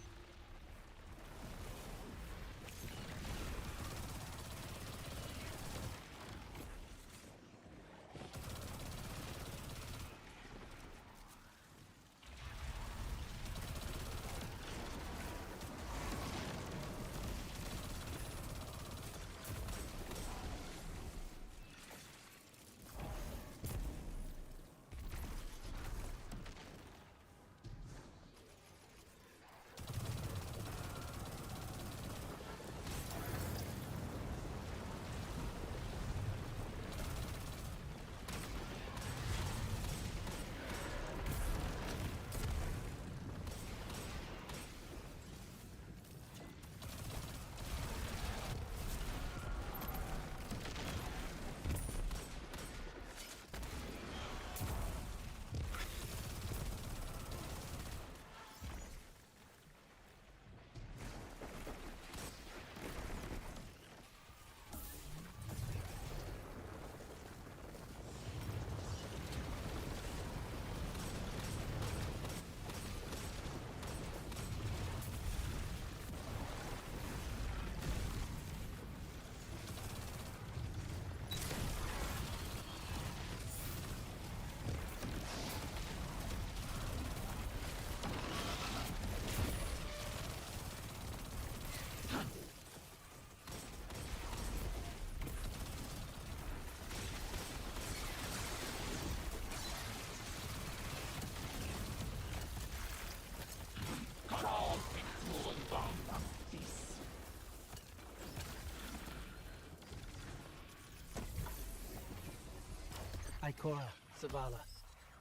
[SPEAKER 3] Ikora, Zavala,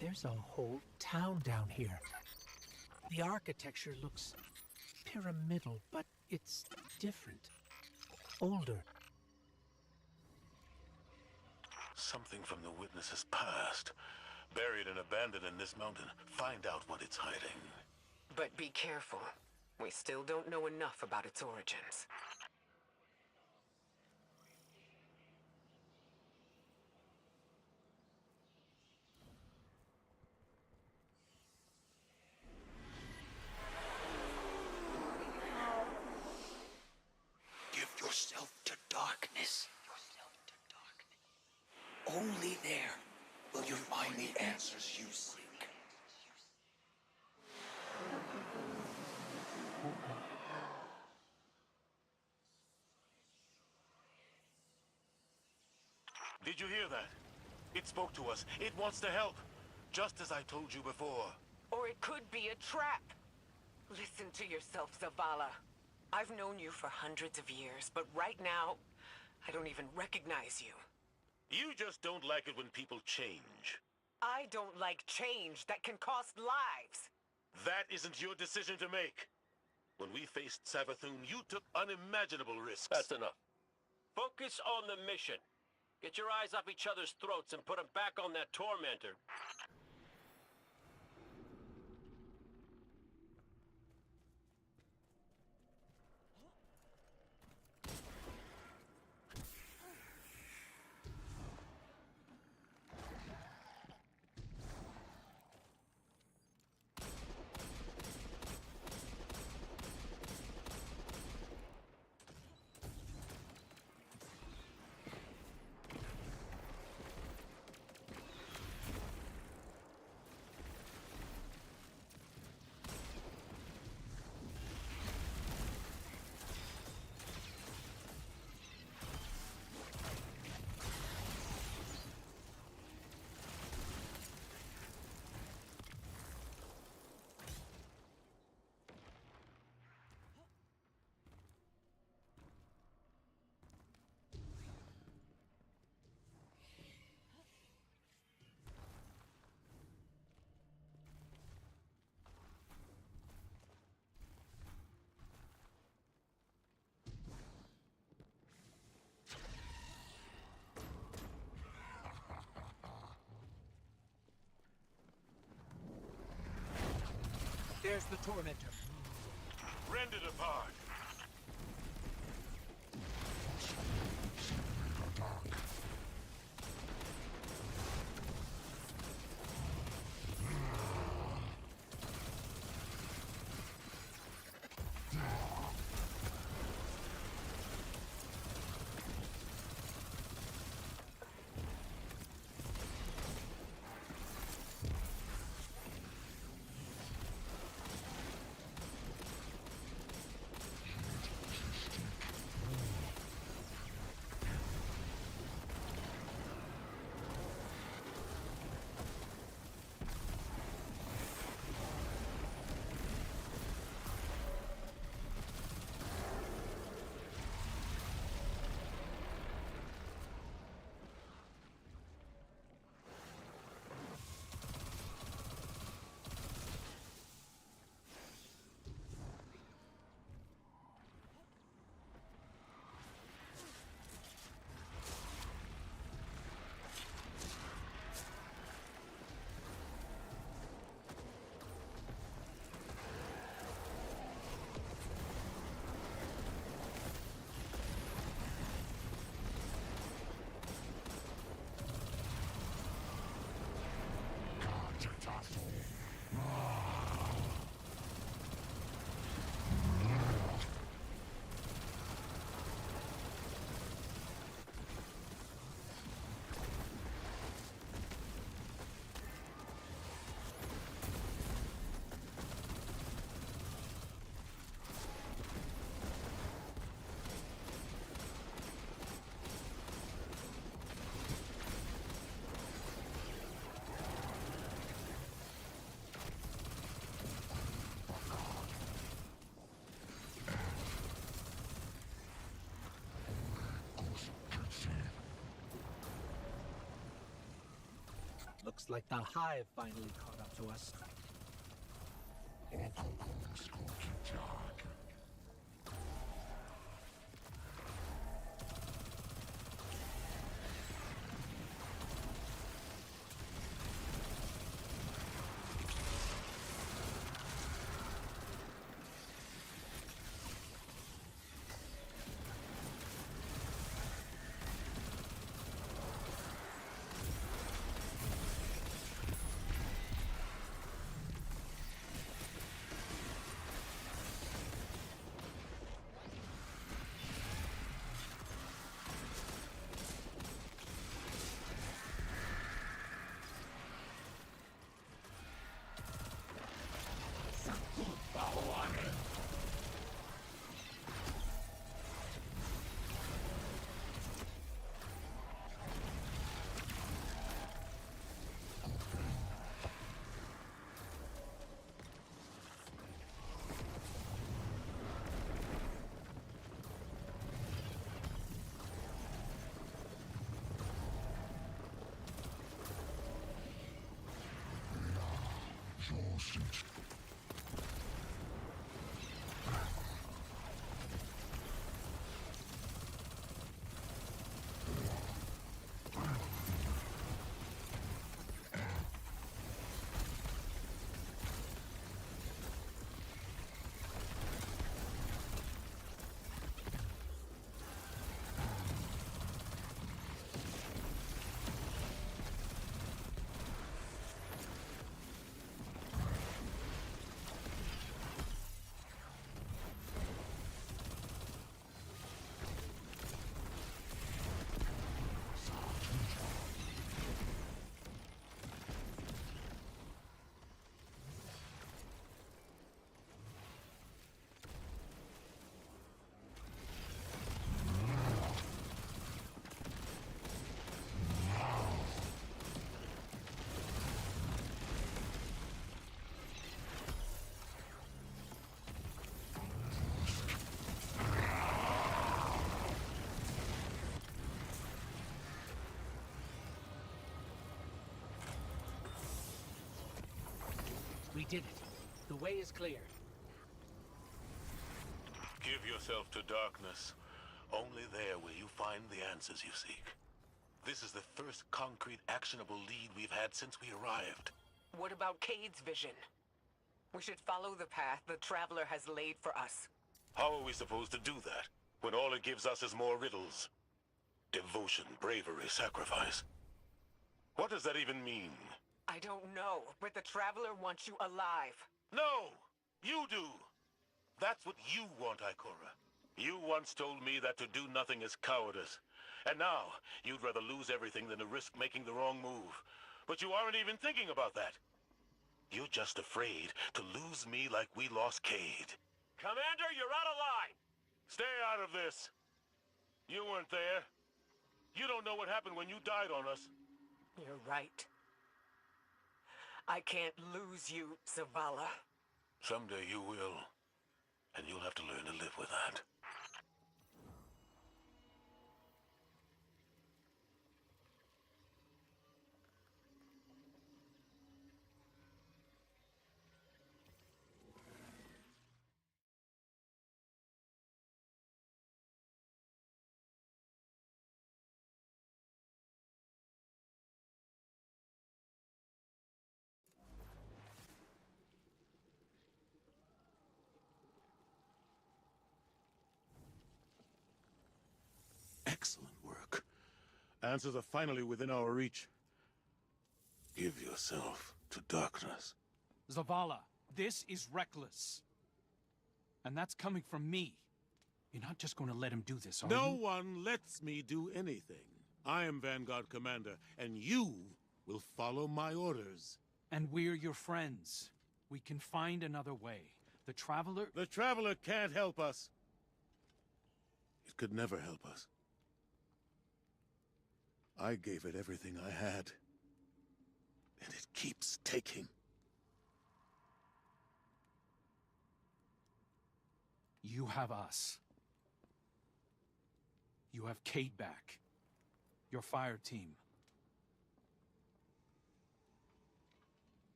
[SPEAKER 3] there's a whole town down here. The architecture looks pyramidal, but it's different. Older.
[SPEAKER 16] Something from the witness's past. Buried and abandoned in this mountain. Find out what it's hiding.
[SPEAKER 14] But be careful. We still don't know enough about its origins.
[SPEAKER 15] Give yourself to darkness. Only there will you find the answers you seek.
[SPEAKER 16] Did you hear that? It spoke to us. It wants to help. Just as I told you before.
[SPEAKER 14] Or it could be a trap. Listen to yourself, Zavala. I've known you for hundreds of years, but right now, I don't even recognize you.
[SPEAKER 16] You just don't like it when people change.
[SPEAKER 14] I don't like change that can cost lives.
[SPEAKER 16] That isn't your decision to make. When we faced Savathun, you took unimaginable risks.
[SPEAKER 6] That's enough. Focus on the mission. Get your eyes off each other's throats and put them back on that tormentor.
[SPEAKER 3] There's the tormentor.
[SPEAKER 16] Rend it apart.
[SPEAKER 3] Looks like the Hive finally caught up to us. We did it. The way is clear.
[SPEAKER 6] Give yourself to darkness. Only there will you find the answers you seek. This is the first concrete, actionable lead we've had since we arrived.
[SPEAKER 14] What about Cade's vision? We should follow the path the Traveler has laid for us.
[SPEAKER 6] How are we supposed to do that, when all it gives us is more riddles? Devotion, bravery, sacrifice. What does that even mean?
[SPEAKER 14] I don't know, but the Traveler wants you alive.
[SPEAKER 6] No! You do! That's what you want, Ikora. You once told me that to do nothing is cowardice. And now, you'd rather lose everything than to risk making the wrong move. But you aren't even thinking about that. You're just afraid to lose me like we lost Cade. Commander, you're out of line! Stay out of this. You weren't there. You don't know what happened when you died on us.
[SPEAKER 14] You're right. I can't lose you, Zavala.
[SPEAKER 6] Someday you will. And you'll have to learn to live with that.
[SPEAKER 16] Excellent work. Answers are finally within our reach. Give yourself to darkness.
[SPEAKER 8] Zavala, this is reckless. And that's coming from me. You're not just going to let him do this, are you?
[SPEAKER 16] No one lets me do anything. I am Vanguard Commander, and you will follow my orders.
[SPEAKER 8] And we're your friends. We can find another way. The Traveler...
[SPEAKER 16] The Traveler can't help us. It could never help us. I gave it everything I had. And it keeps taking.
[SPEAKER 8] You have us. You have Cade back. Your fire team.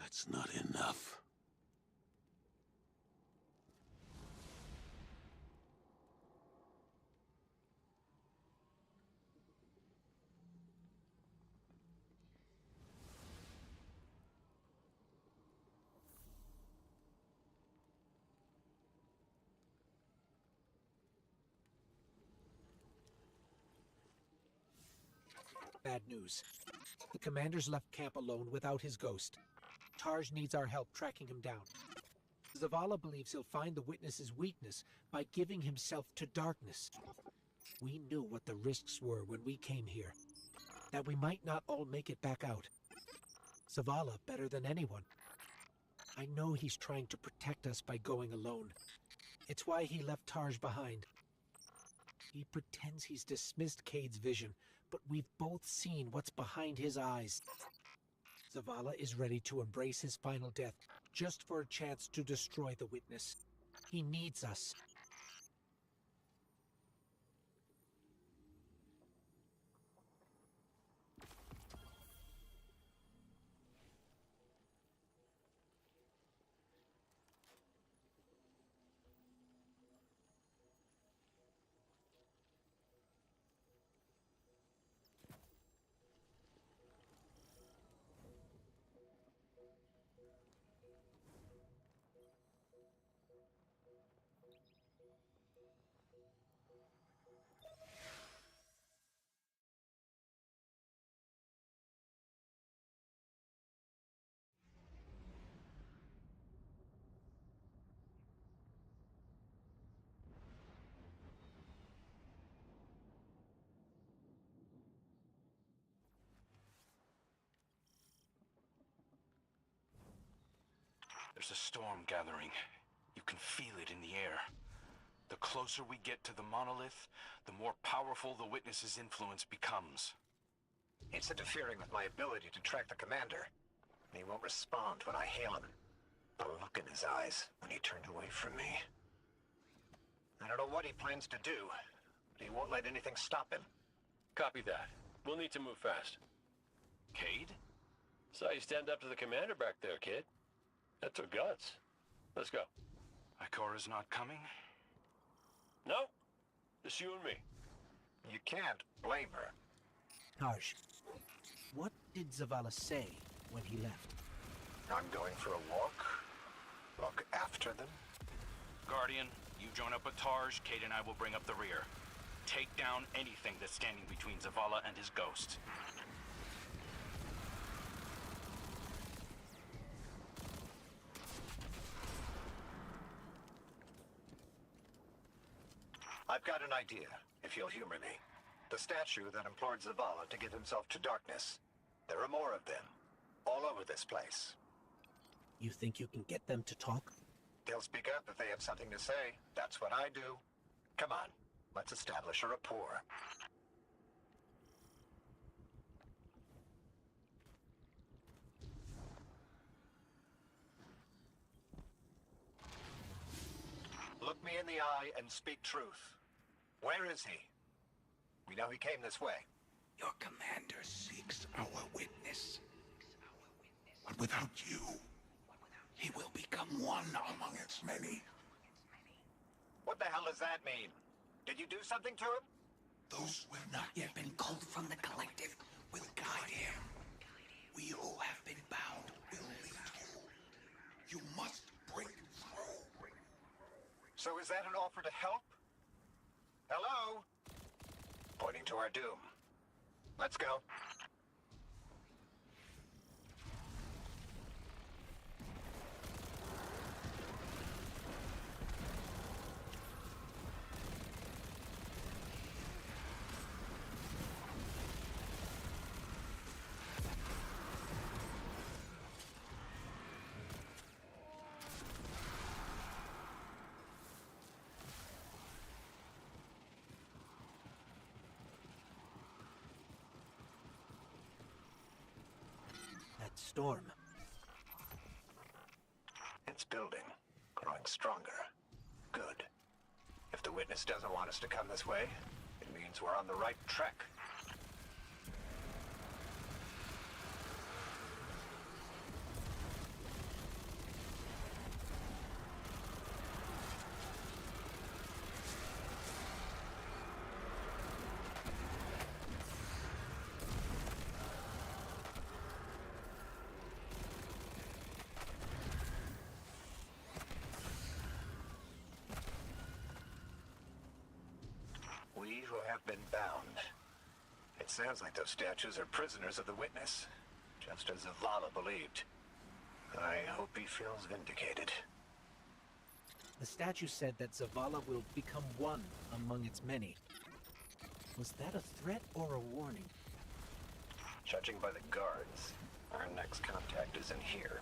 [SPEAKER 16] That's not enough.
[SPEAKER 3] Bad news. The commander's left camp alone without his ghost. Tarj needs our help tracking him down. Zavala believes he'll find the witness's weakness by giving himself to darkness. We knew what the risks were when we came here, that we might not all make it back out. Zavala better than anyone. I know he's trying to protect us by going alone. It's why he left Tarj behind. He pretends he's dismissed Cade's vision, but we've both seen what's behind his eyes. Zavala is ready to embrace his final death, just for a chance to destroy the witness. He needs us.
[SPEAKER 13] There's a storm gathering. You can feel it in the air. The closer we get to the monolith, the more powerful the witness's influence becomes.
[SPEAKER 15] It's interfering with my ability to track the commander. He won't respond when I hail him. The look in his eyes when he turned away from me. I don't know what he plans to do, but he won't let anything stop him.
[SPEAKER 6] Copy that. We'll need to move fast.
[SPEAKER 13] Cade?
[SPEAKER 6] Saw you stand up to the commander back there, kid. That took guts. Let's go.
[SPEAKER 13] Ikora's not coming?
[SPEAKER 6] No. Just you and me.
[SPEAKER 15] You can't blame her.
[SPEAKER 3] Tarj, what did Zavala say when he left?
[SPEAKER 15] I'm going for a walk. Look after them.
[SPEAKER 13] Guardian, you join up with Tarj, Cade and I will bring up the rear. Take down anything that's standing between Zavala and his ghost.
[SPEAKER 15] I've got an idea, if you'll humor me. The statue that implored Zavala to give himself to darkness. There are more of them, all over this place.
[SPEAKER 3] You think you can get them to talk?
[SPEAKER 15] They'll speak up if they have something to say. That's what I do. Come on, let's establish a rapport. Look me in the eye and speak truth. Where is he? We know he came this way.
[SPEAKER 1] Your commander seeks our witness. But without you, he will become one among its many.
[SPEAKER 15] What the hell does that mean? Did you do something to him?
[SPEAKER 1] Those who have not yet been called from the collective will guide him. We who have been bound will lead you. You must break through.
[SPEAKER 15] So is that an offer to help? Hello? Pointing to our doom. Let's go.
[SPEAKER 3] Storm.
[SPEAKER 15] It's building, growing stronger. Good. If the witness doesn't want us to come this way, it means we're on the right track. been bound. It sounds like those statues are prisoners of the Witness, just as Zavala believed. I hope he feels vindicated.
[SPEAKER 3] The statue said that Zavala will become one among its many. Was that a threat or a warning?
[SPEAKER 15] Judging by the guards, our next contact is in here.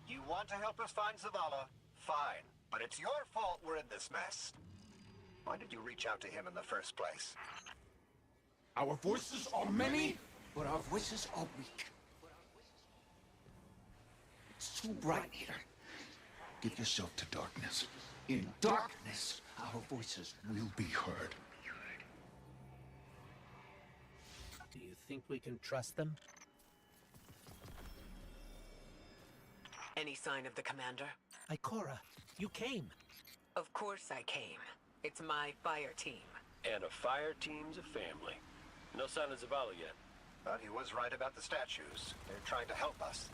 [SPEAKER 15] You want to help us find Zavala? Fine. But it's your fault we're in this mess. Why did you reach out to him in the first place?
[SPEAKER 19] Our voices are many, but our voices are weak. It's too bright here. Give yourself to darkness. In darkness, our voices will be heard.
[SPEAKER 3] Do you think we can trust them?
[SPEAKER 14] Any sign of the commander?
[SPEAKER 3] Ikora, you came.
[SPEAKER 14] Of course I came. It's my fire team.
[SPEAKER 6] And a fire team's a family. No sign of Zavala yet.
[SPEAKER 15] But he was right about the statues. They're trying to help us.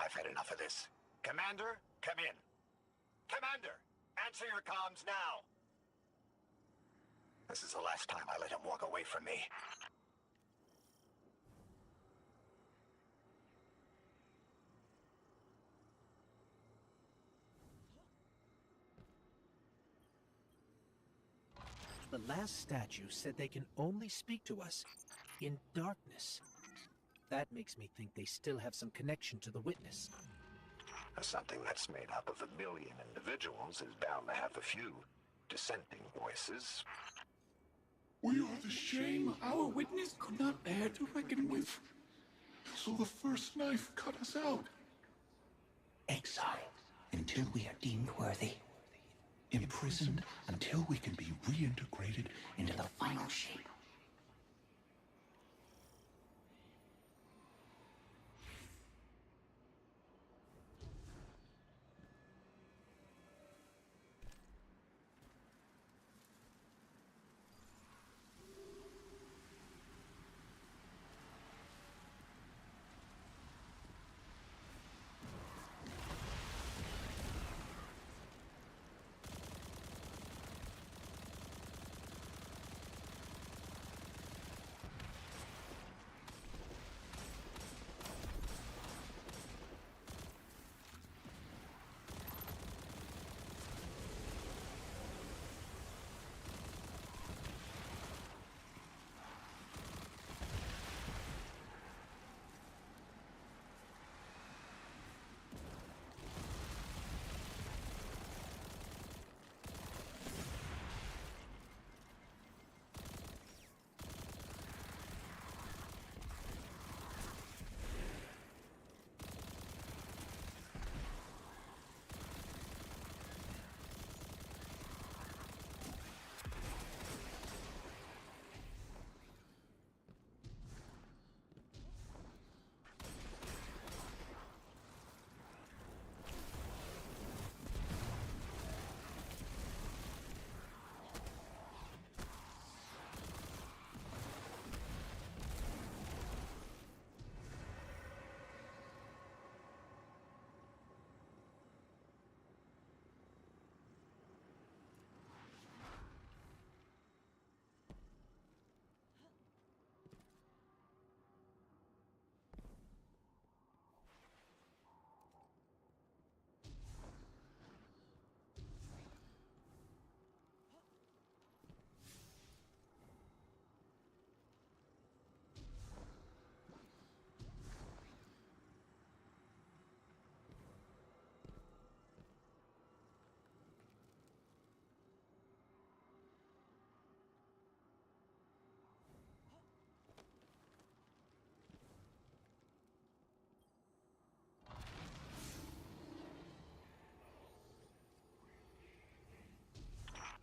[SPEAKER 15] I've had enough of this. Commander, come in. Commander, answer your comms now. This is the last time I let him walk away from me.
[SPEAKER 3] The last statue said they can only speak to us in darkness. That makes me think they still have some connection to the Witness.
[SPEAKER 15] Something that's made up of 1 million individuals is bound to have a few dissenting voices.
[SPEAKER 19] We are the shame our Witness could not bear to reckon with. So the first knife cut us out. Exiled until we are deemed worthy. Imprisoned until we can be reintegrated into the final shape.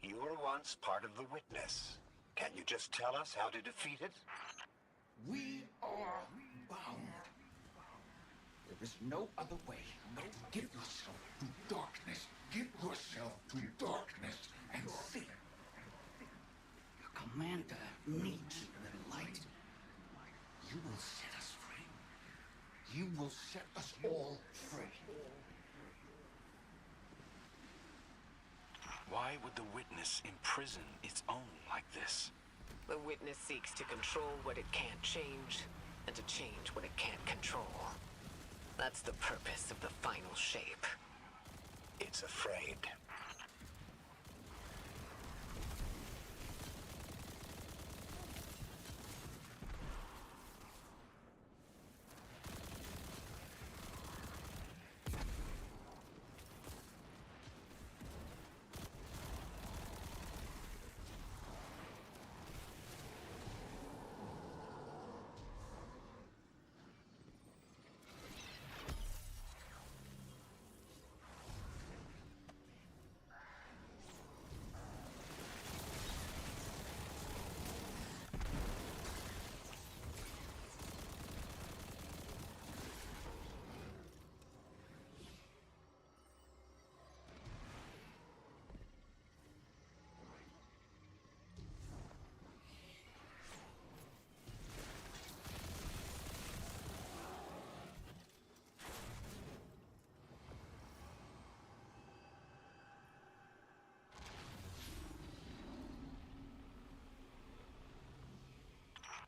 [SPEAKER 15] You were once part of the Witness. Can you just tell us how to defeat it?
[SPEAKER 19] We are bound. There is no other way but to give yourself to darkness. Give yourself to darkness and see.
[SPEAKER 7] Your commander needs the light.
[SPEAKER 19] You will set us free. You will set us all free.
[SPEAKER 13] Why would the Witness imprison its own like this?
[SPEAKER 14] The Witness seeks to control what it can't change, and to change what it can't control. That's the purpose of the final shape.
[SPEAKER 15] It's afraid.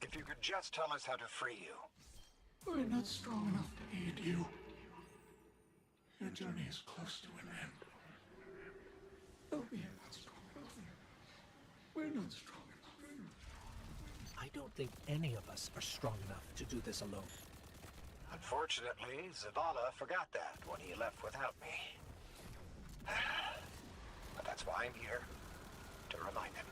[SPEAKER 15] If you could just tell us how to free you.
[SPEAKER 19] We're not strong enough to aid you. Your journey is close to an end. No, we are not strong enough. We're not strong enough.
[SPEAKER 3] I don't think any of us are strong enough to do this alone.
[SPEAKER 15] Unfortunately, Zavala forgot that when he left without me. But that's why I'm here, to remind him.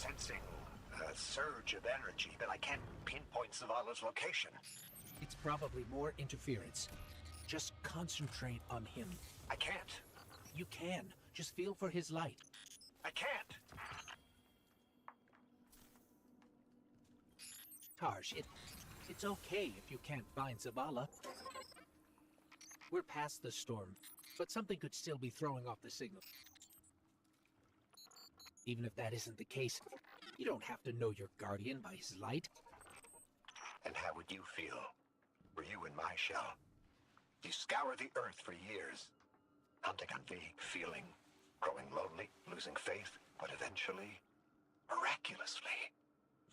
[SPEAKER 15] sensing a surge of energy, but I can't pinpoint Zavala's location.
[SPEAKER 3] It's probably more interference. Just concentrate on him.
[SPEAKER 15] I can't.
[SPEAKER 3] You can. Just feel for his light.
[SPEAKER 15] I can't.
[SPEAKER 3] Tarsh, it's okay if you can't find Zavala. We're past the storm, but something could still be throwing off the signal. Even if that isn't the case, you don't have to know your guardian by his light.
[SPEAKER 15] And how would you feel were you in my shell? You scour the earth for years, hunting on me, feeling, growing lonely, losing faith, but eventually, miraculously,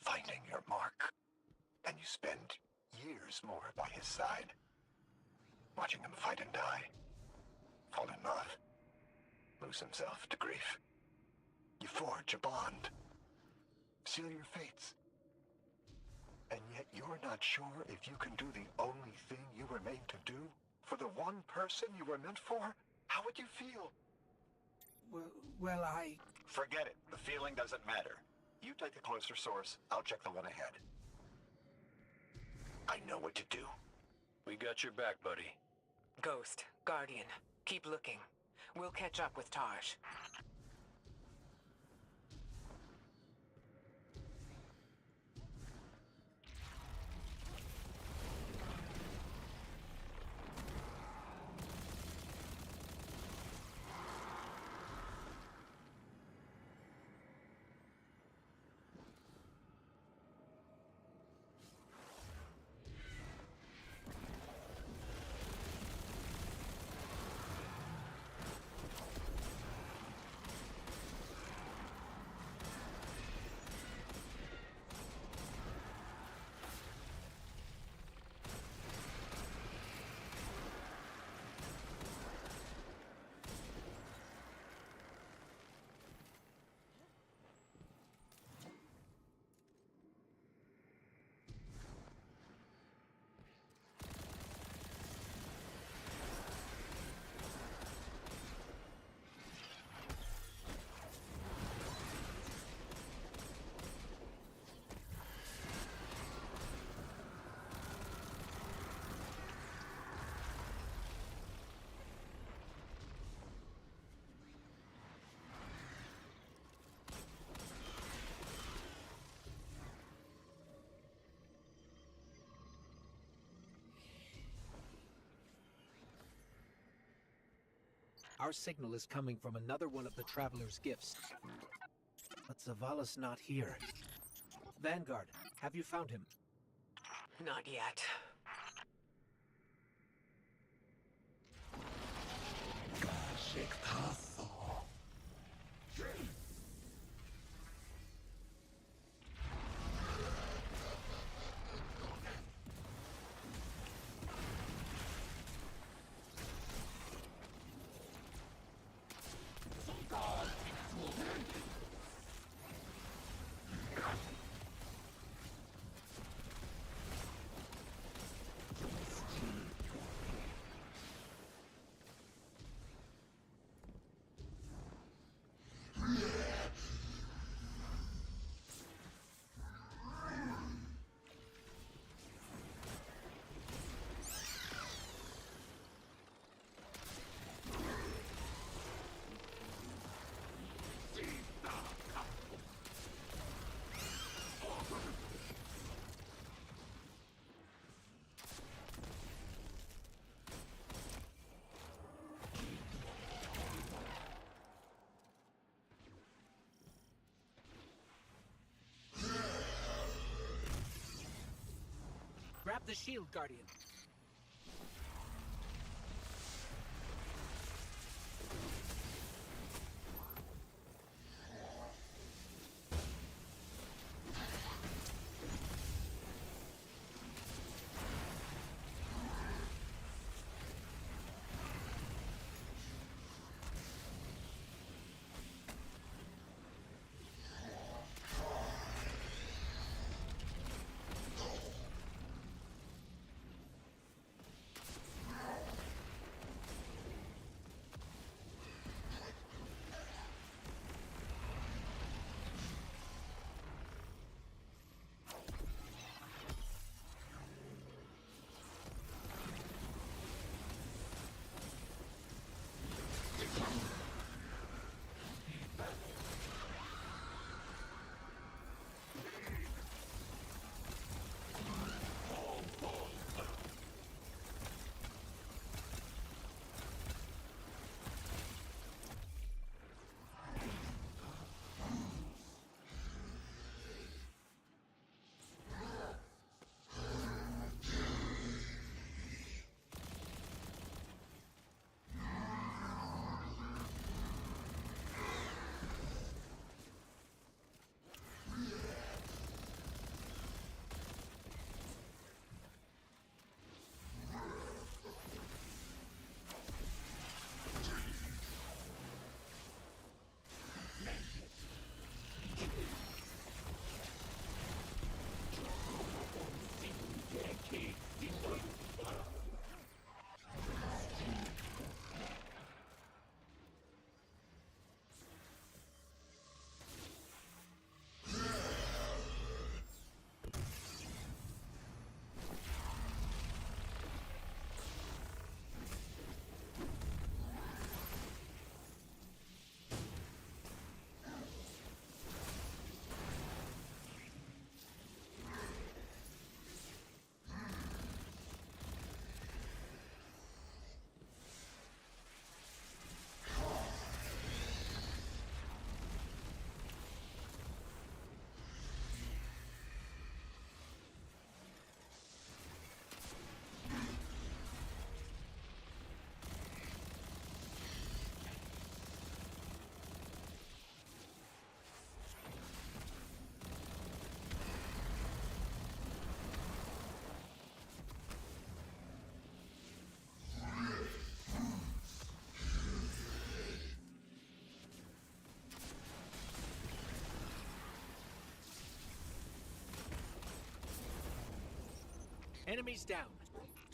[SPEAKER 15] finding your mark. And you spend years more by his side, watching him fight and die, fall in love, lose himself to grief. You forge a bond, seal your fates. And yet you're not sure if you can do the only thing you were made to do for the one person you were meant for? How would you feel?
[SPEAKER 3] Well, I...
[SPEAKER 15] Forget it. The feeling doesn't matter. You take the closer source. I'll check the one ahead. I know what to do.
[SPEAKER 6] We got your back, buddy.
[SPEAKER 14] Ghost, Guardian, keep looking. We'll catch up with Taj.
[SPEAKER 3] Our signal is coming from another one of the Traveler's gifts. But Zavala's not here. Vanguard, have you found him?
[SPEAKER 14] Not yet.
[SPEAKER 3] Grab the shield, Guardian. Enemies down.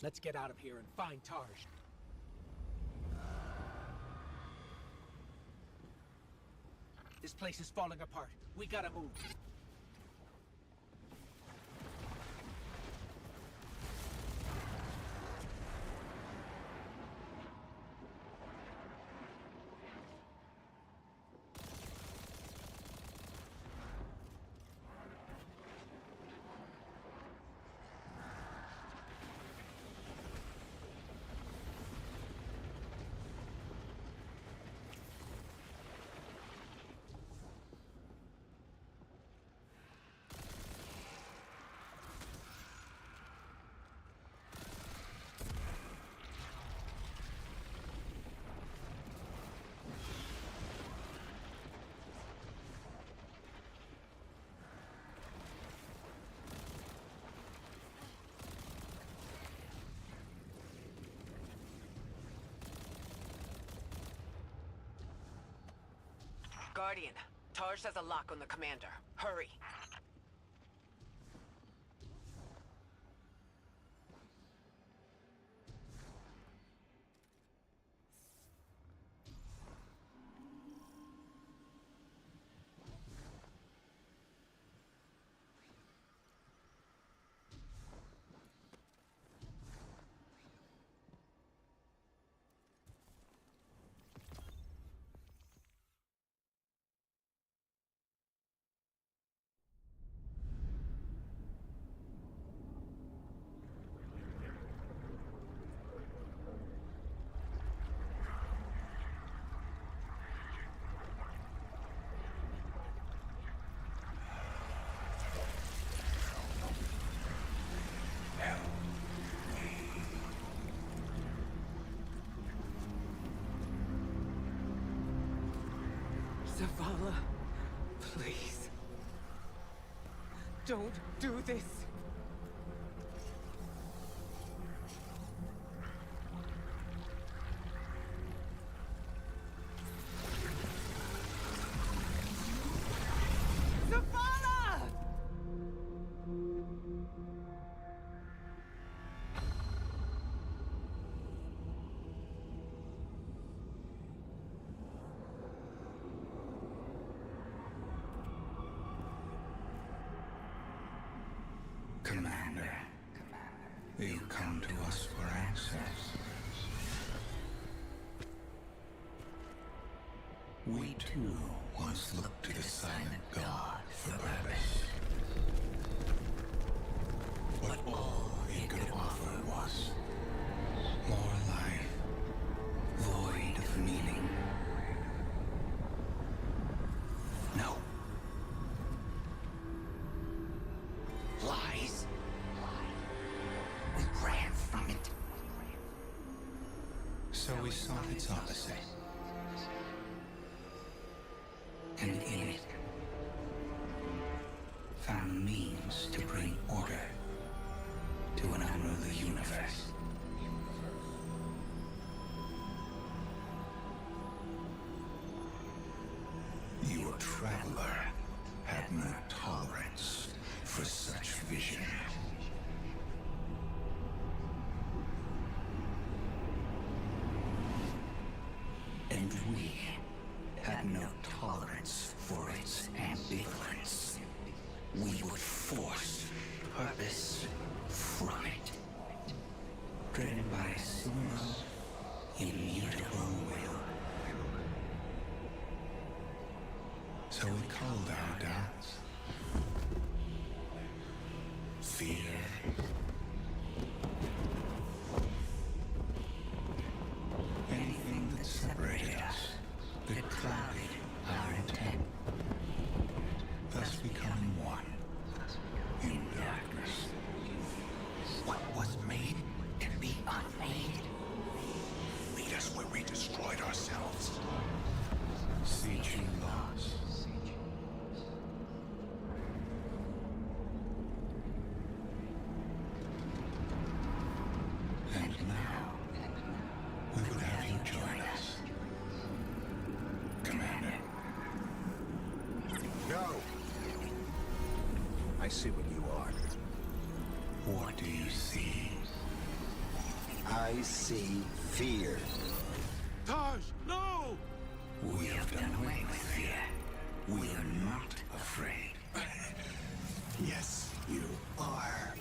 [SPEAKER 3] Let's get out of here and find Tarj. This place is falling apart. We gotta move.
[SPEAKER 14] Guardian, Tarj has a lock on the commander. Hurry. Zavala, please. Don't do this. Zavala!
[SPEAKER 1] Commander, you come to us for answers. We too once looked to the silent god for purpose. But all he could offer was more life, void of meaning. No. Lies. We ran from it. So we sought its opposite. And in it, found means to bring order to an unruly universe. Your traveler had no tolerance for such vision. And we had no tolerance for its ambivalence. We would force purpose from it, driven by a single, immutable will. So we called our doubts fear, anything that separated us, that clouded our intent, thus becoming one in darkness. What was made can be unmade. Lead us where we destroyed ourselves. Siege lost. What do you see?
[SPEAKER 15] I see fear.
[SPEAKER 16] Taj, no!
[SPEAKER 1] We have done away with fear. We are not afraid.
[SPEAKER 15] Yes, you are.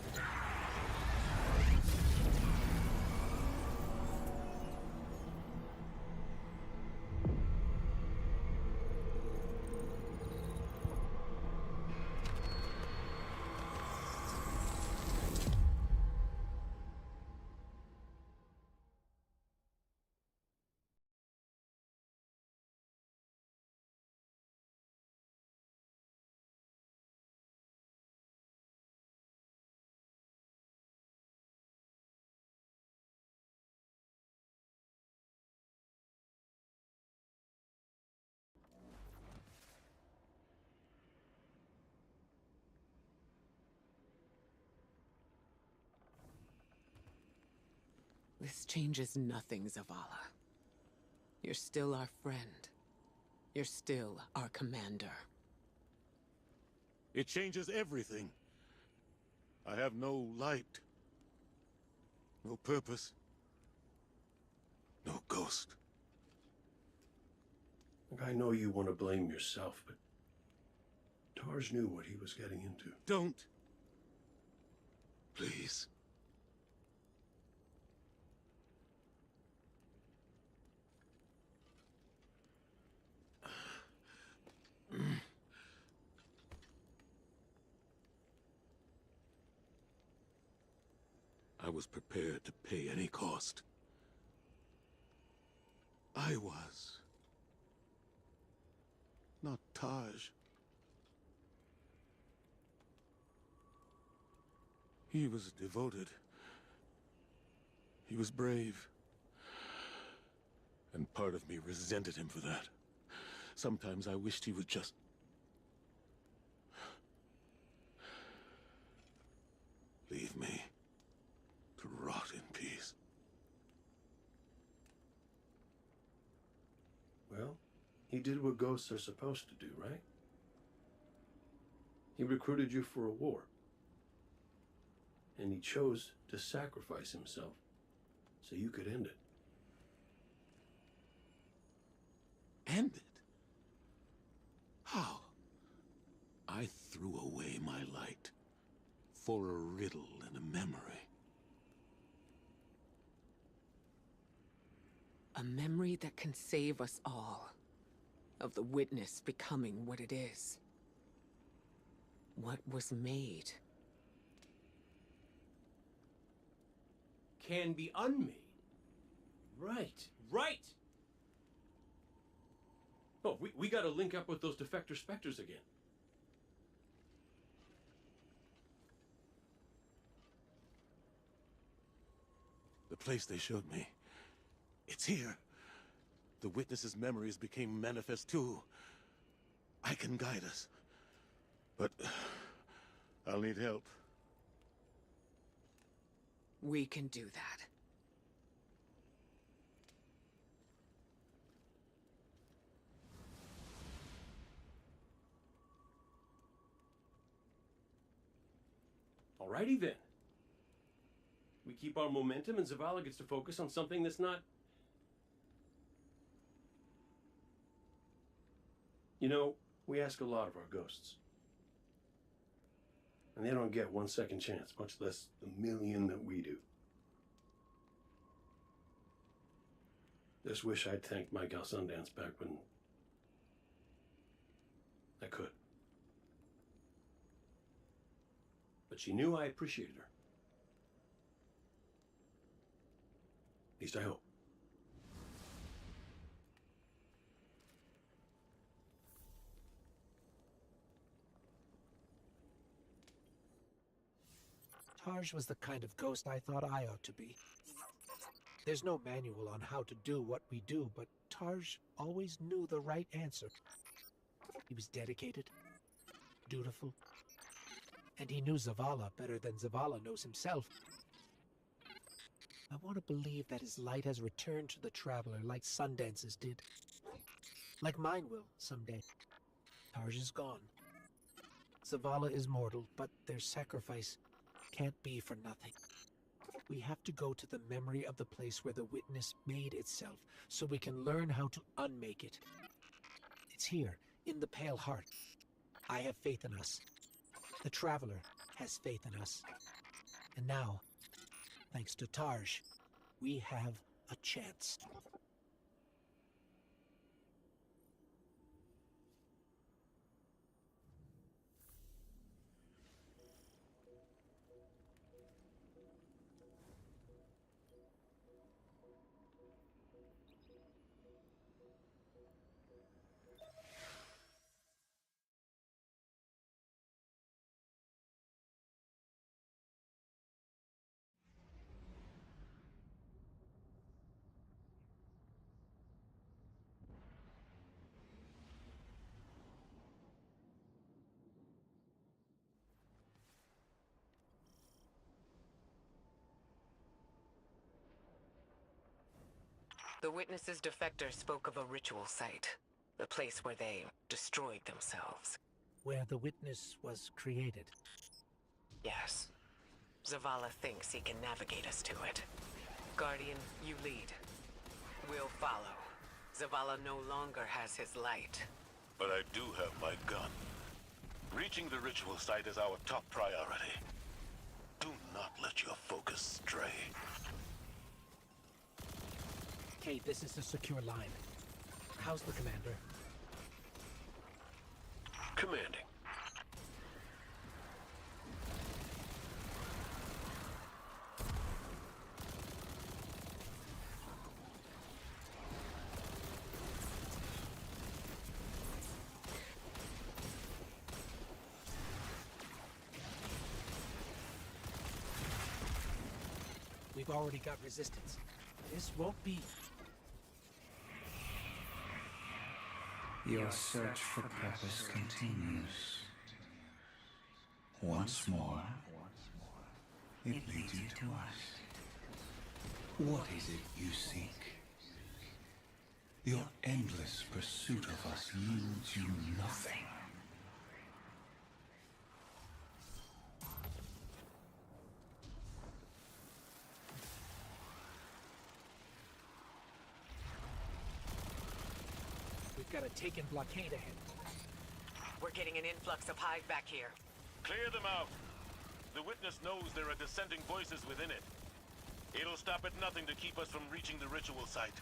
[SPEAKER 14] This changes nothing, Zavala. You're still our friend. You're still our commander.
[SPEAKER 16] It changes everything. I have no light. No purpose. No ghost.
[SPEAKER 5] Look, I know you want to blame yourself, but Tarj knew what he was getting into.
[SPEAKER 16] Don't. Please. I was prepared to pay any cost. I was. Not Taj. He was devoted. He was brave. And part of me resented him for that. Sometimes I wished he would just... leave me to rot in peace.
[SPEAKER 5] Well, he did what ghosts are supposed to do, right? He recruited you for a war. And he chose to sacrifice himself so you could end it.
[SPEAKER 16] End it? How? I threw away my light for a riddle and a memory.
[SPEAKER 14] A memory that can save us all. Of the witness becoming what it is. What was made.
[SPEAKER 5] Can be unmade. Right, right! Oh, we gotta link up with those defector specters again.
[SPEAKER 16] The place they showed me. It's here. The witness's memories became manifest too. I can guide us. But I'll need help.
[SPEAKER 14] We can do that.
[SPEAKER 5] Alrighty then. We keep our momentum and Zavala gets to focus on something that's not... You know, we ask a lot of our ghosts. And they don't get 1 second chance, much less the million that we do. Just wish I'd thanked my gal Sundance back when I could. But she knew I appreciated her. At least I hope.
[SPEAKER 3] Tarj was the kind of ghost I thought I ought to be. There's no manual on how to do what we do, but Tarj always knew the right answer. He was dedicated, dutiful, and he knew Zavala better than Zavala knows himself. I want to believe that his light has returned to the Traveler like Sundance's did. Like mine will someday. Tarj is gone. Zavala is mortal, but their sacrifice can't be for nothing. We have to go to the memory of the place where the witness made itself, so we can learn how to unmake it. It's here, in the Pale Heart. I have faith in us. The Traveler has faith in us. And now, thanks to Tarj, we have a chance.
[SPEAKER 14] The witness's defector spoke of a ritual site. The place where they destroyed themselves.
[SPEAKER 3] Where the witness was created.
[SPEAKER 14] Yes. Zavala thinks he can navigate us to it. Guardian, you lead. We'll follow. Zavala no longer has his light.
[SPEAKER 16] But I do have my gun. Reaching the ritual site is our top priority. Do not let your focus stray.
[SPEAKER 3] Kate, this is a secure line. How's the commander?
[SPEAKER 6] Commanding.
[SPEAKER 3] We've already got resistance. This won't be...
[SPEAKER 1] Your search for purpose continues. Once more, it leads you to us. What is it you seek? Your endless pursuit of us yields you nothing.
[SPEAKER 3] We've got a taken blockade ahead.
[SPEAKER 14] We're getting an influx of hive back here.
[SPEAKER 6] Clear them out. The witness knows there are dissenting voices within it. It'll stop at nothing to keep us from reaching the ritual site.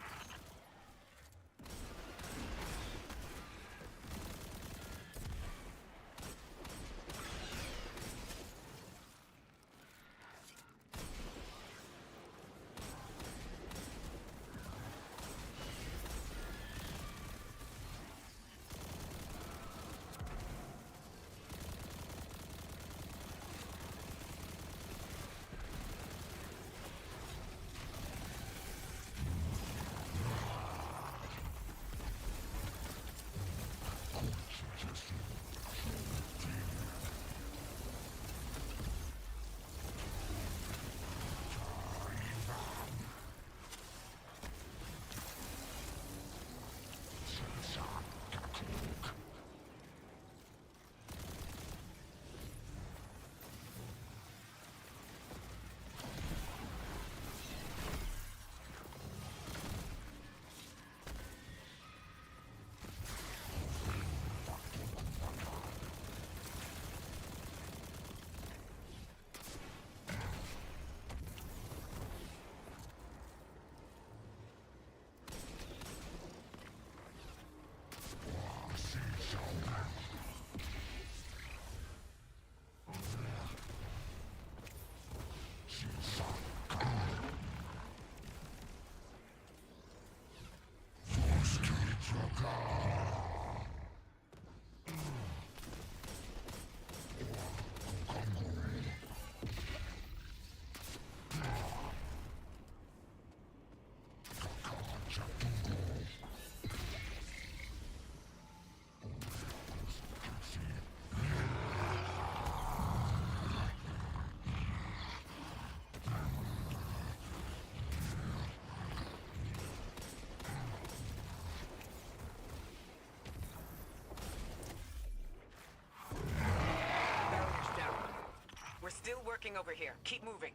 [SPEAKER 14] Still working over here. Keep moving.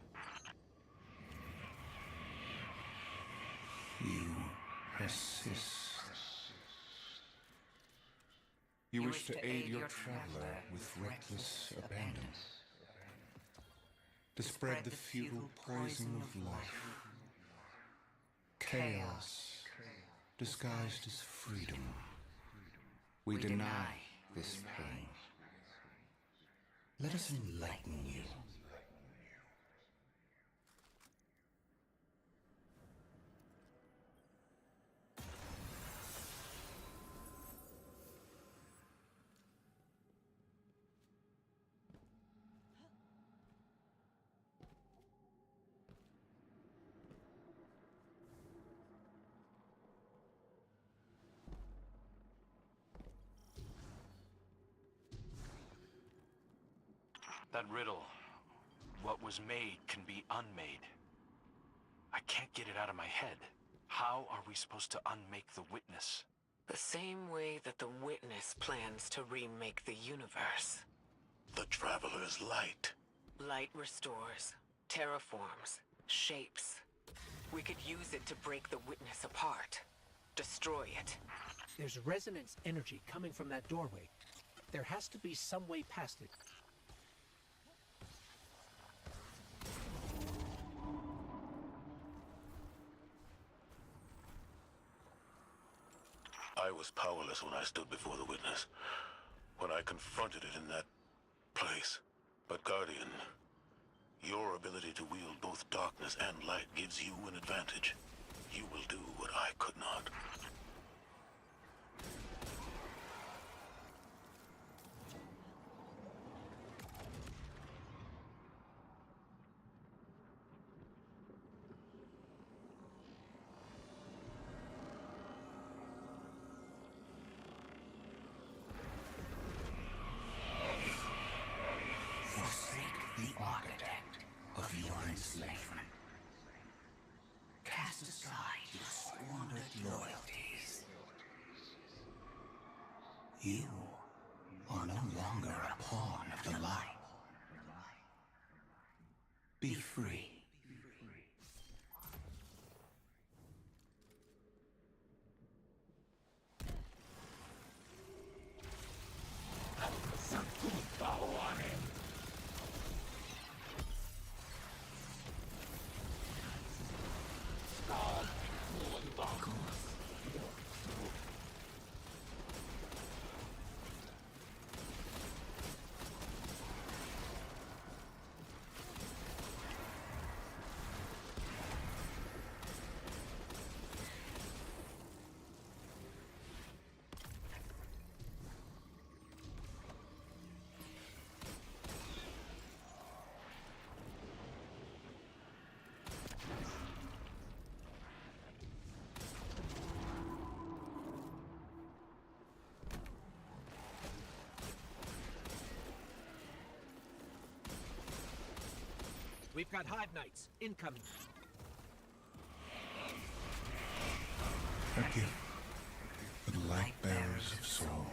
[SPEAKER 1] You persist. You wish to aid your traveler with reckless abandon. To spread the futile poison of life. Chaos disguised as freedom. We deny this pain. Let us enlighten you.
[SPEAKER 13] That riddle, what was made can be unmade. I can't get it out of my head. How are we supposed to unmake the Witness?
[SPEAKER 14] The same way that the Witness plans to remake the universe.
[SPEAKER 16] The Traveler's light.
[SPEAKER 14] Light restores, terraforms, shapes. We could use it to break the Witness apart. Destroy it.
[SPEAKER 3] There's resonance energy coming from that doorway. There has to be some way past it.
[SPEAKER 16] I was powerless when I stood before the Witness, when I confronted it in that place. But Guardian, your ability to wield both darkness and light gives you an advantage. You will do what I could not.
[SPEAKER 1] Forsake the architect of your enslavement. Cast aside your squandered loyalties. You are no longer a pawn of the light. Be free.
[SPEAKER 3] We've got Hive Knights incoming.
[SPEAKER 1] A gift for the light bearers of soul.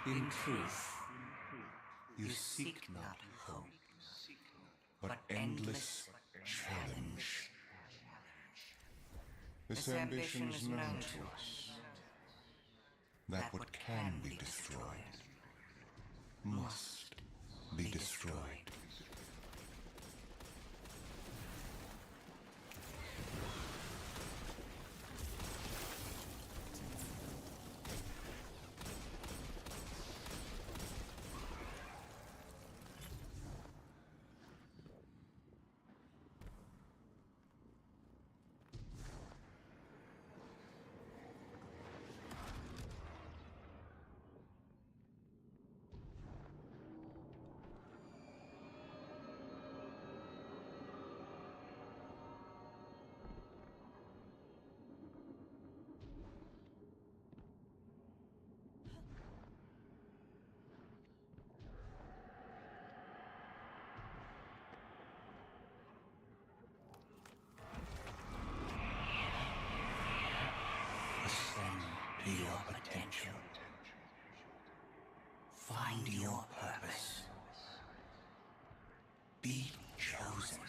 [SPEAKER 1] In truth, you seek not hope, but endless challenge. This ambition is known to us, that what can be destroyed must be destroyed. Ascend to your potential. Find your purpose. Be chosen.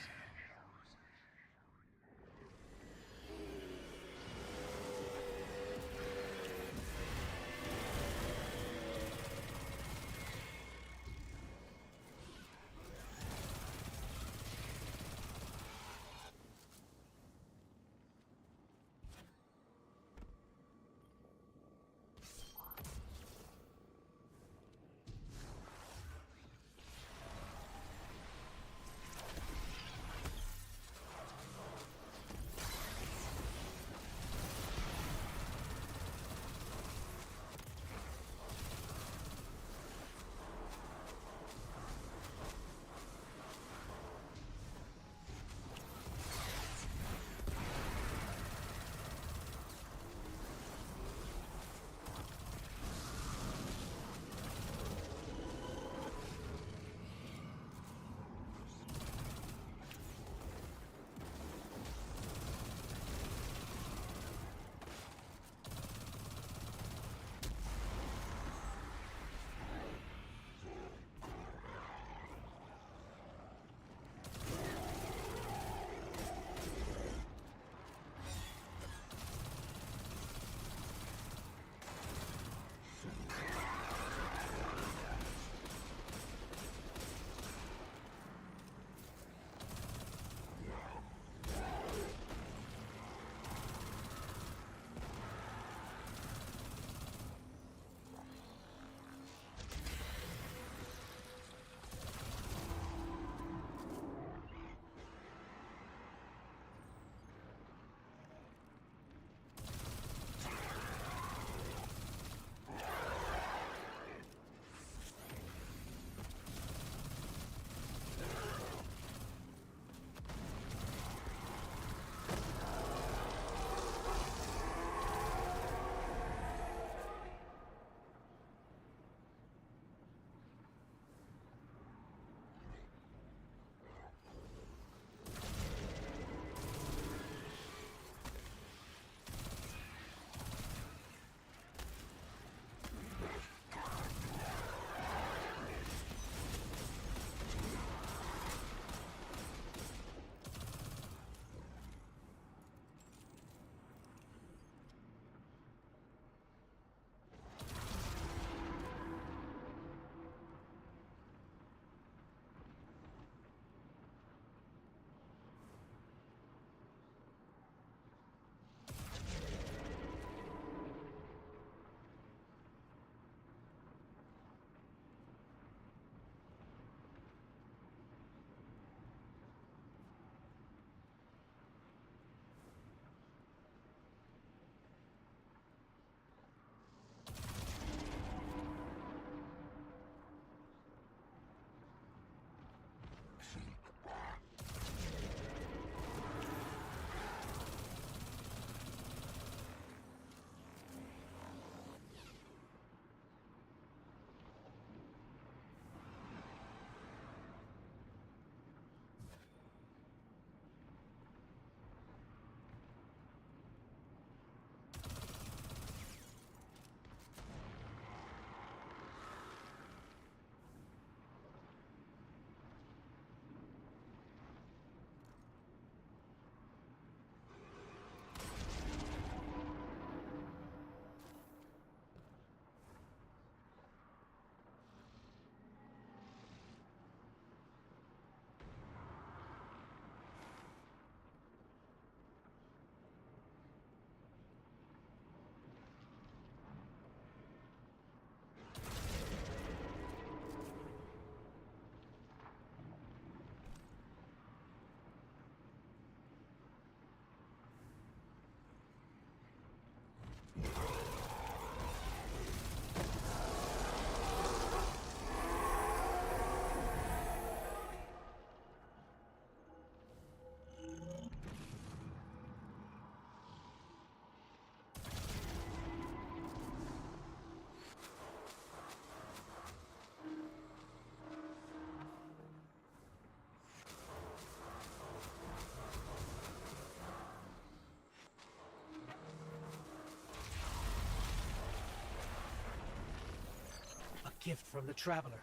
[SPEAKER 3] gift from the Traveler.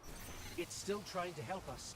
[SPEAKER 3] It's still trying to help us.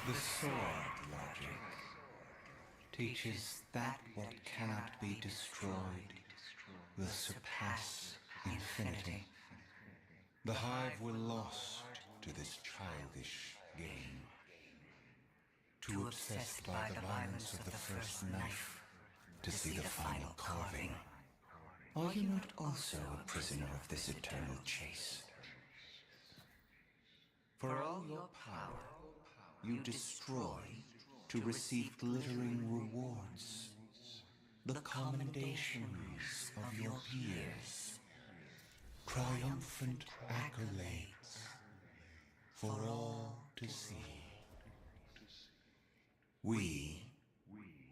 [SPEAKER 1] The sword logic teaches that what cannot be destroyed will surpass infinity. The Hive were lost to this childish game, too obsessed by the violence of the first knife to see the final carving. Are you not also a prisoner of this eternal chase? For all your power, you destroy to receive glittering rewards, the commendations of your peers, triumphant accolades for all to see. We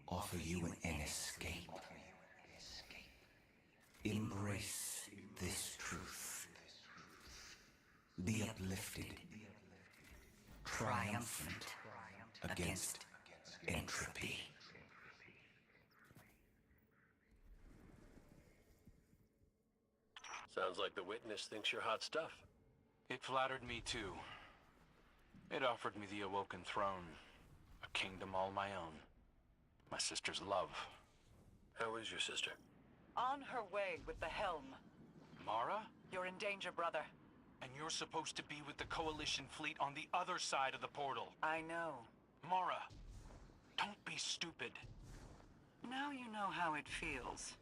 [SPEAKER 1] offer you an escape. Embrace this truth. Be uplifted, triumphant against entropy.
[SPEAKER 6] Sounds like the witness thinks you're hot stuff.
[SPEAKER 13] It flattered me too. It offered me the Awoken Throne, a kingdom all my own, my sister's love.
[SPEAKER 6] How is your sister?
[SPEAKER 2] On her way with the helm.
[SPEAKER 13] Mara?
[SPEAKER 2] You're in danger, brother.
[SPEAKER 13] And you're supposed to be with the Coalition fleet on the other side of the portal.
[SPEAKER 2] I know.
[SPEAKER 13] Mara, don't be stupid.
[SPEAKER 2] Now you know how it feels.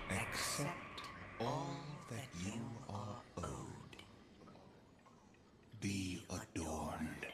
[SPEAKER 1] Accept all that you are owed. Be adorned.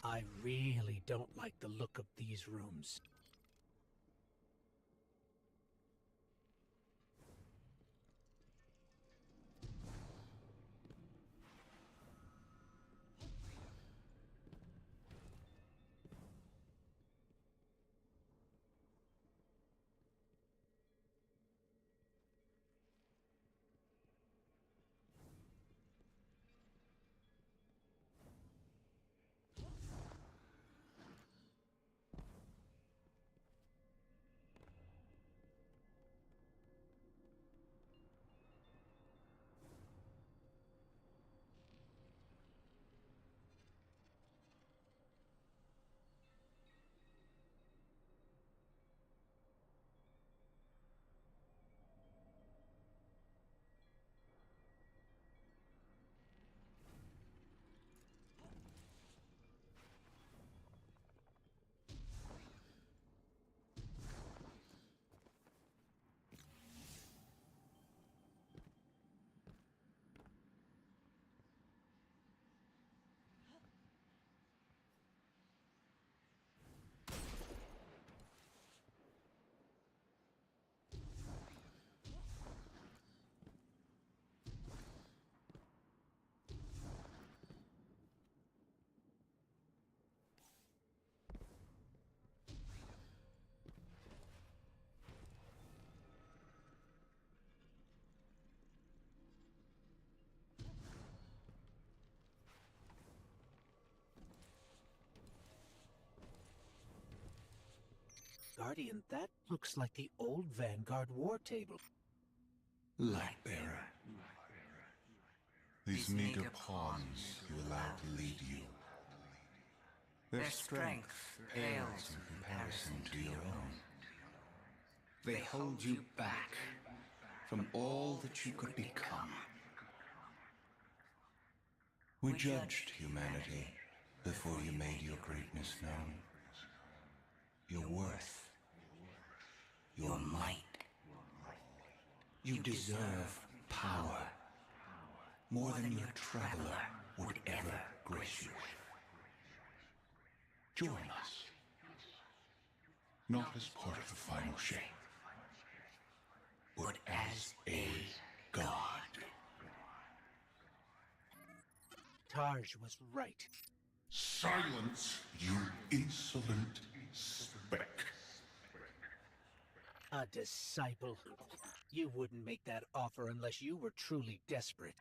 [SPEAKER 3] I really don't like the look of these rooms. Guardian, that looks like the old Vanguard war table.
[SPEAKER 1] Lightbearer. These meager pawns you allow to lead you. Their strength pales in comparison to your own. They hold you back from all that you could become. We judged humanity before you made your greatness known. Your worth. Your might. You deserve power more than your traveler would ever grace you with. Join us. Not as part of the final shape, but as a god.
[SPEAKER 3] Tarj was right.
[SPEAKER 1] Silence, you insolent speck.
[SPEAKER 3] A disciple. You wouldn't make that offer unless you were truly desperate.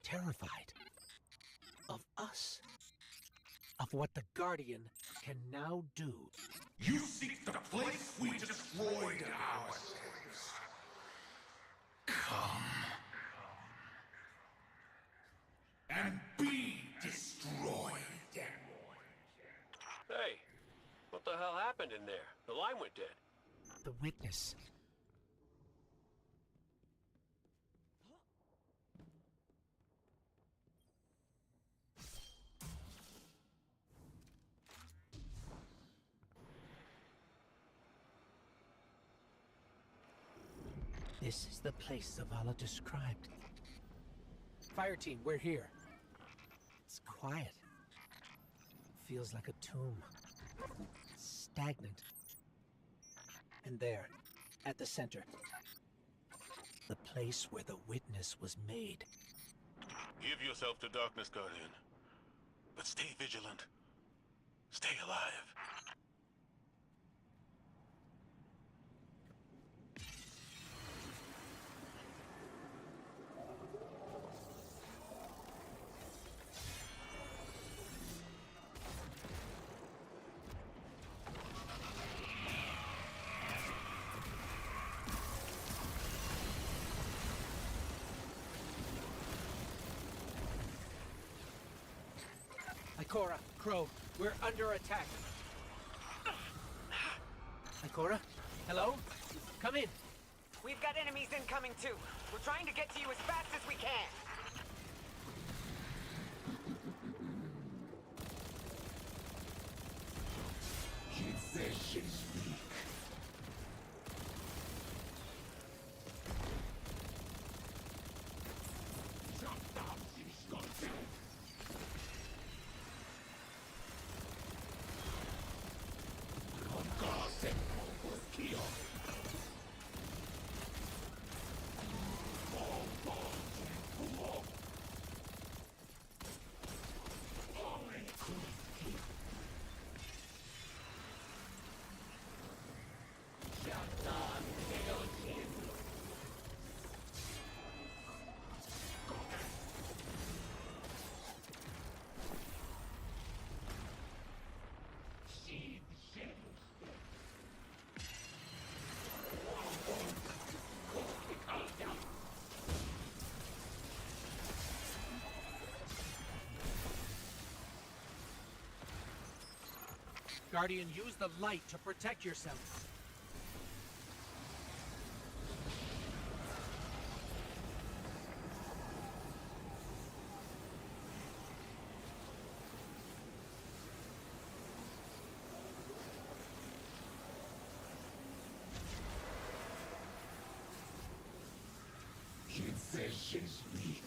[SPEAKER 3] Terrified. Of us. Of what the Guardian can now do.
[SPEAKER 1] You seek the place we destroyed ourselves. Come. And be destroyed.
[SPEAKER 6] Hey, what the hell happened in there? The line went dead.
[SPEAKER 3] The witness. This is the place Zavala described. Fire team, we're here. It's quiet. Feels like a tomb. Stagnant. And there, at the center, the place where the witness was made.
[SPEAKER 6] Give yourself to darkness, Guardian. But stay vigilant. Stay alive.
[SPEAKER 3] Ikora, Crow, we're under attack. Ikora? Hello? Come in.
[SPEAKER 14] We've got enemies incoming too. We're trying to get to you as fast as we can.
[SPEAKER 1] She says she's weak.
[SPEAKER 3] Guardian, use the light to protect yourself.
[SPEAKER 1] She says she's weak.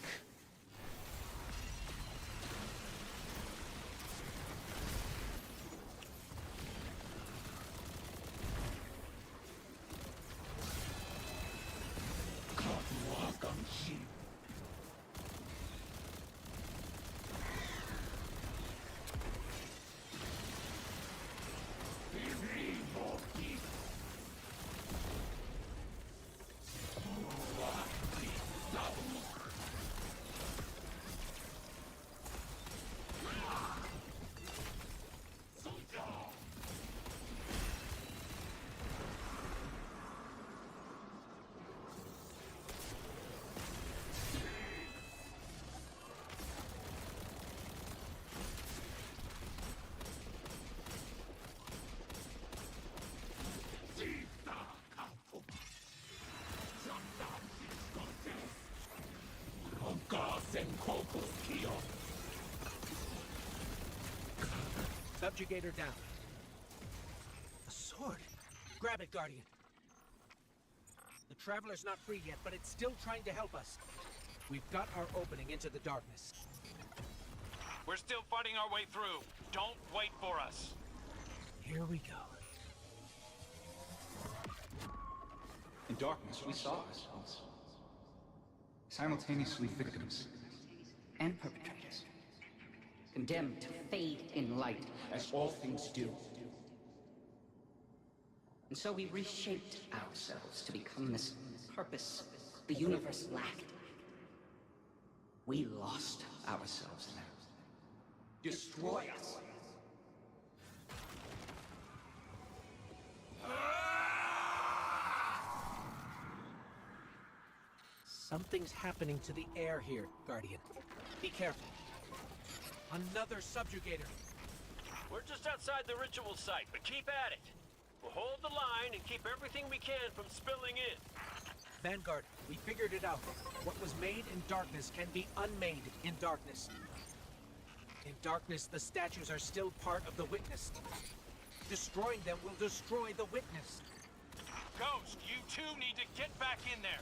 [SPEAKER 3] subjugator down. A sword. Grab it, Guardian. The Traveler's not free yet, but it's still trying to help us. We've got our opening into the darkness.
[SPEAKER 6] We're still fighting our way through. Don't wait for us.
[SPEAKER 3] Here we go.
[SPEAKER 20] In darkness, we saw ourselves. Simultaneously victims and perpetrators. Condemned to fade in light, as all things do. And so we reshaped ourselves to become this purpose the universe lacked. We lost ourselves in it. Destroy us.
[SPEAKER 3] Something's happening to the air here, Guardian. Be careful. Another subjugator.
[SPEAKER 6] We're just outside the ritual site, but keep at it. We'll hold the line and keep everything we can from spilling in.
[SPEAKER 3] Vanguard, we figured it out. What was made in darkness can be unmade in darkness. In darkness, the statues are still part of the Witness. Destroying them will destroy the Witness.
[SPEAKER 6] Ghost, you two need to get back in there.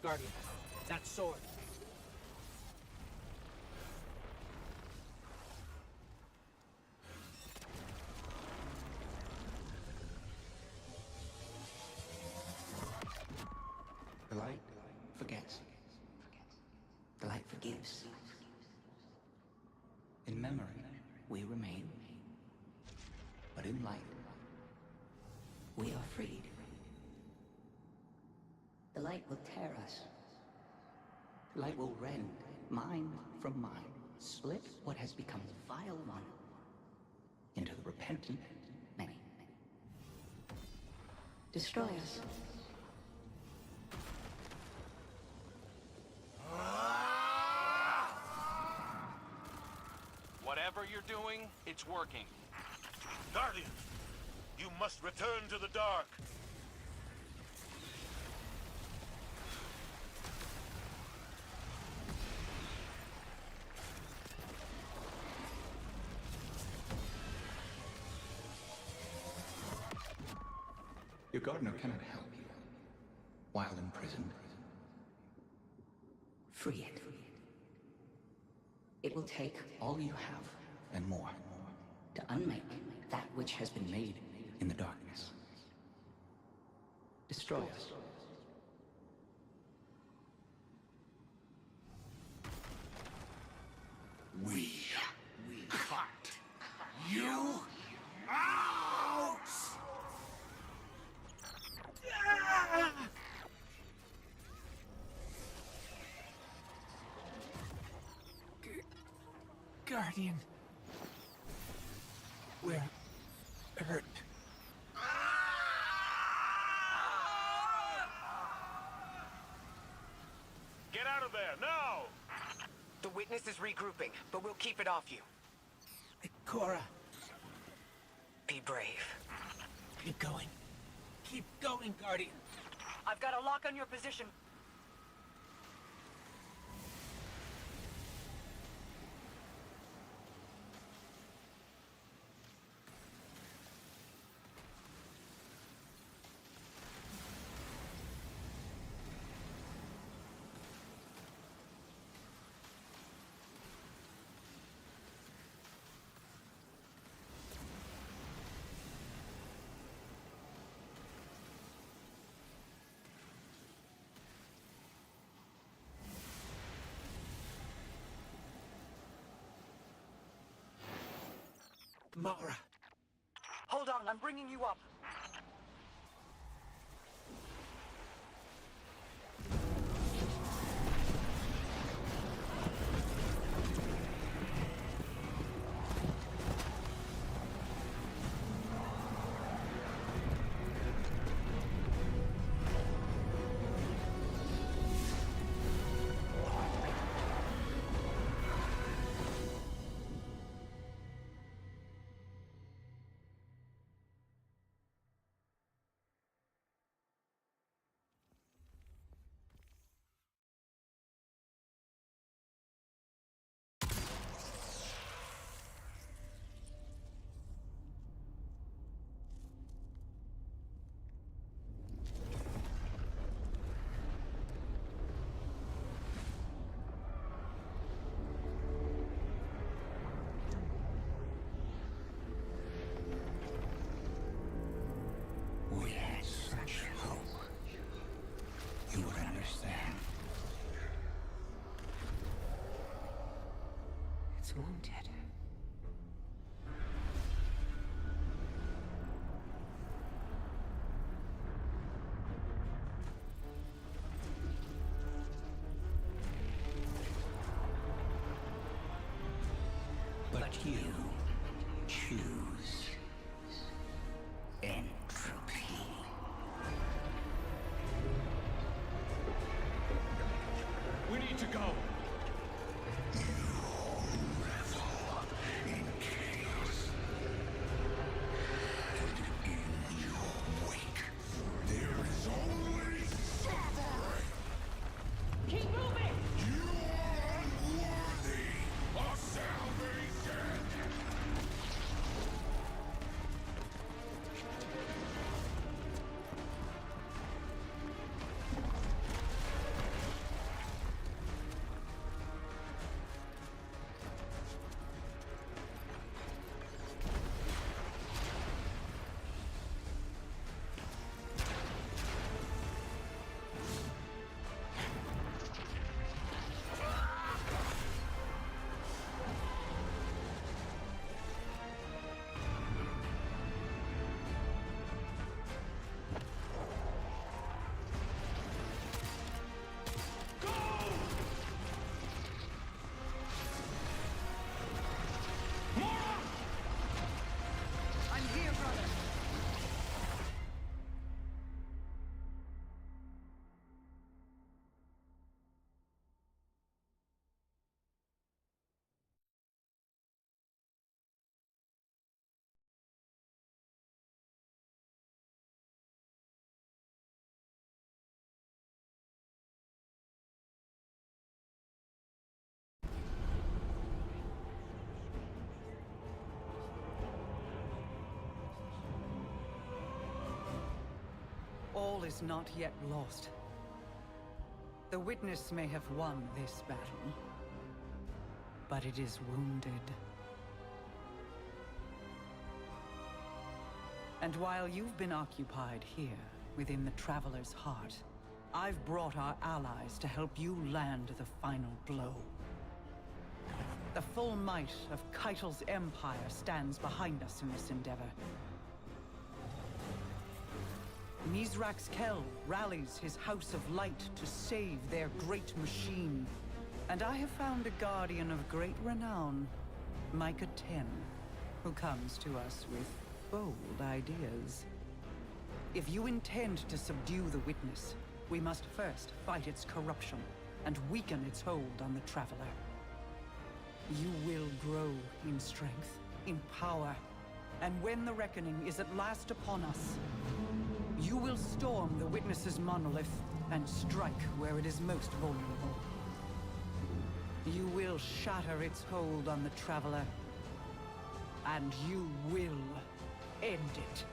[SPEAKER 3] Guardian. That sword.
[SPEAKER 20] The light forgets. The light forgives. In memory, we remain. But in light, we are freed. The light will tear us. The light will rend mind from mind, split what has become the vile one into the repentant many. Destroy us.
[SPEAKER 6] Whatever you're doing, it's working. Guardian, you must return to the dark.
[SPEAKER 20] Your gardener cannot help you while imprisoned. Free it. It will take all you have and more to unmake that which has been made in the darkness. Destroy us.
[SPEAKER 19] We cut you out!
[SPEAKER 3] Guardian. We're hurt.
[SPEAKER 6] Get out of there, now!
[SPEAKER 14] The witness is regrouping, but we'll keep it off you.
[SPEAKER 3] Cora.
[SPEAKER 14] Be brave.
[SPEAKER 3] Keep going. Keep going, Guardian.
[SPEAKER 2] I've got a lock on your position.
[SPEAKER 3] Mara.
[SPEAKER 2] Hold on, I'm bringing you up.
[SPEAKER 20] We had such hope. You would understand.
[SPEAKER 14] It's wounded.
[SPEAKER 20] But you choose entropy.
[SPEAKER 6] We need to go.
[SPEAKER 19] You rebel.
[SPEAKER 2] All is not yet lost. The Witness may have won this battle, but it is wounded. And while you've been occupied here, within the Traveler's heart, I've brought our allies to help you land the final blow. The full might of Keitel's empire stands behind us in this endeavor. Mizrax Kel rallies his House of Light to save their great machine. And I have found a guardian of great renown, Micah 10, who comes to us with bold ideas. If you intend to subdue the Witness, we must first fight its corruption and weaken its hold on the Traveler. You will grow in strength, in power, and when the reckoning is at last upon us, you will storm the Witness's monolith and strike where it is most vulnerable. You will shatter its hold on the Traveler, and you will end it.